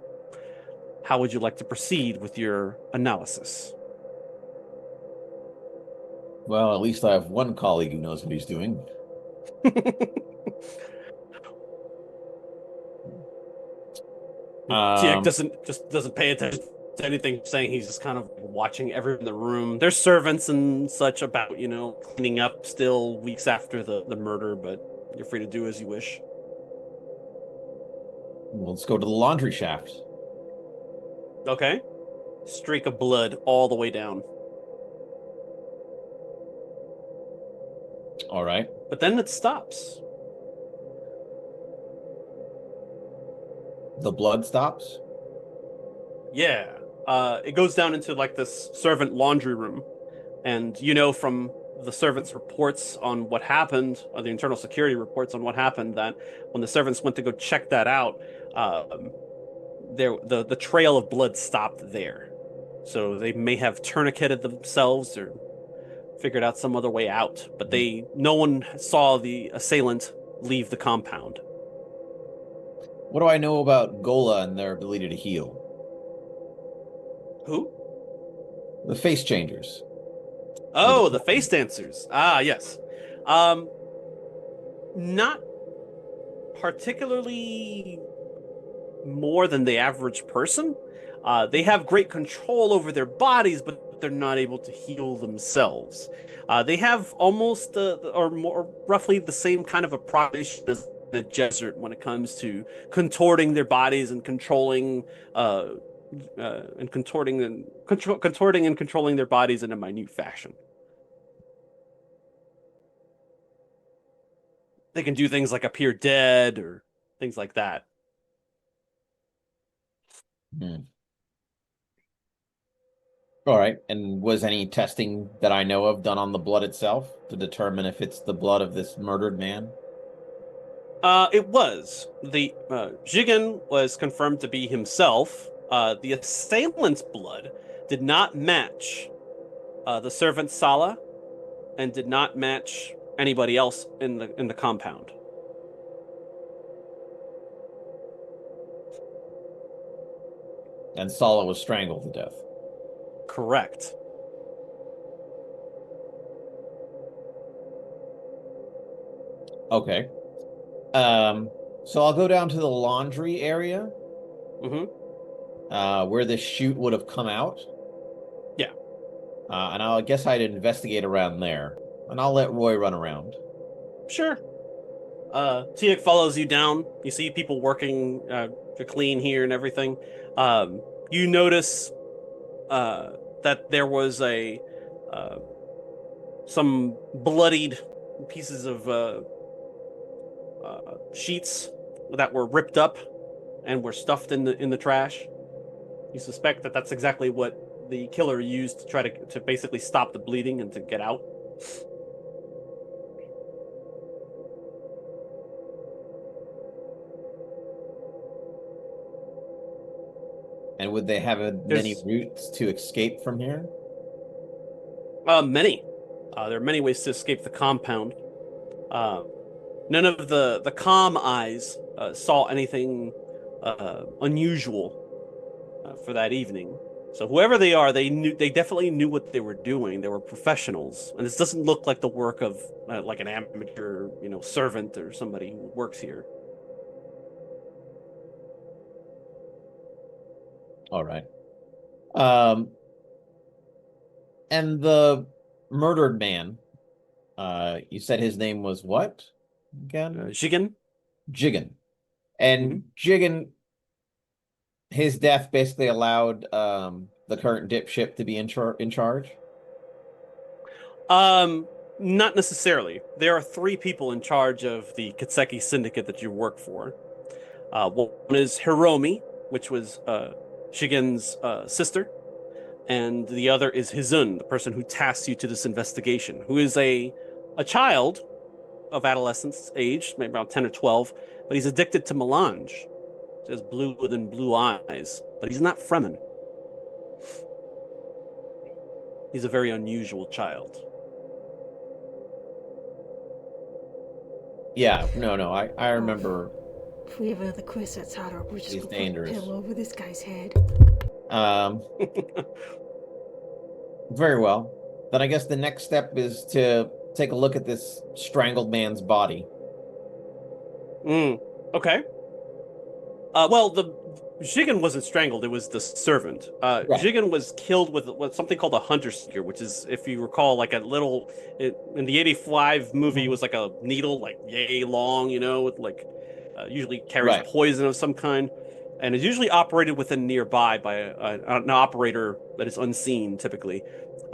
How would you like to proceed with your analysis? Well, at least I have one colleague who knows what he's doing. Tiek doesn't pay attention to anything saying. He's just kind of watching everyone in the room. There's servants and such about, cleaning up still weeks after the murder, but you're free to do as you wish. Well, let's go to the laundry shaft. Okay. Streak of blood all the way down. All right. But then it stops. The blood stops? Yeah. It goes down into like this servant laundry room. And from the servants' reports on what happened, or the internal security reports on what happened, that when the servants went to go check that out, the trail of blood stopped there. So they may have tourniqueted themselves or figured out some other way out, but no one saw the assailant leave the compound. What do I know about Gola and their ability to heal? Who? The face changers. Oh, the face dancers. Ah, yes. Not particularly more than the average person. They have great control over their bodies, but they're not able to heal themselves. They have almost or more roughly the same kind of approach as the Jesuit when it comes to contorting their bodies and controlling and contorting and controlling their bodies in a minute fashion. They can do things like appear dead or things like that. All right. And was any testing that I know of done on the blood itself to determine if it's the blood of this murdered man? It was. The Jigen was confirmed to be himself. The assailant's blood did not match the servant Sala and did not match anybody else in the compound. And Sala was strangled to death. Correct. Okay. So I'll go down to the laundry area. Where the chute would have come out. Yeah. And I guess I'd investigate around there. And I'll let Roy run around. Sure. Tiak follows you down. You see people working to clean here and everything. You notice that there was some bloodied pieces of sheets that were ripped up and were stuffed in the trash. You suspect that that's exactly what the killer used to try to basically stop the bleeding and to get out. And would they have many routes to escape from here? Many. There are many ways to escape the compound. None of the calm eyes saw anything unusual for that evening. So whoever they are, they definitely knew what they were doing. They were professionals, and this doesn't look like the work of like an amateur, servant or somebody who works here. All right. And the murdered man, you said his name was what again? Jigen. Jigen. And Jigen, his death basically allowed the current dipshit to be in charge? Not necessarily. There are 3 people in charge of the Kitseki syndicate that you work for. One is Hiromi, which was Shigen's sister, and the other is Hizun, the person who tasks you to this investigation, who is a child of adolescence age, maybe about 10 or 12, but he's addicted to melange. He has blue eyes, but he's not Fremen. He's a very unusual child. Yeah, no, I remember. If we have another quest that's harder, we're just He's gonna dangerous. put a pillow over this guy's head. Very well. Then I guess the next step is to take a look at this strangled man's body. Okay. Well, the Jigen wasn't strangled; it was the servant. Right. Jigen was killed with something called a hunter seeker, which is, if you recall, like a little. In the '85 movie, it was like a needle, like yay long, with like usually carries poison of some kind, and is usually operated within nearby by an operator that is unseen, typically.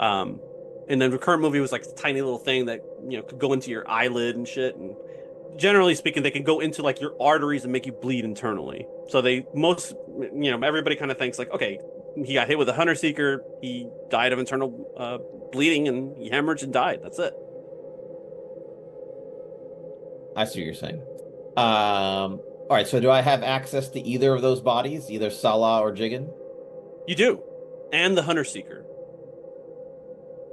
In the current movie, it was like a tiny little thing that could go into your eyelid and shit, and generally speaking, they can go into like your arteries and make you bleed internally. So everybody kind of thinks like, okay, he got hit with a hunter seeker, he died of internal bleeding, and he hemorrhaged and died. That's it. I see what you're saying. All right, so do I have access to either of those bodies, either Salah or Jigen? You do, and the hunter seeker.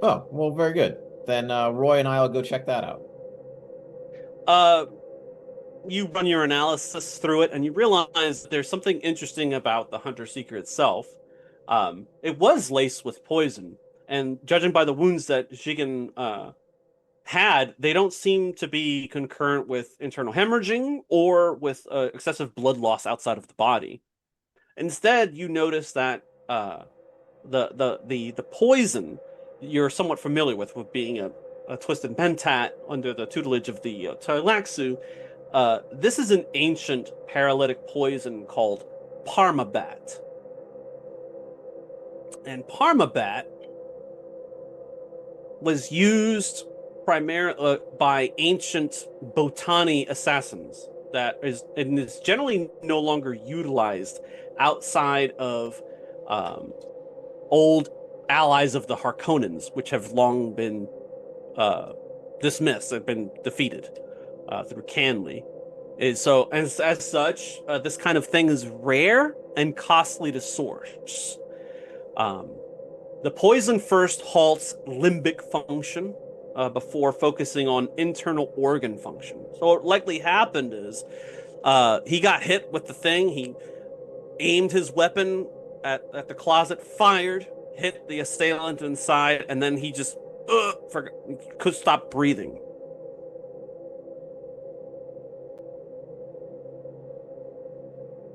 Oh, well, very good. Then Roy and I will go check that out. You run your analysis through it, and you realize there's something interesting about the hunter seeker itself. It was laced with poison, and judging by the wounds that Jigen had, they don't seem to be concurrent with internal hemorrhaging or with excessive blood loss outside of the body. Instead, you notice that the poison you're somewhat familiar with being a twisted mentat under the tutelage of the Tailaxu. This is an ancient paralytic poison called Parmabat. And Parmabat was used primarily by ancient Botani assassins and is generally no longer utilized outside of old allies of the Harkonnens, which have long been dismissed, have been defeated through Canley. So, as such, this kind of thing is rare and costly to source. The poison first halts limbic function before focusing on internal organ function. So what likely happened is he got hit with the thing. He aimed his weapon at the closet, fired, hit the assailant inside, and then he just could stop breathing.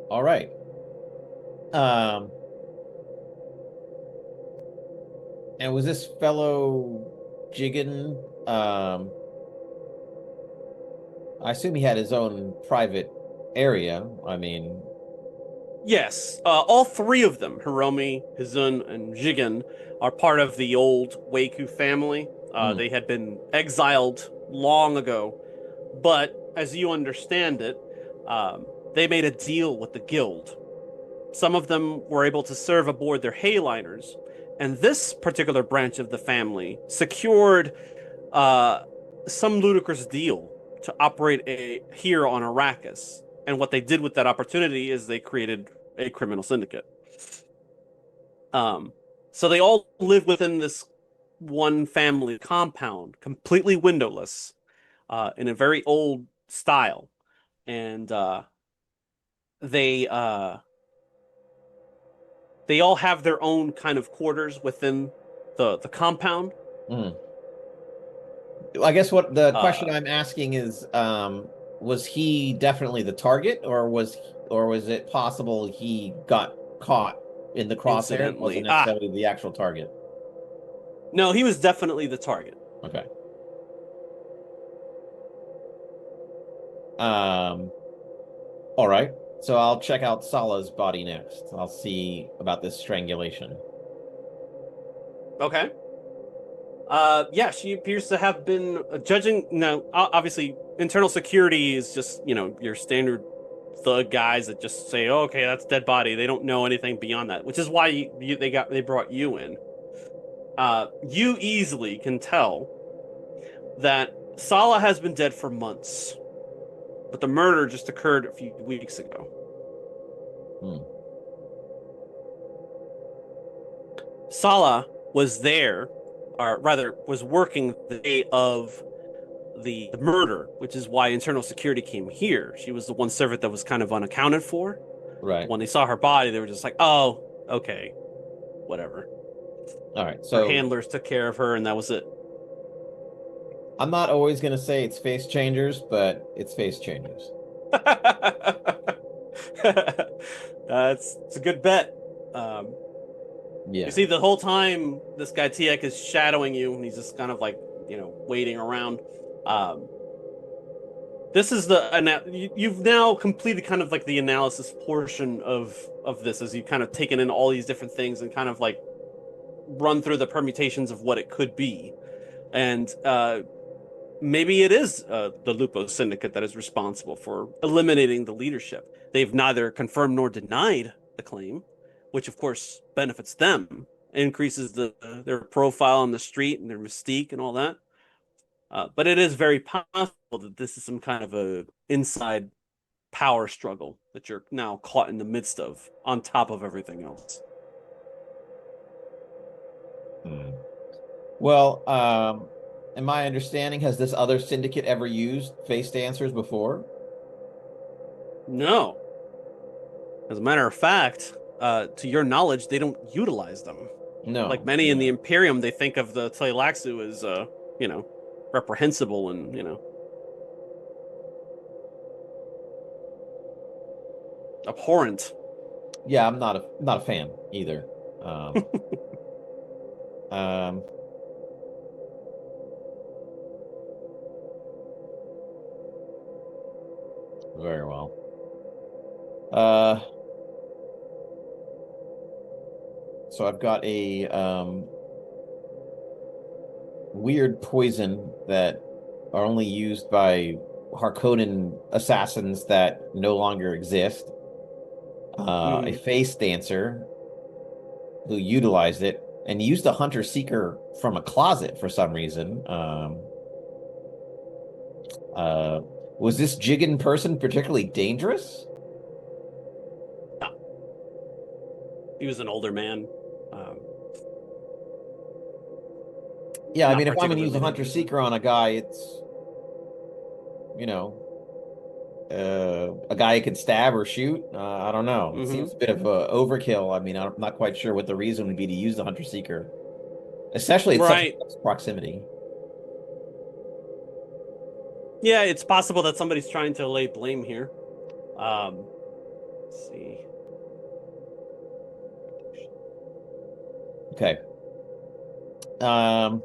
All right. And was this fellow Jigen? I assume he had his own private area. I mean, Yes, all three of them, Hiromi, Hizun, and Jigen, are part of the old Weiku family. They had been exiled long ago, but as you understand it, they made a deal with the guild. Some of them were able to serve aboard their hayliners, and this particular branch of the family secured some ludicrous deal to operate here on Arrakis. And what they did with that opportunity is they created a criminal syndicate. So they all live within this one family compound, completely windowless, in a very old style, and they they all have their own kind of quarters within the compound. I guess what the question I'm asking is, was he definitely the target, or was it possible he got caught in the crosshair and wasn't necessarily the actual target? No, he was definitely the target. Okay. All right. So I'll check out Sala's body next. I'll see about this strangulation. Okay. Yeah, she appears to have been judging. Now, obviously, internal security is just, your standard thug guys that just say, oh, okay, that's dead body. They don't know anything beyond that, which is why they brought you in. You easily can tell that Sala has been dead for months, but the murder just occurred a few weeks ago. Sala was there, or rather, was working the day of the murder, which is why internal security came here. She was the one servant that was kind of unaccounted for. Right. When they saw her body, they were just like, oh, okay, whatever. All right. So her handlers took care of her, and that was it. I'm not always going to say it's face changers, but it's face changers. It's a good bet. Yeah. You see, the whole time this guy Tiek is shadowing you, and he's just kind of like, waiting around. This is you've now completed kind of like the analysis portion of this, as you've kind of taken in all these different things and kind of like run through the permutations of what it could be. And maybe it is the Lupo Syndicate that is responsible for eliminating the leadership. They've neither confirmed nor denied the claim, which of course benefits them, increases their profile on the street and their mystique and all that. But it is very possible that this is some kind of a inside power struggle that you're now caught in the midst of, on top of everything else. Well, in my understanding, has this other syndicate ever used face dancers before? No. As a matter of fact, to your knowledge, they don't utilize them. No. Like many in the Imperium, they think of the Tleilaxu as, reprehensible and, abhorrent. Yeah, I'm not a fan either. Very well. So I've got a weird poison that are only used by Harkonnen assassins that no longer exist. A face dancer who utilized it and used a hunter seeker from a closet for some reason. Was this Jigen person particularly dangerous? No. He was an older man. Yeah, I Not mean, if I'm gonna use a particularly hunter dangerous. seeker on a guy, it's you know a guy you could stab or shoot. I don't know. It seems a bit of a overkill. I mean, I'm not quite sure what the reason would be to use the hunter seeker, especially at such Right. close proximity. Yeah, it's possible that somebody's trying to lay blame here. Let's see. Okay. Um.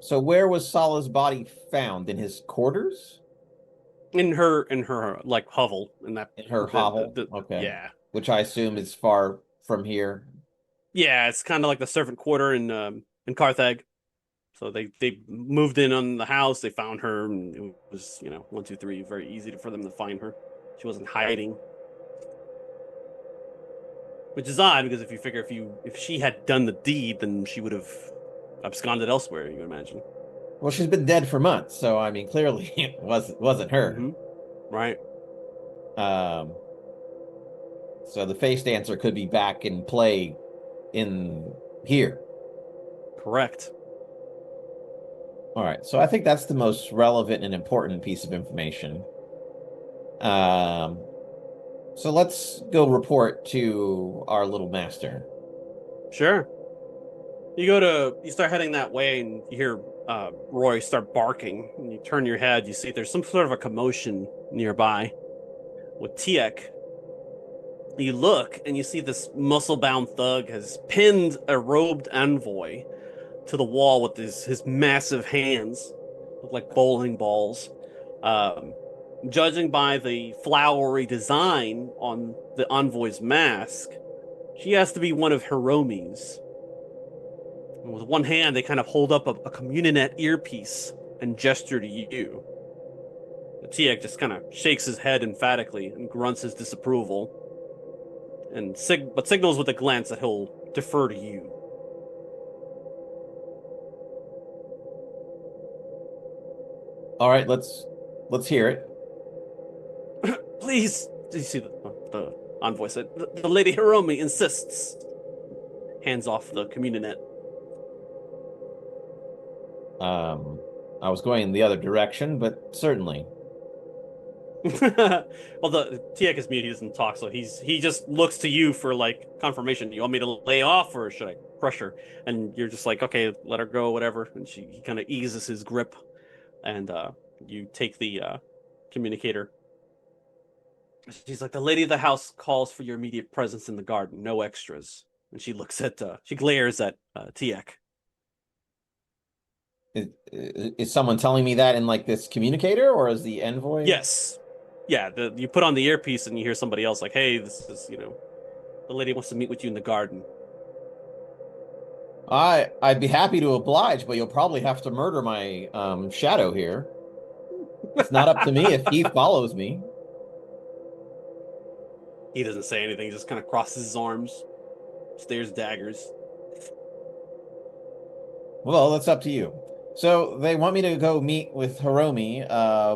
So where was Sala's body found? In his quarters? In her like hovel in that In her hovel? Okay. yeah. Which I assume is far from here. Yeah, it's kind of like the servant quarter in Carthage. So they moved in on the house. They found her, and it was 1, 2, 3, very easy for them to find her. She wasn't hiding, which is odd because if you figure if she had done the deed, then she would have absconded elsewhere. You would imagine. Well, she's been dead for months, so I mean, clearly it wasn't her. Right. Um. So the face dancer could be back in play in here. Correct. All right. So I think that's the most relevant and important piece of information. So let's go report to our little master. Sure. You start heading that way, and you hear Roy start barking. And you turn your head, you see there's some sort of a commotion nearby with Tiek. You look, and you see this muscle-bound thug has pinned a robed envoy to the wall with his massive hands, look like bowling balls. Judging by the flowery design on the envoy's mask, she has to be one of Hiromi's. And with one hand, they kind of hold up a Communinet earpiece and gesture to you. Tiek just kind of shakes his head emphatically and grunts his disapproval, and but signals with a glance that he'll defer to you. All right, let's hear it. Please, you see the envoy said, the Lady Hiromi insists. Hands off the Communinet. I was going in the other direction, but certainly. Well, the Tiek is mute. He doesn't talk, so he just looks to you for like confirmation. You want me to lay off, or should I crush her? And you're just like, okay, let her go, whatever. And he kind of eases his grip, and you take the communicator. She's like, the lady of the house calls for your immediate presence in the garden. No extras. And she glares at Tiek. Is someone telling me that in like this communicator, or is the envoy? Yes. Yeah, you put on the earpiece and you hear somebody else like, hey, this is, the lady wants to meet with you in the garden. I'd be happy to oblige, but you'll probably have to murder my shadow here. It's not up to me if he follows me. He doesn't say anything, he just kind of crosses his arms, stares daggers. Well, that's up to you. So they want me to go meet with Hiromi,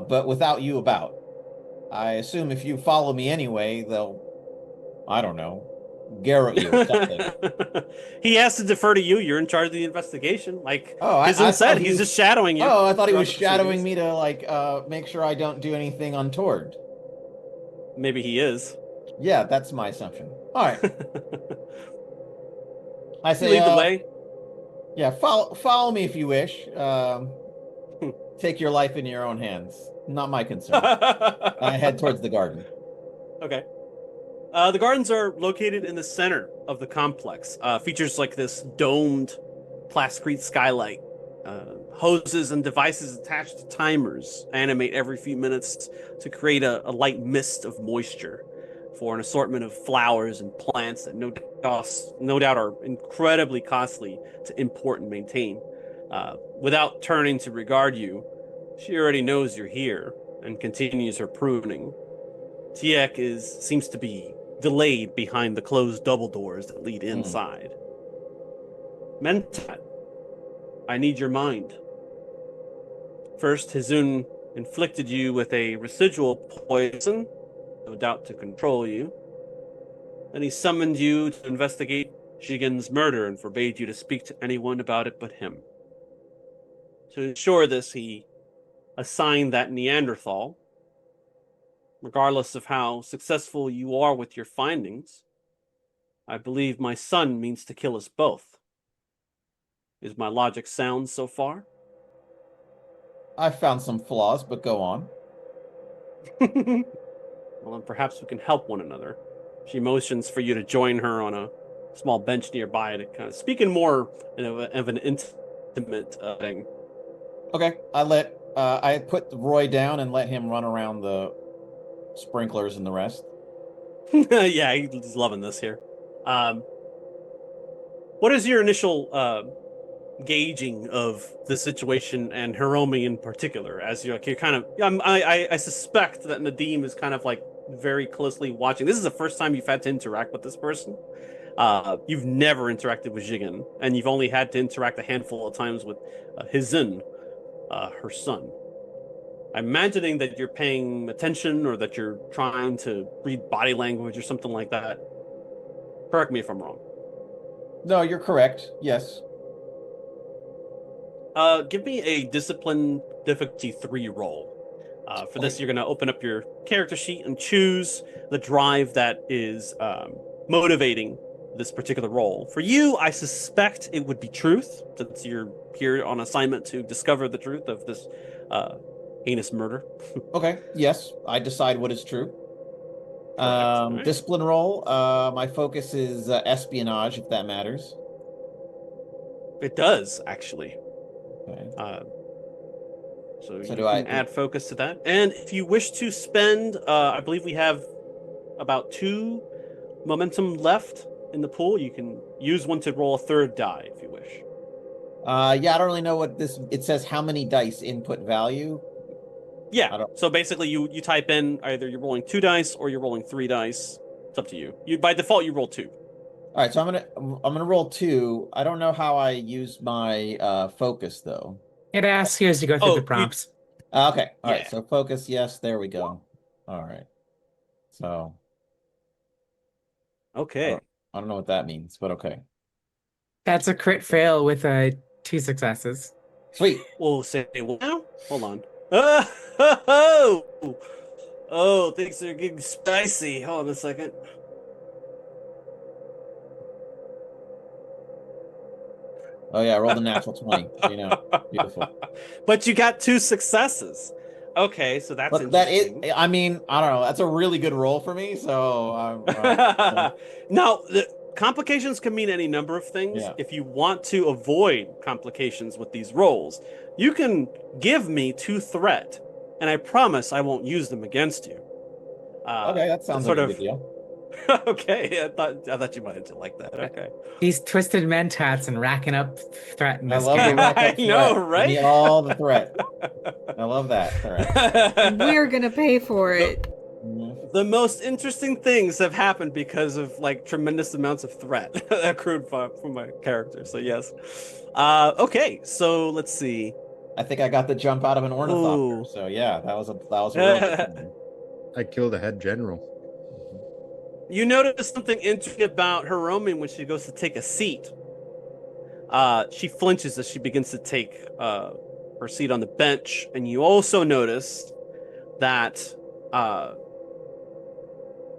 but without you about. I assume if you follow me anyway, they'll, I don't know, garrote you or something. He has to defer to you. You're in charge of the investigation. Like, oh, Hizun said, he's just shadowing you. Oh, I thought he was shadowing me to, like, make sure I don't do anything untoward. Maybe he is. Yeah, that's my assumption. All right. I say, lead the way. Yeah, follow me if you wish. Take your life in your own hands. Not my concern. I head towards the garden. Okay. The gardens are located in the center of the complex. Features like this domed plasticrete skylight. Hoses and devices attached to timers animate every few minutes to create a light mist of moisture for an assortment of flowers and plants that no doubt are incredibly costly to import and maintain. Without turning to regard you, she already knows you're here and continues her pruning. Tiek seems to be delayed behind the closed double doors that lead inside. Mentat, I need your mind. First, Hizun inflicted you with a residual poison, no doubt to control you. Then he summoned you to investigate Jigen's murder and forbade you to speak to anyone about it but him. To ensure this, he assigned that Neanderthal, regardless of how successful you are with your findings. I believe my son means to kill us both. Is my logic sound so far? I found some flaws, but go on. Well, then perhaps we can help one another. She motions for you to join her on a small bench nearby to kind of speak in more of an intimate thing. Okay, I put Roy down and let him run around the sprinklers and the rest. Yeah, he's loving this here. What is your initial gauging of the situation and Hiromi in particular? As you're kind of, I suspect that Nadim is kind of like very closely watching. This is the first time you've had to interact with this person. You've never interacted with Jigen, and you've only had to interact a handful of times with Hizun, her son. I'm imagining that you're paying attention or that you're trying to read body language or something like that. Correct me if I'm wrong. No, you're correct. Yes. Give me a discipline difficulty 3 roll. For this, you're going to open up your character sheet and choose the drive that is motivating this particular role. For you, I suspect it would be truth, since you're here on assignment to discover the truth of this heinous murder. Okay. Yes, I decide what is true. Right. Discipline roll. My focus is espionage, if that matters. It does, actually. Okay. So you do can add focus to that. And if you wish to spend, I believe we have about 2 momentum left in the pool. You can use one to roll a 3rd die if you wish. Yeah, I don't really know what this. It says how many dice input value. Yeah. So basically, you type in either you're rolling 2 dice or you're rolling 3 dice. It's up to you. You by default you roll 2. All right, so I'm gonna roll 2. I don't know how I use my focus though. It asks you as you go through the prompts. Okay. All right. Yeah. So focus. Yes. There we go. All right. So. Okay. I don't know what that means, but okay. That's a crit fail with 2 successes. Sweet. We'll say now. Hold on. Oh, things are getting spicy. Hold on a second. Oh yeah, I rolled a natural 20. You know, beautiful. But you got 2 successes. Okay, so that's interesting. That is, I mean, I don't know. That's a really good roll for me. So now, the complications can mean any number of things. Yeah. If you want to avoid complications with these rolls, you can give me 2 threat, and I promise I won't use them against you. Okay, that sounds like a good deal. Okay, I thought you might like that. Okay. These twisted mentats and racking up threat in this I love game. the rack up I know, threat. right? Give me all the threat. I love that threat. We're gonna pay for it. The most interesting things have happened because of like tremendous amounts of threat accrued from my character. So yes. Okay, so let's see. I think I got the jump out of an ornithopter. Ooh. So yeah, that was a real I killed a head general. You notice something interesting about Hiromi when she goes to take a seat. She flinches as she begins to take her seat on the bench, and you also notice that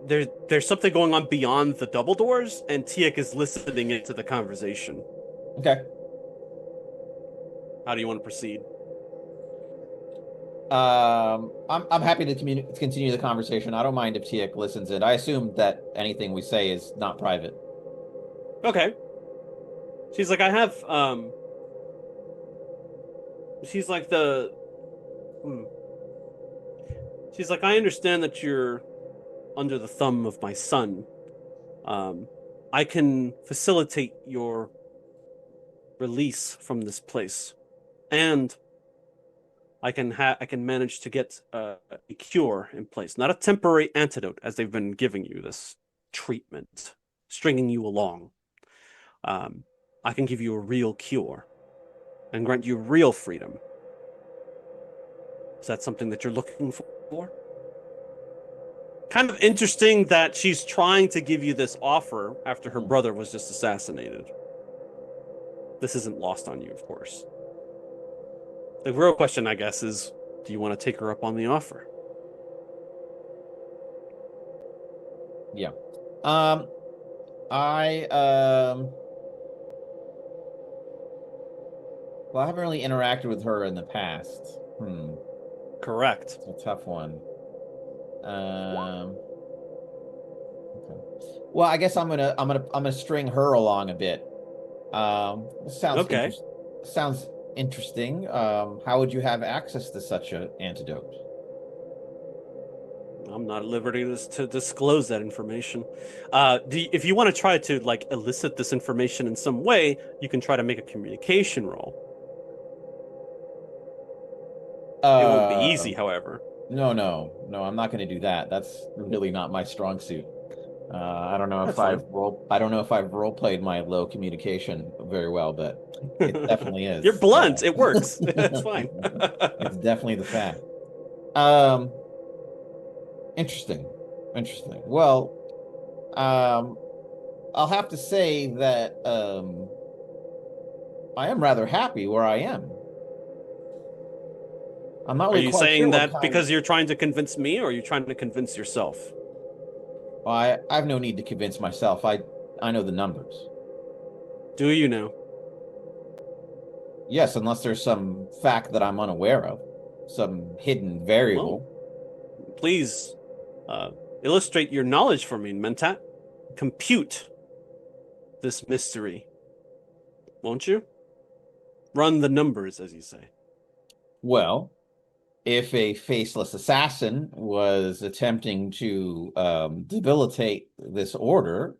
there's something going on beyond the double doors, and Tiek is listening into the conversation. Okay. How do you want to proceed? I'm happy to continue the conversation. I don't mind if Tiek listens in. I assume that anything we say is not private. Okay. She's like, I have she's like she's like, I understand that you're under the thumb of my son. I can facilitate your release from this place, and I can manage to get a cure in place, not a temporary antidote as they've been giving you this treatment, stringing you along. I can give you a real cure and grant you real freedom. Is that something that you're looking for? Kind of interesting that she's trying to give you this offer after her brother was just assassinated. This isn't lost on you, of course. The real question, I guess, is do you want to take her up on the offer? Yeah. I well, I haven't really interacted with her in the past. Correct. It's a tough one. Okay. Well, I guess I'm gonna string her along a bit. Sounds Okay. Sounds interesting. How would you have access to such an antidote? I'm not at liberty to disclose that information. If you want to try to like elicit this information in some way, you can try to make a communication roll. It won't be easy, however. No, I'm not going to do that. That's really not my strong suit. I don't know That's if fine. I don't know if I've role played my low communication very well, but it definitely is. You're blunt. It works. That's fine. It's definitely the fact. Interesting. Well, I'll have to say that I am rather happy where I am. I'm not Are really you quite saying sure that because you're trying to convince me, or are you trying to convince yourself? Well, I have no need to convince myself. I know the numbers. Do you know? Yes, unless there's some fact that I'm unaware of, some hidden variable. Well, please illustrate your knowledge for me, Mentat. Compute this mystery, won't you? Run the numbers, as you say. Well, if a faceless assassin was attempting to debilitate this order,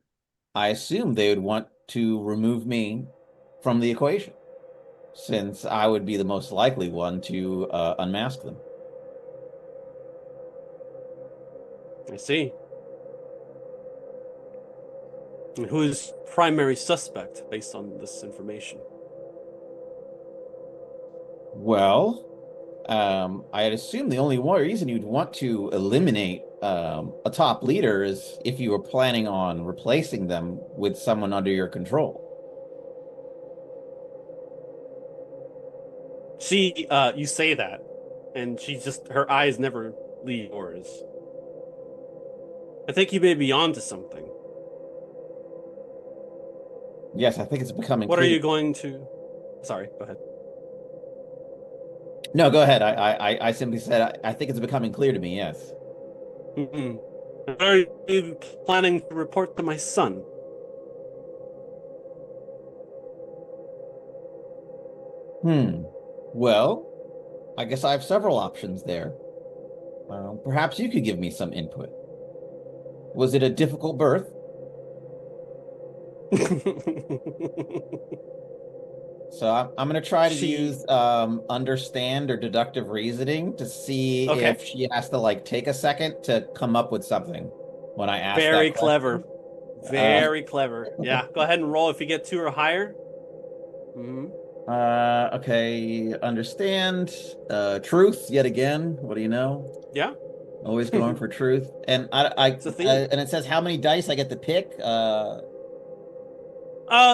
I assume they would want to remove me from the equation, since I would be the most likely one to unmask them. I see. And who is primary suspect based on this information? Well, I'd assume the only one reason you'd want to eliminate a top leader is if you were planning on replacing them with someone under your control. You say that, and her eyes never leave yours. I think you may be onto something. Yes, I think it's becoming What clear. are you going to... Sorry, go ahead. No, go ahead. I simply said I think it's becoming clear to me, yes. What are you planning to report to my son? Well, I guess I have several options there. Perhaps you could give me some input. Was it a difficult birth? So I'm going to try to use understand or deductive reasoning to see if she has to like take a second to come up with something when I ask Very that clever. Very clever. Yeah, go ahead and roll if you get 2 or higher. Okay, understand. Truth yet again. What do you know? Yeah. Always going for truth. And and it says how many dice I get to pick.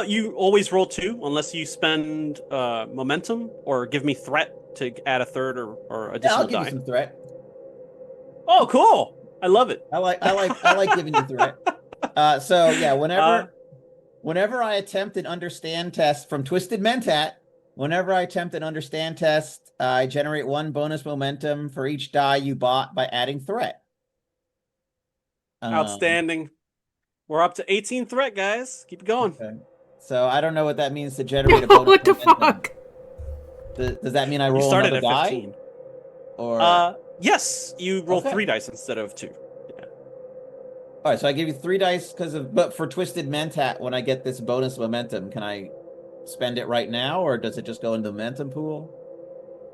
You always roll 2 unless you spend momentum or give me threat to add a third or additional I'll give you some threat. Oh, cool! I love it. I like giving you threat. So yeah, whenever I attempt an understand test from Twisted Mentat, whenever I attempt an understand test, I generate 1 bonus momentum for each die you bought by adding threat. Outstanding. We're up to 18 threat, guys. Keep going. Okay. So I don't know what that means to generate a bonus. What the momentum. fuck? Does that mean I roll another die? 15. Or yes, you roll 3 dice instead of 2. Yeah. All right, so I give you 3 dice but for Twisted Mentat, when I get this bonus momentum, can I spend it right now, or does it just go into the momentum pool?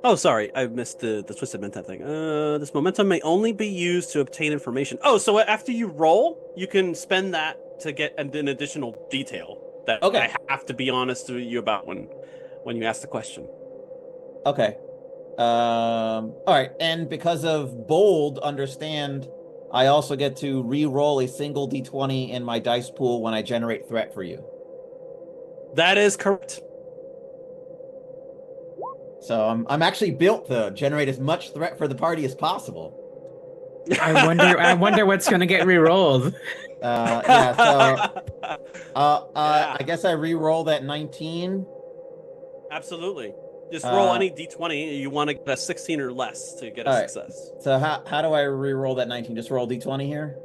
Oh, sorry, I missed the Twisted Mentat thing. This momentum may only be used to obtain information. Oh, so after you roll, you can spend that to get an additional detail that I have to be honest with you about when you ask the question. Okay. All right, and because of bold understand, I also get to re-roll a single d20 in my dice pool when I generate threat for you. That is correct. So I'm actually built to generate as much threat for the party as possible. I wonder what's gonna get re-rolled. Yeah, so Yeah. I guess I re-roll that 19. Absolutely. Just roll Uh, any d20. You want to get a 16 or less to get a all right. success. So how do I re-roll that 19? Just roll d20 here?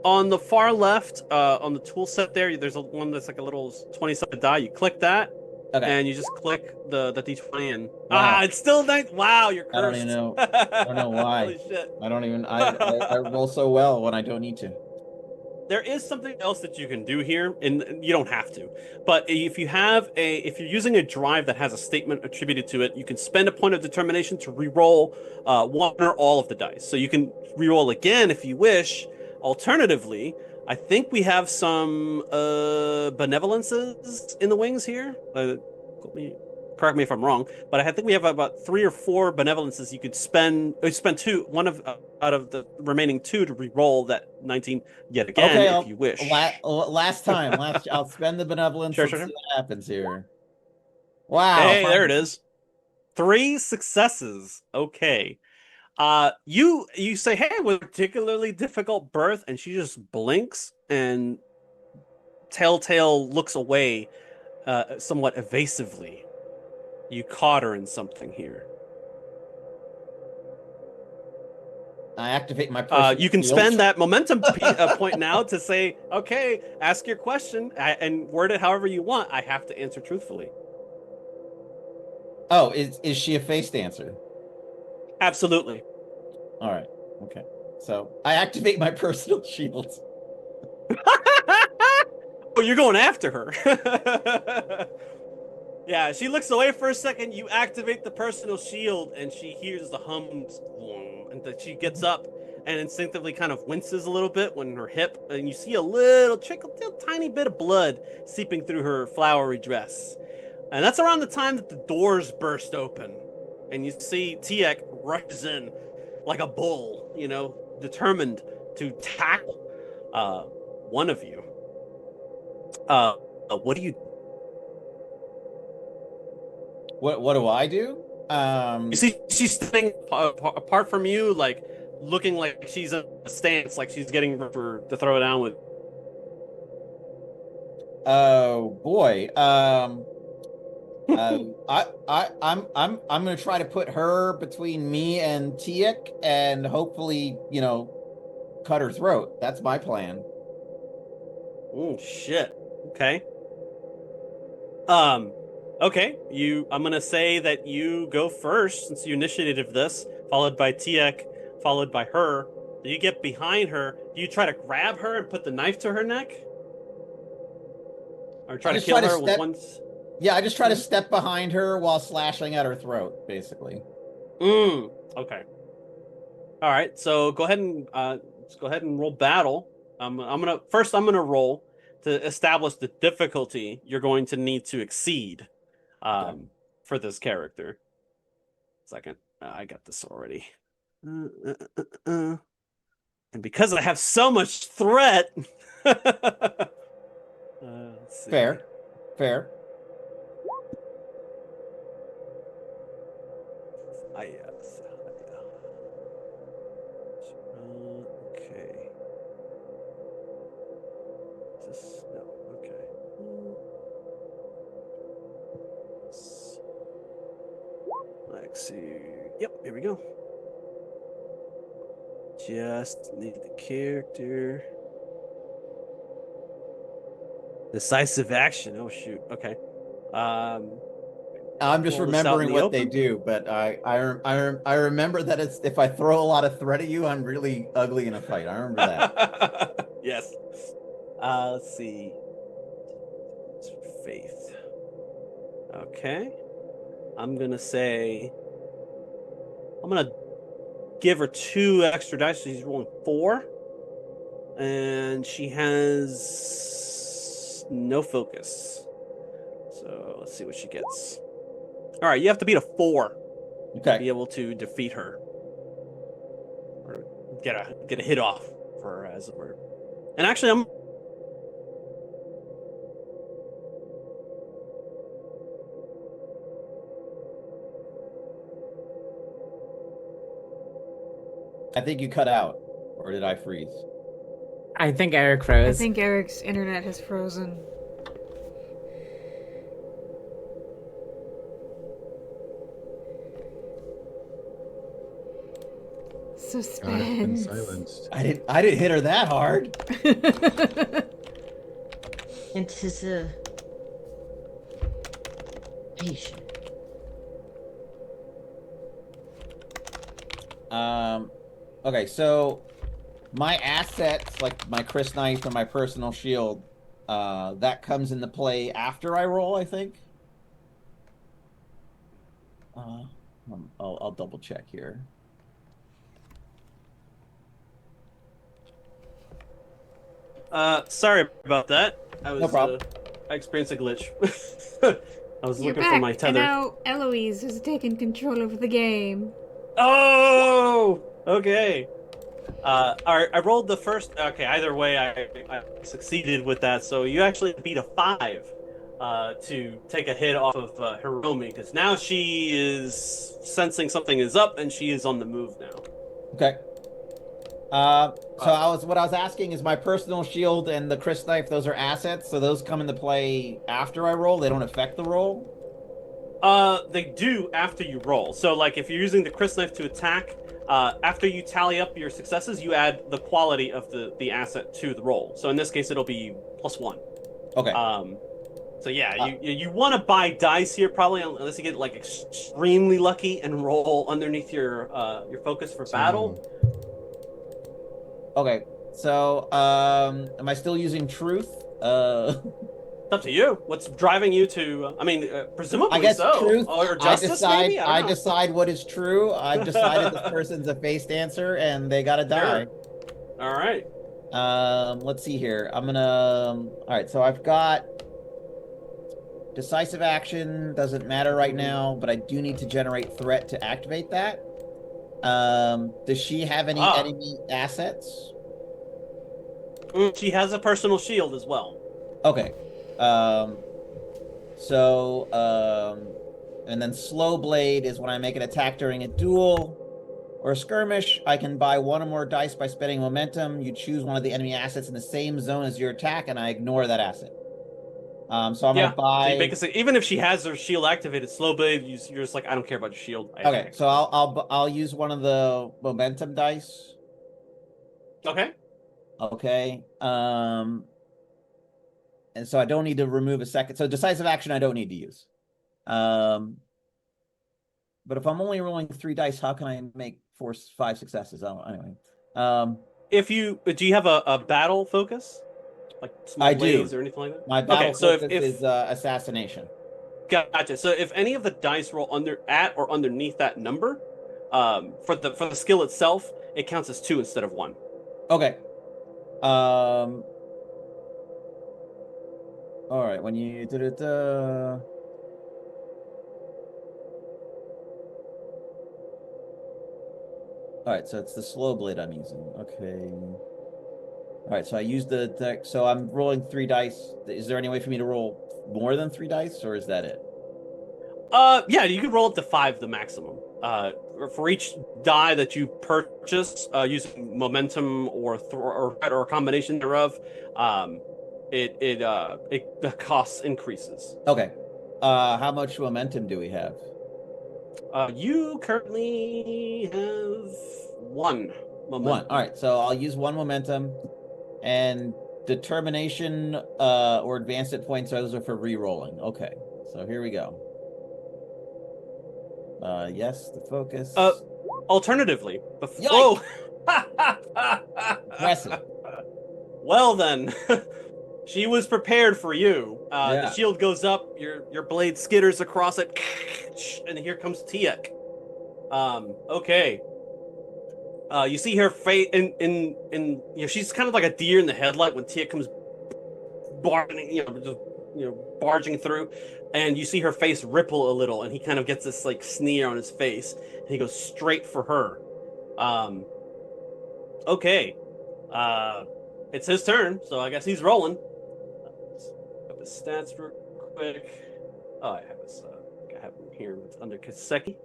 On the far left, on the tool set there's one that's like a little 20-sided die. You click that, Okay. and you just click the d20 and Wow. it's still nice. Wow, you're cursed. I don't even know. I don't know why. Holy shit. I don't even. I roll so well when I don't need to. There is something else that you can do here, and you don't have to. But if you're using a drive that has a statement attributed to it, you can spend a point of determination to re-roll one or all of the dice. So you can re-roll again if you wish. Alternatively, I think we have some benevolences in the wings here. Correct me if I'm wrong, but I think we have about 3 or 4 benevolences you could spend. Spend one out of the remaining 2 to re-roll that 19 yet again, Okay, if you wish. last time. I'll spend the benevolence. Sure, Let's sure. see what happens here. Wow. Hey, there it is. 3 successes. Okay. You say, hey, with particularly difficult birth, and she just blinks and Telltale looks away, somewhat evasively. You caught her in something here. I activate my personal you can shield. spend that momentum point now to say, okay, ask your question and word it however you want. I have to answer truthfully. Oh, is she a face dancer? Absolutely. All right. Okay. So I activate my personal shield. Oh, you're going after her. Yeah, she looks away for a second. You activate the personal shield, and she hears the hums, and that she gets up and instinctively kind of winces a little bit when her hip, and you see a little tiny bit of blood seeping through her flowery dress. And that's around the time that the doors burst open, and you see Tiek rushes in like a bull, determined to tackle one of you. What do you? What do I do? You see, she's standing apart from you, like looking like she's in a stance, like she's getting to throw it down with. Oh boy. I'm gonna try to put her between me and Tiek and hopefully, cut her throat. That's my plan. Oh shit. Okay. Okay. I'm gonna say that you go first since you initiated this, followed by Tiek, followed by her. Do you get behind her? Do you try to grab her and put the knife to her neck? Or try to kill her with one? Yeah, I just try to step behind her while slashing at her throat, basically. Okay. All right. So go ahead and roll battle. I'm gonna roll to establish the difficulty you're going to need to exceed for this character. Second. I got this already. And because I have so much threat. Let's see. Fair. Yes. Okay. No. Okay. Let's see. Yep. Here we go. Just need the character. Decisive action. Oh shoot. Okay. I'm just remembering what they do, but I remember that if I throw a lot of threat at you, I'm really ugly in a fight. I remember that. Yes. Let's see. Faith. Okay. I'm gonna give her 2 extra dice. So she's rolling 4, and she has no focus. So let's see what she gets. All right, you have to beat a 4 to be able to defeat her. get a hit off for her, as it were. And actually, I'm I think you cut out, or did I freeze? I think Eric I froze. think Eric's internet has frozen. God, it's been Suspense. silenced. I didn't hit her that hard. Anticipation. Okay, so my assets, like my Chris knife and my personal shield, that comes into play after I roll, I think. I'll double check here. sorry about that. I was No problem. I experienced a glitch. I was You're looking back, for my and tether. now Eloise has taken control of the game. Oh, okay. All right, I rolled the first. Okay, either way, I succeeded with that. So you actually beat a 5 to take a hit off of Hiromi, because now she is sensing something is up and she is on the move now. Okay. What I was asking is my personal shield and the Chris knife, those are assets, so those come into play after I roll. They don't affect the roll. They do after you roll. So, like, if you're using the Chris knife to attack, after you tally up your successes, you add the quality of the asset to the roll. So in this case, it'll be +1. Okay. So yeah, you want to buy dice here probably, unless you get like extremely lucky and roll underneath your focus for battle. Okay. So am I still using truth? It's up to you. What's driving you to? Presumably I guess so. truth. Or justice, maybe. I don't know. decide what is true. I've decided this person's a face dancer and they gotta die. Sure. All right. Let's see here. I'm gonna. All right. So I've got decisive action. Doesn't matter right now, but I do need to generate threat to activate that. Does she have any enemy assets? She has a personal shield as well. Okay. And then slow blade is when I make an attack during a duel or a skirmish. I can buy one or more dice by spending momentum. You choose one of the enemy assets in the same zone as your attack, and I ignore that asset. So I'm gonna buy. So you basically, even if she has her shield activated, slow blade, you're just like, I don't care about your shield. Okay, so I'll use one of the momentum dice. Okay. Okay. And so I don't need to remove a second. So decisive action I don't need to use. But if I'm only rolling 3 dice, how can I make 5 successes? Anyway. Do you have a battle focus? Like small blades or anything like that? My battle focus is assassination. Gotcha. So if any of the dice roll at or underneath that number, for the skill itself, it counts as 2 instead of 1. Okay. All right. When you All right, so it's the slow blade I'm using. Okay. All right, so I used the deck. So I'm rolling 3 dice. Is there any way for me to roll more than 3 dice, or is that it? Yeah, you can roll up to 5, the maximum. For each die that you purchase using momentum or a combination thereof, the cost increases. Okay. How much momentum do we have? You currently have 1 momentum. 1. All right, so I'll use 1 momentum, and determination or advanced hit points. Those are for re-rolling. Okay, so here we go. Yes, the focus. Alternatively, Impressive. Well then, she was prepared for you. The shield goes up, your blade skitters across it, and here comes Tiek. Okay. You see her face she's kind of like a deer in the headlight when Tiek comes barging through, and you see her face ripple a little, and he kind of gets this like sneer on his face, and he goes straight for her. Okay. It's his turn, so I guess he's rolling. Let's up his stats real quick. Oh, I have his. I have him here. It's under Kaseki.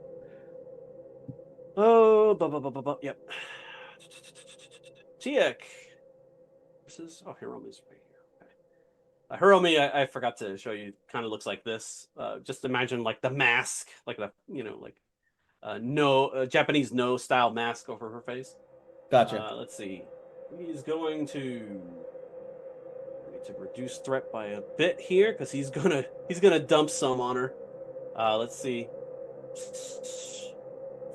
Oh, yep. Tiek versus. Oh, Hiromi's right here. Okay. Hiromi, I forgot to show you. Kind of looks like this. Just imagine like the mask, like the like no Japanese no style mask over her face. Gotcha. Let's see. He's going to reduce threat by a bit here because he's gonna dump some on her. Let's see.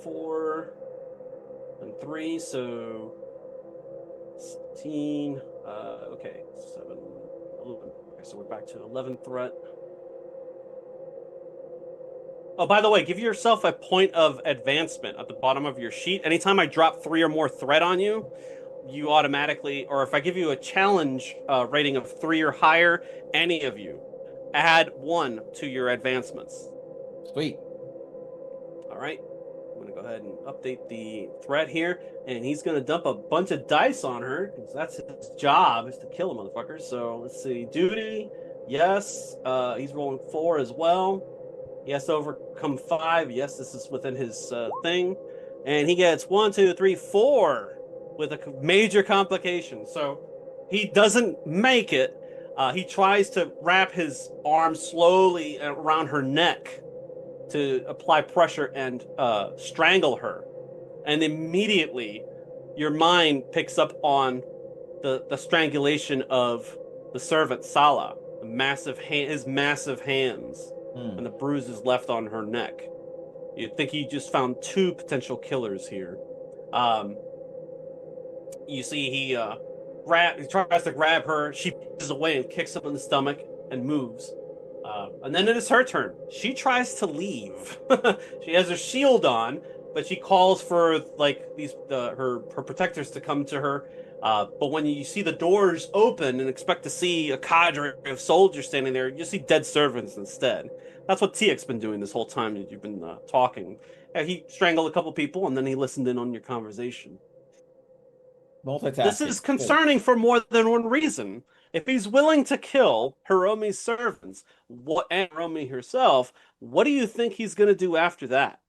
4 and 3, so 16. Okay, 7, 11. Okay, so we're back to 11 threat. Oh, by the way, give yourself a point of advancement at the bottom of your sheet. Anytime I drop 3 or more threat on you, you automatically, or if I give you a challenge rating of 3 or higher, any of you, add 1 to your advancements. Sweet. All right. I'm going to go ahead and update the threat here, and he's going to dump a bunch of dice on her, because that's his job, is to kill a motherfucker. So let's see. Duty, yes. He's rolling 4 as well. He has to overcome 5. Yes, this is within his thing. And he gets 1, 2, 3, 4 with a major complication. So he doesn't make it. He tries to wrap his arm slowly around her neck to apply pressure and strangle her. And immediately your mind picks up on the strangulation of the servant Salah, his massive hands, and the bruises left on her neck. You'd think he just found 2 potential killers here. You see he tries to grab her. She pushes away and kicks him in the stomach and moves. And then it is her turn. She tries to leave. She has her shield on, but she calls for like her protectors to come to her. But when you see the doors open and expect to see a cadre of soldiers standing there, you see dead servants instead. That's what Tiek's been doing this whole time that you've been talking. He strangled a couple people and then he listened in on your conversation. Multitasking. This is concerning for more than one reason. If he's willing to kill Hiromi's servants, and Hiromi herself, what do you think he's going to do after that?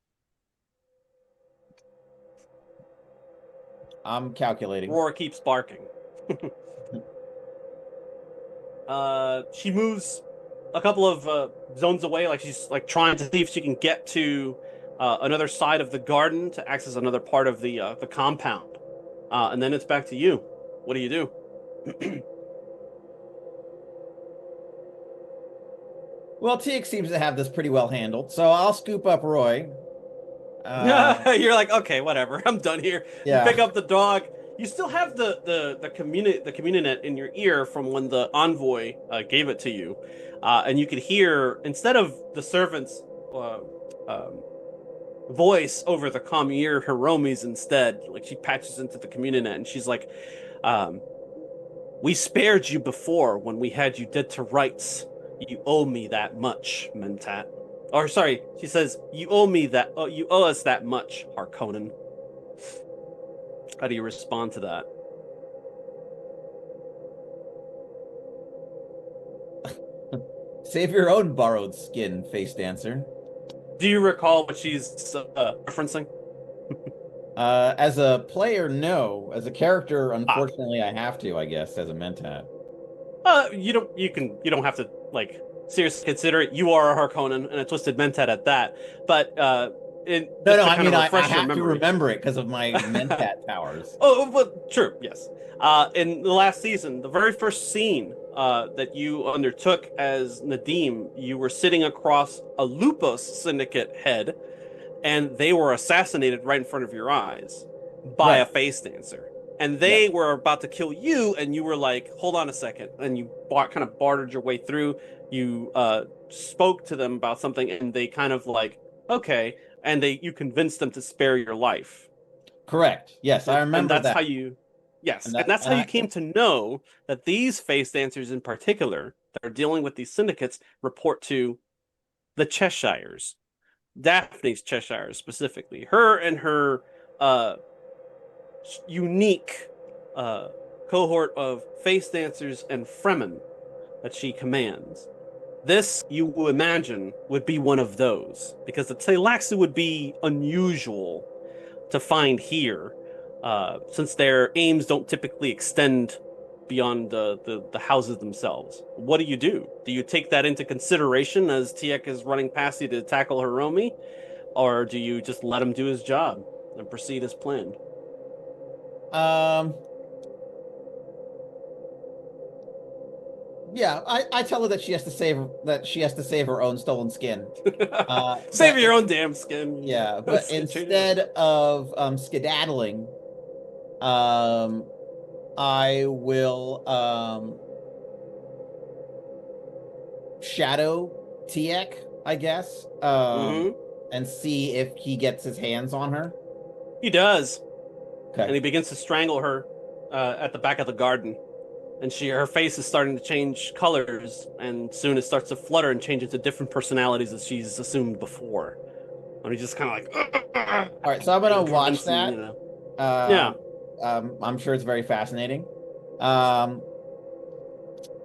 I'm calculating. Roar keeps barking. She moves a couple of zones away, like she's like trying to see if she can get to another side of the garden to access another part of the compound. And then it's back to you. What do you do? Well, Teak seems to have this pretty well handled, so I'll scoop up Roy. You're like, okay, whatever. I'm done here. Yeah. You pick up the dog. You still have the communinet in your ear from when the envoy gave it to you, and you could hear, instead of the servant's voice over the comm, you hear Hiromi's instead. Like she patches into the communinet and she's like, "We spared you before when we had you dead to rights. You owe me that much, Mentat." Or sorry, she says, "You owe me that. You owe us that much, Harkonnen." How do you respond to that? Save your own borrowed skin, face dancer. Do you recall what she's referencing? As a player, no. As a character, unfortunately, I have to, I guess, as a mentat. You don't have to like seriously consider it. You are a Harkonnen and a twisted mentat at that. But I mean, I have to remember it because of my mentat powers. Oh, but true, yes. In the last season, the very first scene that you undertook as Nadim, you were sitting across a Lupus Syndicate head, and they were assassinated right in front of your eyes by a face dancer. And they were about to kill you, and you were like, hold on a second. And you kind of bartered your way through. You spoke to them about something, and they kind of like, okay. And you convinced them to spare your life. Correct. Yes, I remember and that's that. how you... Yes, and that's how you came to know that these face dancers in particular that are dealing with these syndicates report to the Cheshires. Daphne's Cheshire specifically. Her and her unique cohort of face dancers and fremen that she commands. This, you will imagine, would be one of those, because the Tleilaxu would be unusual to find here, since their aims don't typically extend beyond the houses themselves. What do? Do you take that into consideration as Tiek is running past you to tackle Hiromi? Or do you just let him do his job and proceed as planned? Yeah, I tell her that she has to save her own stolen skin. Save your own damn skin. Yeah, but instead of skedaddling, I will shadow Tiek, I guess, and see if he gets his hands on her. He does. Okay. And he begins to strangle her at the back of the garden. And her face is starting to change colors, and soon it starts to flutter and change into different personalities as she's assumed before. And he's just kind of like, all right, so I'm gonna watch that. You know. Yeah. I'm sure it's very fascinating. And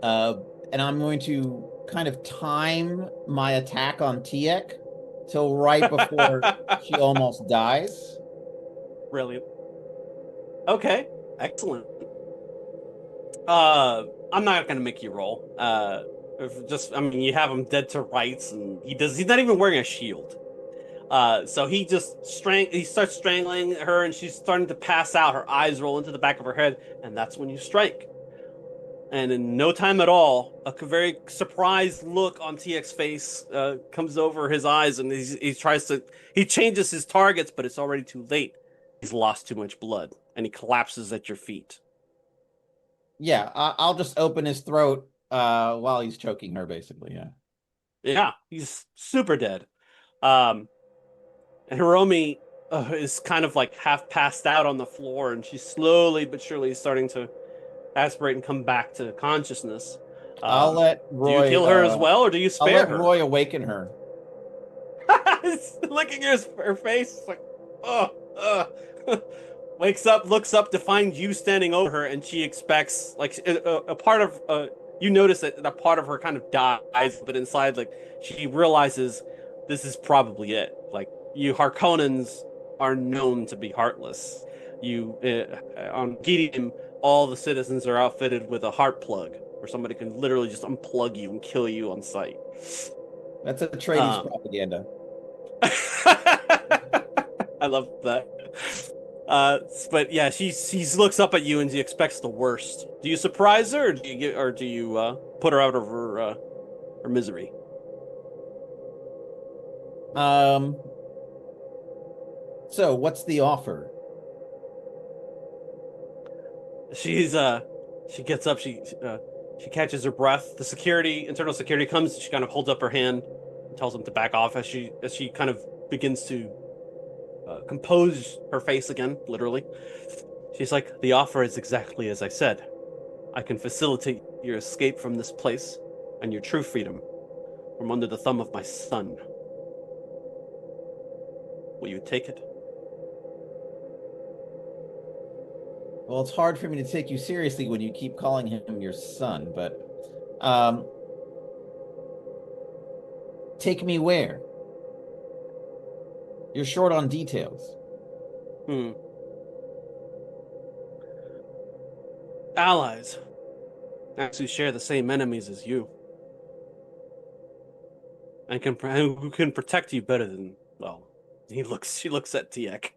I'm going to kind of time my attack on Tiek till right before she almost dies. Brilliant. Okay, excellent. I'm not gonna make you roll. You have him dead to rights, and he's not even wearing a shield. So he starts strangling her, and she's starting to pass out. Her eyes roll into the back of her head, and that's when you strike. And in no time at all, a very surprised look on TX's face comes over his eyes, and he changes his targets, but it's already too late. He's lost too much blood, and he collapses at your feet. Yeah, I'll just open his throat while he's choking her, basically. Yeah. Yeah, he's super dead. And Hiromi is kind of like half passed out on the floor, and she's slowly but surely starting to aspirate and come back to consciousness. I'll let Roy. Do you kill her as well, or do you spare her? I'll let Roy awaken her. Looking at her face, it's like, wakes up, looks up to find you standing over her, and she expects, like, a part of, you notice that a part of her kind of dies, but inside, like, she realizes this is probably it. Like, you Harkonnens are known to be heartless. On Gideon, all the citizens are outfitted with a heart plug, where somebody can literally just unplug you and kill you on sight. That's a Atreides propaganda. I love that. But yeah, she looks up at you and she expects the worst. Do you surprise her, or do you put her out of her misery? So what's the offer? She gets up, she catches her breath. The internal security comes. She kind of holds up her hand and tells them to back off as she kind of begins to compose her face again, literally. She's like, the offer is exactly as I said. I can facilitate your escape from this place and your true freedom from under the thumb of my son. Will you take it? Well, it's hard for me to take you seriously when you keep calling him your son, but take me where? You're short on details. Allies actually share the same enemies as you, and who can protect you better than, well, she looks at Tiek.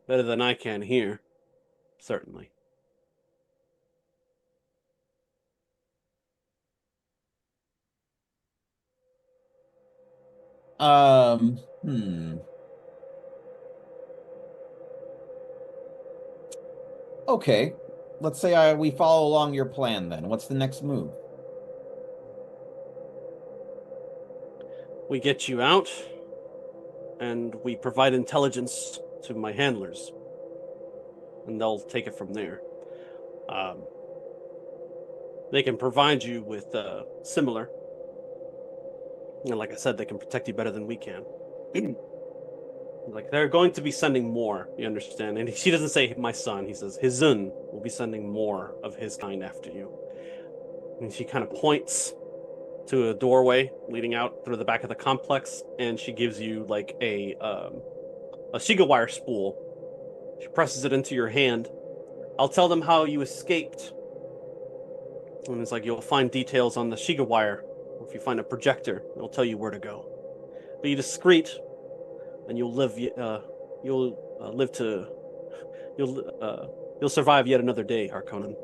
Better than I can here, certainly. Okay. Let's say we follow along your plan then. What's the next move? We get you out, and we provide intelligence to my handlers, and they'll take it from there. They can provide you with similar, and like I said, they can protect you better than we can. Like, they're going to be sending more, you understand? And she doesn't say my son, he says his Zun will be sending more of his kind after you. And she kind of points to a doorway leading out through the back of the complex, and she gives you like a Shiga wire spool. She presses it into your hand. I'll tell them how you escaped. And it's like, you'll find details on the Shiga wire. If you find a projector, it'll tell you where to go. Be discreet, and you'll live. You'll survive yet another day, Harkonnen.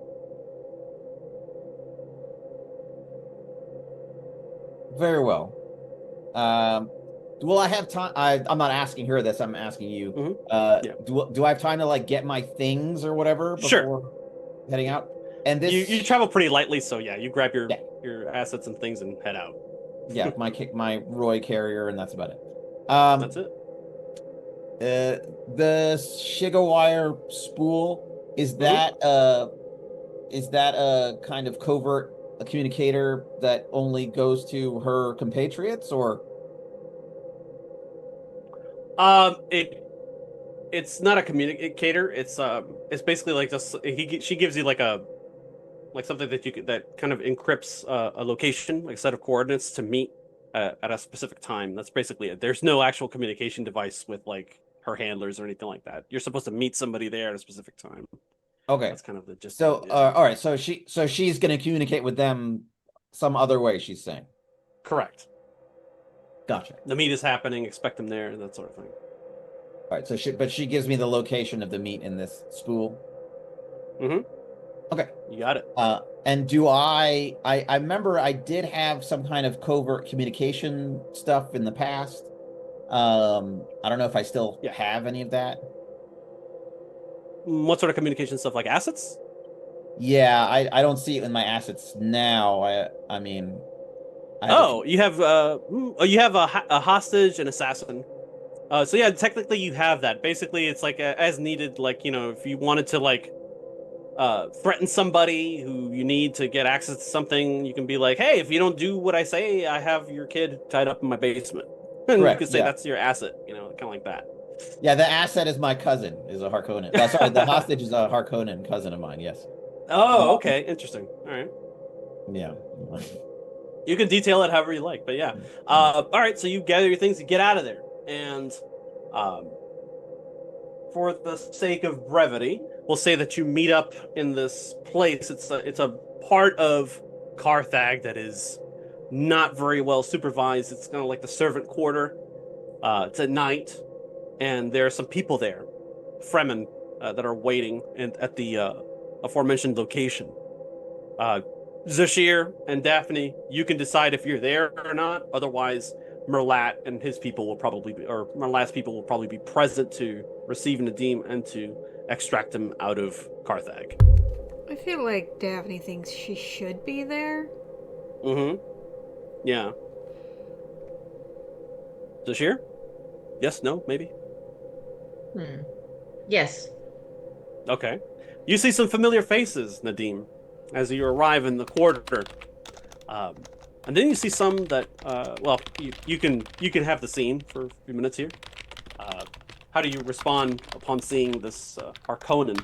Very well. Will I have time? I'm not asking her this. I'm asking you. Mm-hmm. Yeah. Do I have time to like get my things or whatever before heading out? And this you travel pretty lightly, so yeah, you grab your assets and things and head out. Yeah, my Roy carrier, and that's about it. That's it. The Shiga wire spool, is that a kind of covert communicator that only goes to her compatriots, or it's not a communicator. It's basically like just she gives you like something that kind of encrypts a location, like a set of coordinates to meet at a specific time. That's basically it. There's no actual communication device with like her handlers or anything like that. You're supposed to meet somebody there at a specific time. Okay, that's kind of the gist. So, all right. So she's going to communicate with them some other way. She's saying, correct. Gotcha. The meet is happening. Expect them there, and that sort of thing. All right. So she gives me the location of the meet in this spool. Mm-hmm. Okay, you got it. And do I remember I did have some kind of covert communication stuff in the past. I don't know if I still have any of that. What sort of communication stuff, like assets? Yeah, I don't see it in my assets now. I mean, you have a hostage and assassin. So yeah, technically you have that. Basically, it's like as needed. Like, you know, if you wanted to like threaten somebody who you need to get access to something, you can be like, hey, if you don't do what I say, I have your kid tied up in my basement. And you can say that's your asset, you know, kind of like that. Yeah, the asset is my cousin, is a Harkonnen. Sorry, the hostage is a Harkonnen cousin of mine, yes. Oh, okay, interesting. All right. Yeah. You can detail it however you like, but yeah. All right, so you gather your things, you get out of there. And for the sake of brevity, we'll say that you meet up in this place. It's a part of Carthag that is not very well supervised. It's kind of like the servant quarter. It's at night, and there are some people there, Fremen, that are waiting at the aforementioned location. Zashir and Daphne, you can decide if you're there or not. Otherwise, Merlat and his people will probably be, or Merlat's people will probably be present to receive Nadim and to extract him out of Carthag. I feel like Daphne thinks she should be there. Mm-hmm. Yeah. Zashir? Yes, no, maybe? Yes. Okay. You see some familiar faces, Nadim, as you arrive in the quarter. And then you see some that, you can have the scene for a few minutes here. How do you respond upon seeing this Harkonnen?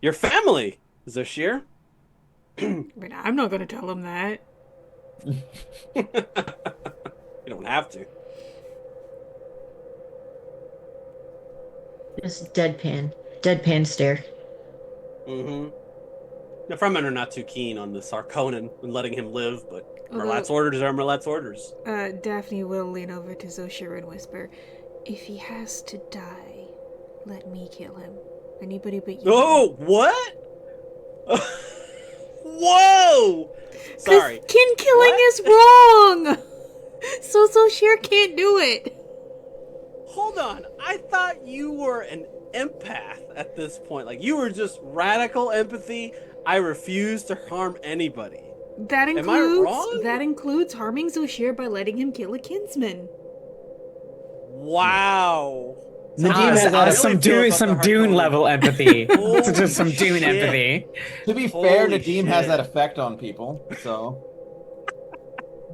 Your family, Zashir. I'm not going to tell him that. You don't have to. Just deadpan stare. Mm-hmm. The Fremen are not too keen on this Harkonnen and letting him live, but Merlat's orders are Merlat's orders. Daphne will lean over to Zoshir and whisper, "If he has to die, let me kill him. Anybody but you." Oh, what? Whoa! Sorry. Kin killing is wrong! So Zoshir can't do it. Hold on. I thought you were an empath at this point. Like, you were just radical empathy. I refuse to harm anybody. That includes, am I wrong? That includes harming Zoshir by letting him kill a kinsman. Wow. Nadim has some Dune level empathy. It's just some Dune empathy. To be fair, Nadim has that effect on people, so.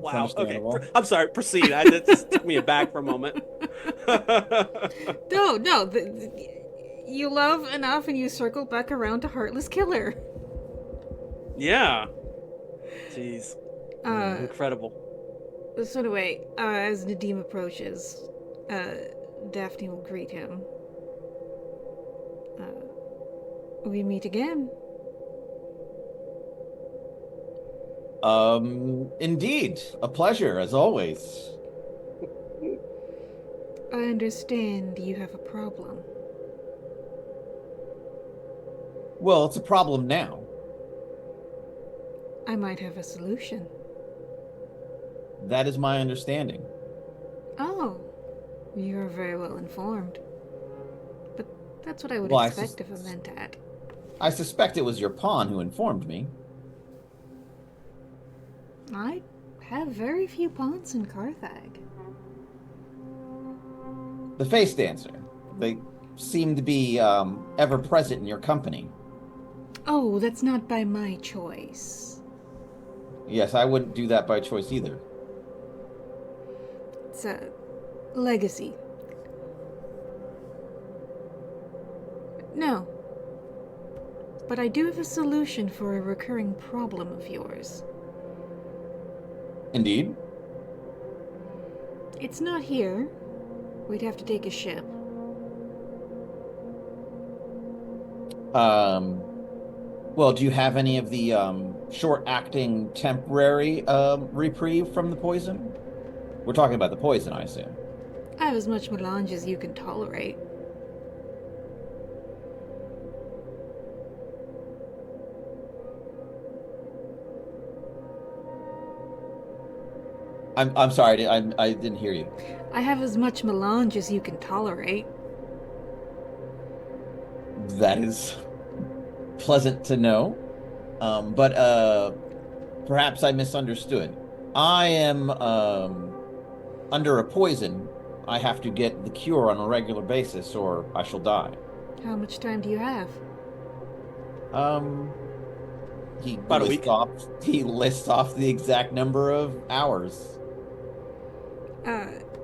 Wow. Okay. understandable. I'm sorry. Proceed. That just took me aback for a moment. No. You love enough and you circle back around to Heartless Killer. Yeah. Jeez. Uh, Incredible. so anyway, as Nadim approaches, Daphne will greet him. We meet again. Indeed, a pleasure as always. I understand you have a problem. Well, it's a problem now. I might have a solution. That is my understanding. Oh, you're very well informed. But that's what I would Well, expect of a mentat. I suspect it was your pawn who informed me. I have very few pawns in Carthag. The face dancer. They seem to be ever present in your company. Oh, that's not by my choice. Yes, I wouldn't do that by choice either. It's a legacy. No. But I do have a solution for a recurring problem of yours. Indeed. It's not here. We'd have to take a ship. Well, do you have any of the short-acting temporary reprieve from the poison? We're talking about the poison, I assume. I have as much melange as you can tolerate. I'm sorry, I didn't hear you. I have as much melange as you can tolerate. That is pleasant to know. But perhaps I misunderstood. I am under a poison. I have to get the cure on a regular basis or I shall die. How much time do you have? He About a week. He lists off the exact number of hours.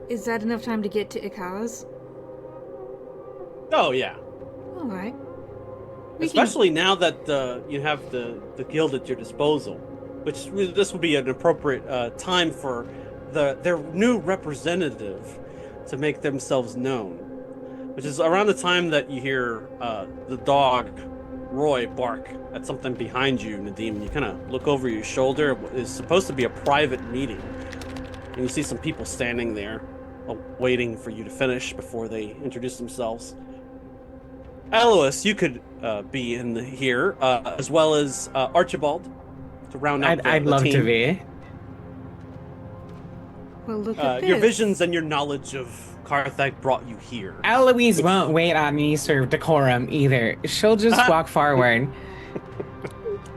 Is that enough time to get to Ikaz? Oh yeah. Alright. Especially now that you have the guild at your disposal, which this would be an appropriate time for their new representative to make themselves known. Which is around the time that you hear the dog Roy bark at something behind you, Nadim. You kind of look over your shoulder. It's supposed to be a private meeting, and you see some people standing there, waiting for you to finish before they introduce themselves. Alois, you could be in here, as well as Archibald, to round out I'd the love to team. be. Well, look at this. Your visions and your knowledge of Carthag brought you here. Eloise won't wait on any sort of decorum either. She'll just walk forward.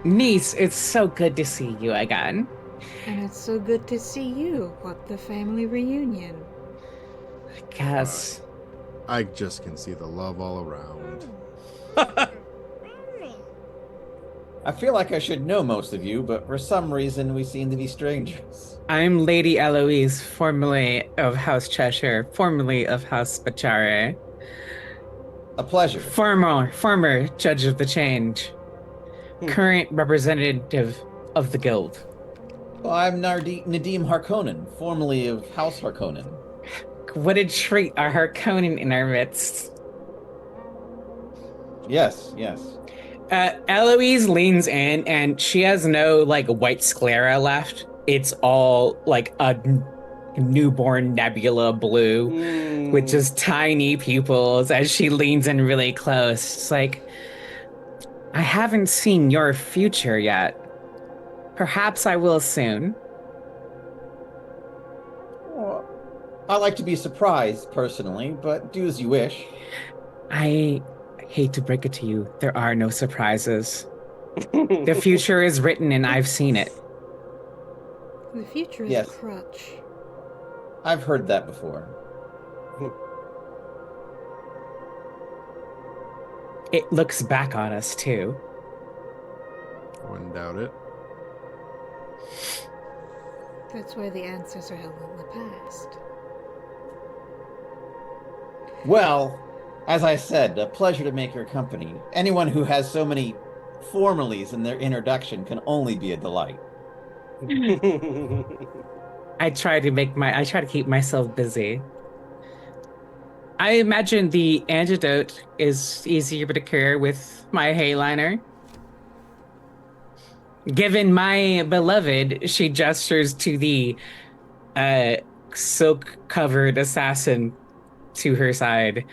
Niece, it's so good to see you again. And it's so good to see you. What the family reunion. I guess. I just can see the love all around. I feel like I should know most of you, but for some reason we seem to be strangers. I'm Lady Eloise, formerly of House Cheshire, formerly of House Bachare. A pleasure. Former Judge of the Change. Current representative of the guild. Well, I'm Nadim Harkonnen, formerly of House Harkonnen. What a treat, a Harkonnen in our midst. Yes. Eloise leans in, and she has no, white sclera left. It's all, a newborn nebula blue with just tiny pupils as she leans in really close. It's like, I haven't seen your future yet. Perhaps I will soon. Well, I like to be surprised, personally, but do as you wish. I hate to break it to you, there are no surprises. The future is written and I've seen it. The future is Yes. a crutch. I've heard that before. It looks back on us too. I wouldn't doubt it. That's why the answers are held in the past. Well, as I said, a pleasure to make your company. Anyone who has so many formalities in their introduction can only be a delight. I try to keep myself busy. I imagine the antidote is easier to cure with my hayliner. Given my beloved, she gestures to the silk-covered assassin to her side,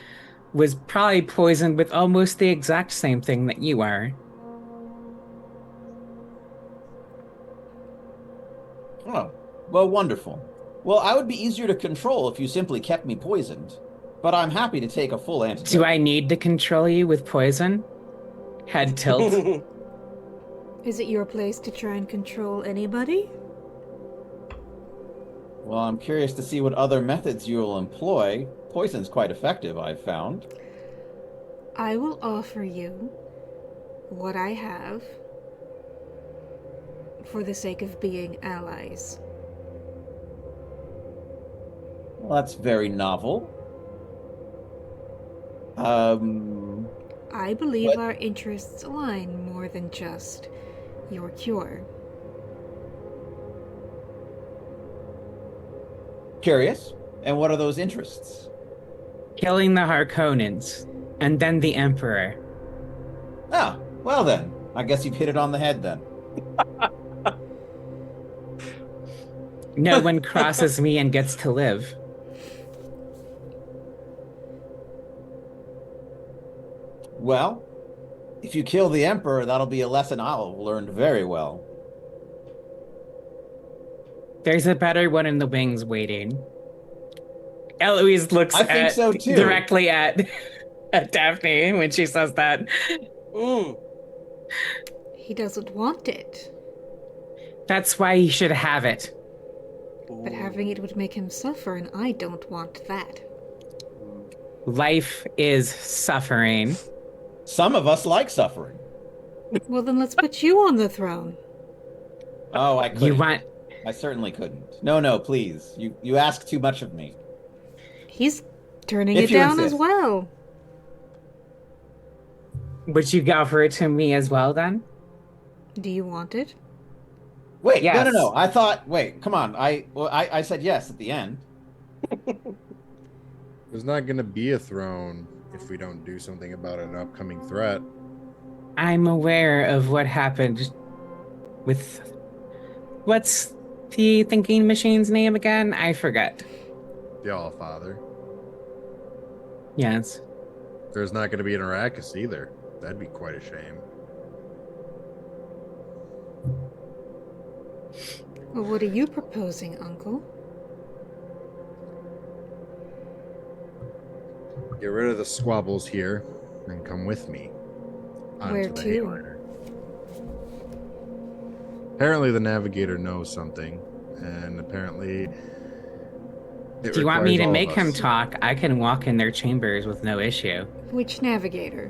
was probably poisoned with almost the exact same thing that you are. Oh, well, wonderful. Well, I would be easier to control if you simply kept me poisoned, but I'm happy to take a full antidote. Do I need to control you with poison? Head tilt. Is it your place to try and control anybody? Well, I'm curious to see what other methods you will employ. Poison's quite effective, I've found. I will offer you what I have for the sake of being allies. Well, that's very novel. I believe What? our interests align more than just your cure. Curious. And what are those interests? Killing the Harkonnens, and then the Emperor. Ah, well then. I guess you've hit it on the head then. No one crosses me and gets to live. Well, if you kill the Emperor, that'll be a lesson I'll have learned very well. There's a better one in the wings waiting. Eloise looks I think so, too. directly at Daphne when she says that. He doesn't want it, That's why he should have it. but having it would make him suffer, and I don't want that. Life is suffering. Some of us like suffering. Well, then let's put you on the throne. Oh, I couldn't. You want... I certainly couldn't. No, please. You ask too much of me. He's turning If it you down as insist. well. Would you offer it to me as well, then? Do you want it? Wait, Yes. no. I thought. Wait, come on. I said yes at the end. There's not going to be a throne if we don't do something about an upcoming threat. I'm aware of what happened with... What's the thinking machine's name again? I forget. The Allfather. Yes. There's not going to be an Arrakis either. That'd be quite a shame. Well, what are you proposing, Uncle? Get rid of the squabbles here and come with me. Where the to? Hayliner. Apparently the Navigator knows something, and apparently... Do you want me to make him talk? I can walk in their chambers with no issue. Which navigator?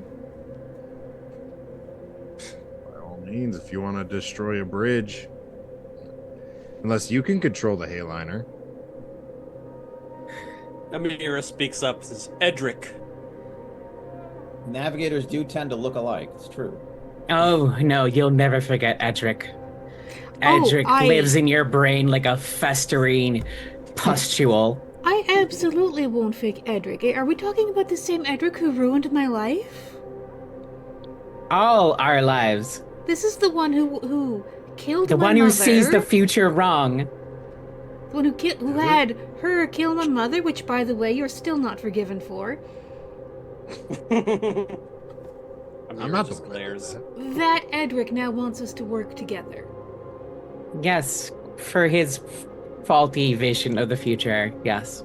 By all means, if you want to destroy a bridge. Unless you can control the Hayliner. Amira speaks up, says, Edric. Navigators do tend to look alike. It's true. Oh, no, you'll never forget Edric. Oh, Edric lives in your brain like a festering pustule. I absolutely won't fake Edric. Are we talking about the same Edric who ruined my life? All our lives. This is the one who killed The my one who mother. sees the future wrong. The one who had her kill my mother, which, by the way, you're still not forgiven for. I'm not just the glares. That Edric now wants us to work together. Yes, for his faulty vision of the future, yes.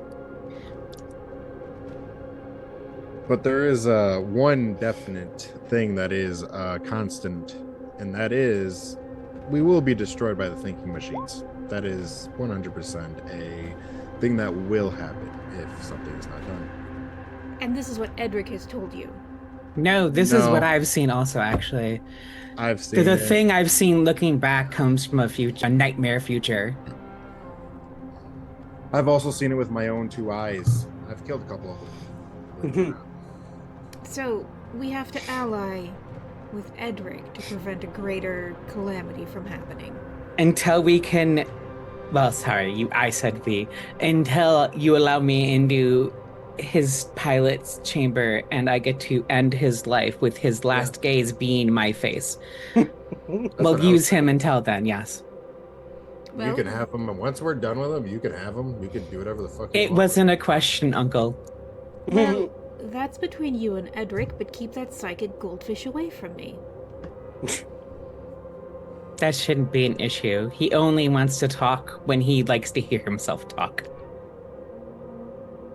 But there is one definite thing that is constant, and that is we will be destroyed by the thinking machines. That is 100% a thing that will happen if something is not done. And this is what Edric has told you. No, this is No. what I've seen also, actually. I've seen The it. thing I've seen looking back comes from a nightmare future. I've also seen it with my own two eyes. I've killed a couple of them. believe it or not. So, we have to ally with Edric to prevent a greater calamity from happening. Until we can, well, sorry, I said we. Until you allow me into his pilot's chamber and I get to end his life with his last gaze being my face. That's We'll what I was use him saying. until then, yes. You Well, can have them, and once we're done with them, you can have them. You can do whatever the fuck you It want. wasn't a question, Uncle. well, that's between you and Edric, but keep that psychic goldfish away from me. That shouldn't be an issue. He only wants to talk when he likes to hear himself talk.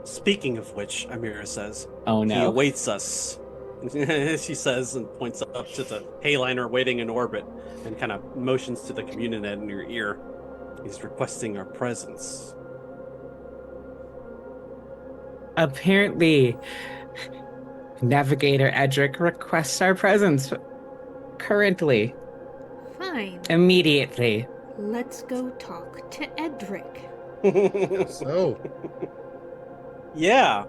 Speaking of which, Amira says, Oh he no. awaits us. She says and points up to the Hayliner waiting in orbit and kind of motions to the communinet in your ear. He's requesting our presence. Apparently, Navigator Edric requests our presence currently, Fine. immediately. Let's go talk to Edric. So, Yeah.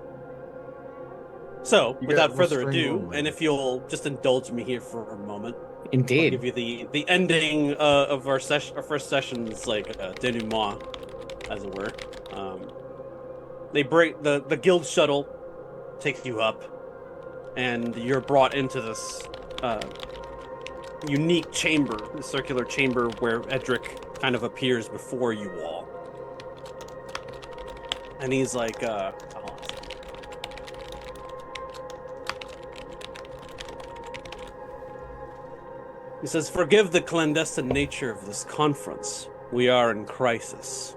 So, You without got further restrained ado, movement. and if you'll just indulge me here for a moment, I'll Indeed. give you the ending of our first session's like denouement, as it were. They break the guild shuttle, takes you up, and you're brought into this unique chamber, the circular chamber where Edric kind of appears before you all. And he's like, hold on a second. He says, "Forgive the clandestine nature of this conference. We are in crisis.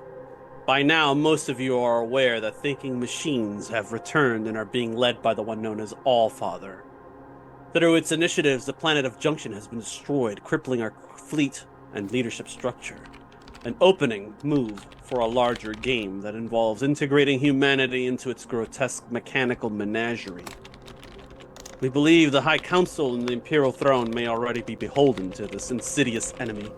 By now, most of you are aware that thinking machines have returned and are being led by the one known as Allfather. Through its initiatives, the planet of Junction has been destroyed, crippling our fleet and leadership structure. An opening move for a larger game that involves integrating humanity into its grotesque mechanical menagerie. We believe the High Council and the Imperial Throne may already be beholden to this insidious enemy.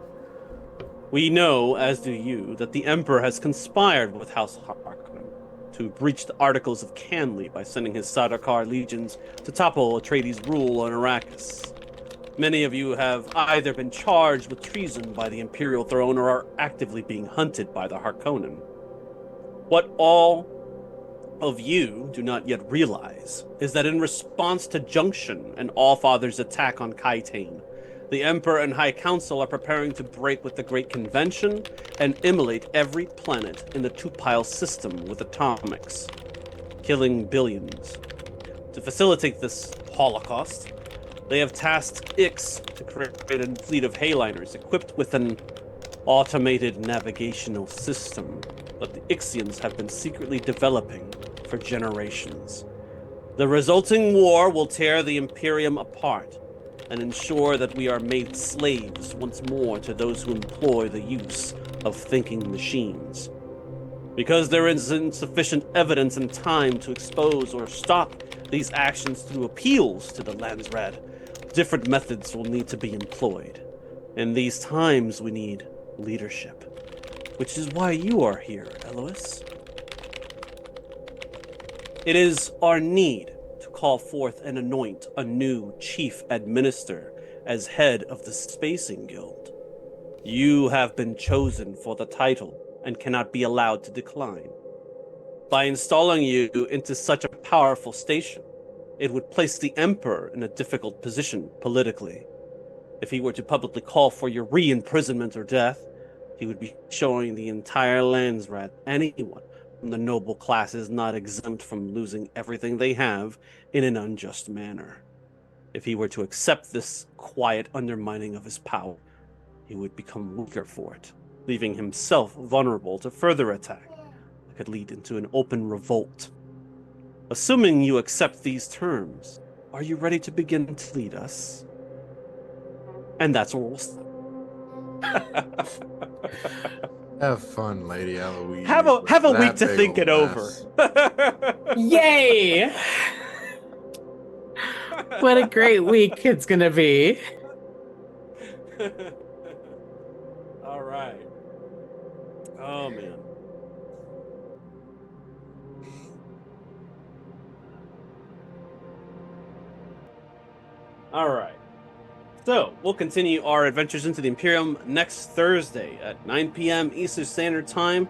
We know, as do you, that the Emperor has conspired with House Harkonnen to breach the Articles of Canley by sending his Sardaukar legions to topple Atreides' rule on Arrakis. Many of you have either been charged with treason by the Imperial Throne or are actively being hunted by the Harkonnen. What all of you do not yet realize is that in response to Junction and Allfather's attack on Kaitane, the Emperor and High Council are preparing to break with the Great Convention and immolate every planet in the two-pile system with atomics, killing billions. To facilitate this holocaust, they have tasked Ix to create a fleet of Hayliners equipped with an automated navigational system that the Ixians have been secretly developing for generations. The resulting war will tear the Imperium apart and ensure that we are made slaves once more to those who employ the use of thinking machines. Because there is insufficient evidence and time to expose or stop these actions through appeals to the Landsraad, different methods will need to be employed. In these times, we need leadership, which is why you are here, Elois. It is our need to call forth and anoint a new chief administrator as head of the Spacing Guild. You have been chosen for the title and cannot be allowed to decline. By installing you into such a powerful station, it would place the Emperor in a difficult position politically. If he were to publicly call for your re-imprisonment or death, he would be showing the entire Landsraad anyone from the noble classes not exempt from losing everything they have in an unjust manner. If he were to accept this quiet undermining of his power, he would become weaker for it, leaving himself vulnerable to further attack that could lead into an open revolt. Assuming you accept these terms, are you ready to begin to lead us? And that's where we'll stop. have fun, Lady Eloise. Have a with week that to big think old it over. mess. Yay! What a great week it's gonna be. All right. Oh man. All right. So we'll continue our adventures into the Imperium next Thursday at 9 p.m. Eastern Standard Time.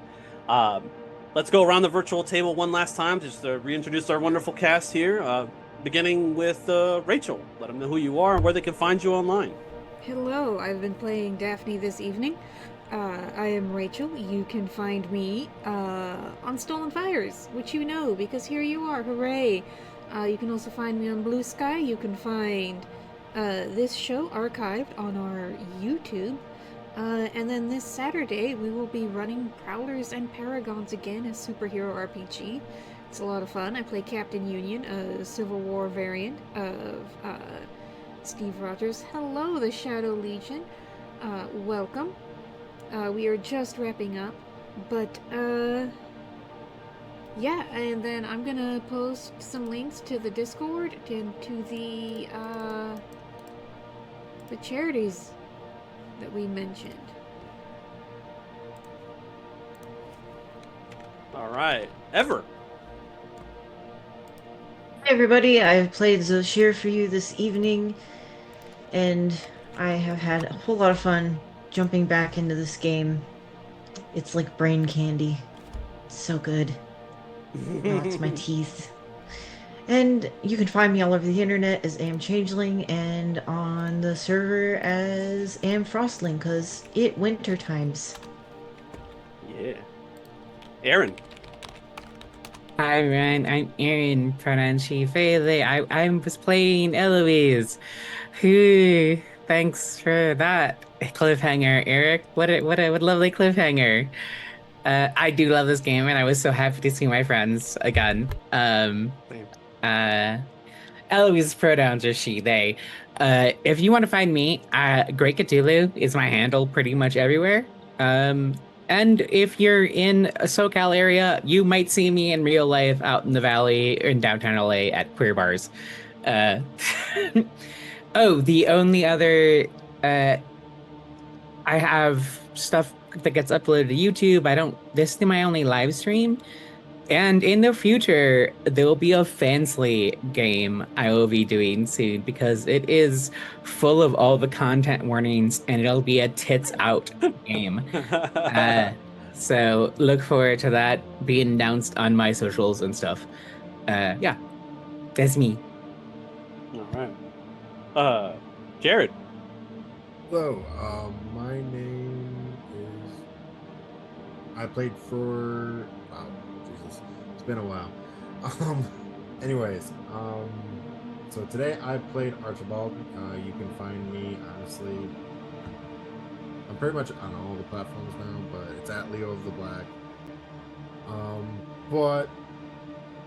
Let's go around the virtual table one last time just to reintroduce our wonderful cast here. Beginning with Rachel. Let them know who you are and where they can find you online. Hello, I've been playing Daphne this evening. I am Rachel. You can find me on Stolen Fires, which you know because here you are. Hooray! You can also find me on Blue Sky. You can find this show archived on our YouTube. And then this Saturday, we will be running Prowlers and Paragons again as Superhero RPG. It's a lot of fun. I play Captain Union, a Civil War variant of Steve Rogers. Hello, the Shadow Legion. Welcome. We are just wrapping up, but yeah, and then I'm gonna post some links to the Discord and to the charities that we mentioned. All right. Ever. Hi everybody, I've played Zoshir for you this evening, and I have had a whole lot of fun jumping back into this game. It's like brain candy. It's so good. Melts my teeth. And you can find me all over the internet as Am Changeling and on the server as Am Frostling, because it winter times. Yeah. Aaron. Hi, Ryan. I'm Aaron, pronouns she, they. I was playing Eloise. Who? Thanks for that cliffhanger, Eric. What a lovely cliffhanger. I do love this game, and I was so happy to see my friends again. Eloise's pronouns are she, they. If you want to find me, Great Cthulhu is my handle pretty much everywhere. And if you're in a SoCal area, you might see me in real life out in the valley in downtown LA at queer bars. Uh, oh, the only other I have stuff that gets uploaded to YouTube. This is my only live stream. And in the future, there will be a Fansly game I will be doing soon because it is full of all the content warnings and it'll be a tits out game. So look forward to that being announced on my socials and stuff. Yeah, that's me. All right. Jared. Hello, my name is. I played for. Wow, Jesus, it's been a while. Anyways, so today I played Archibald. You can find me, honestly. I'm pretty much on all the platforms now, but it's at Leo of the Black. But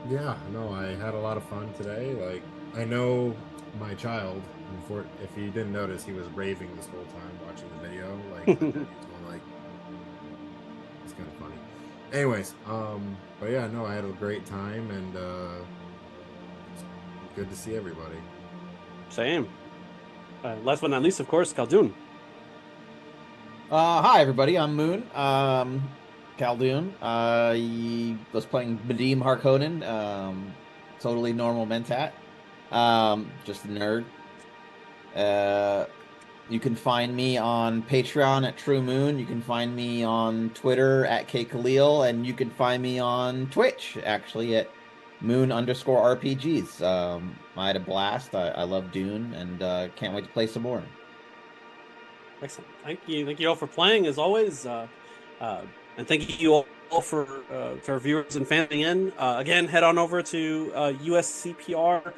yeah, no, I had a lot of fun today. Like, I know my child. If you didn't notice, he was raving this whole time watching the video. Like, he's going like, it's kind of funny. Anyways, but yeah, no, I had a great time, and it's good to see everybody. Same. Last but not least, of course, Khaldun. Hi everybody, I'm Moon. Khaldun. I was playing Badim Harkonnen. Totally normal Mentat. Just a nerd. You can find me on Patreon at True Moon. You can find me on Twitter at KKhalil, and you can find me on Twitch actually at Moon_RPGs. I had a blast. I love Dune, and can't wait to play some more. Excellent. Thank you all for playing as always, and thank you all for our viewers and fans in. Again, head on over to uscpr.org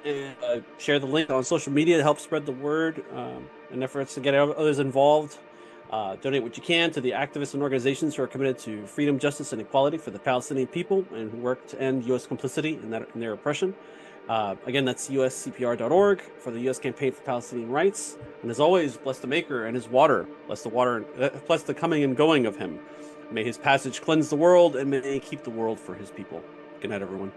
and share the link on social media to help spread the word in efforts to get others involved. Donate what you can to the activists and organizations who are committed to freedom, justice, and equality for the Palestinian people and who work to end U.S. complicity in their oppression. Again, that's uscpr.org for the U.S. Campaign for Palestinian Rights. And as always, bless the Maker and his water. Bless the coming and going of him. May his passage cleanse the world, and may he keep the world for his people. Good night, everyone.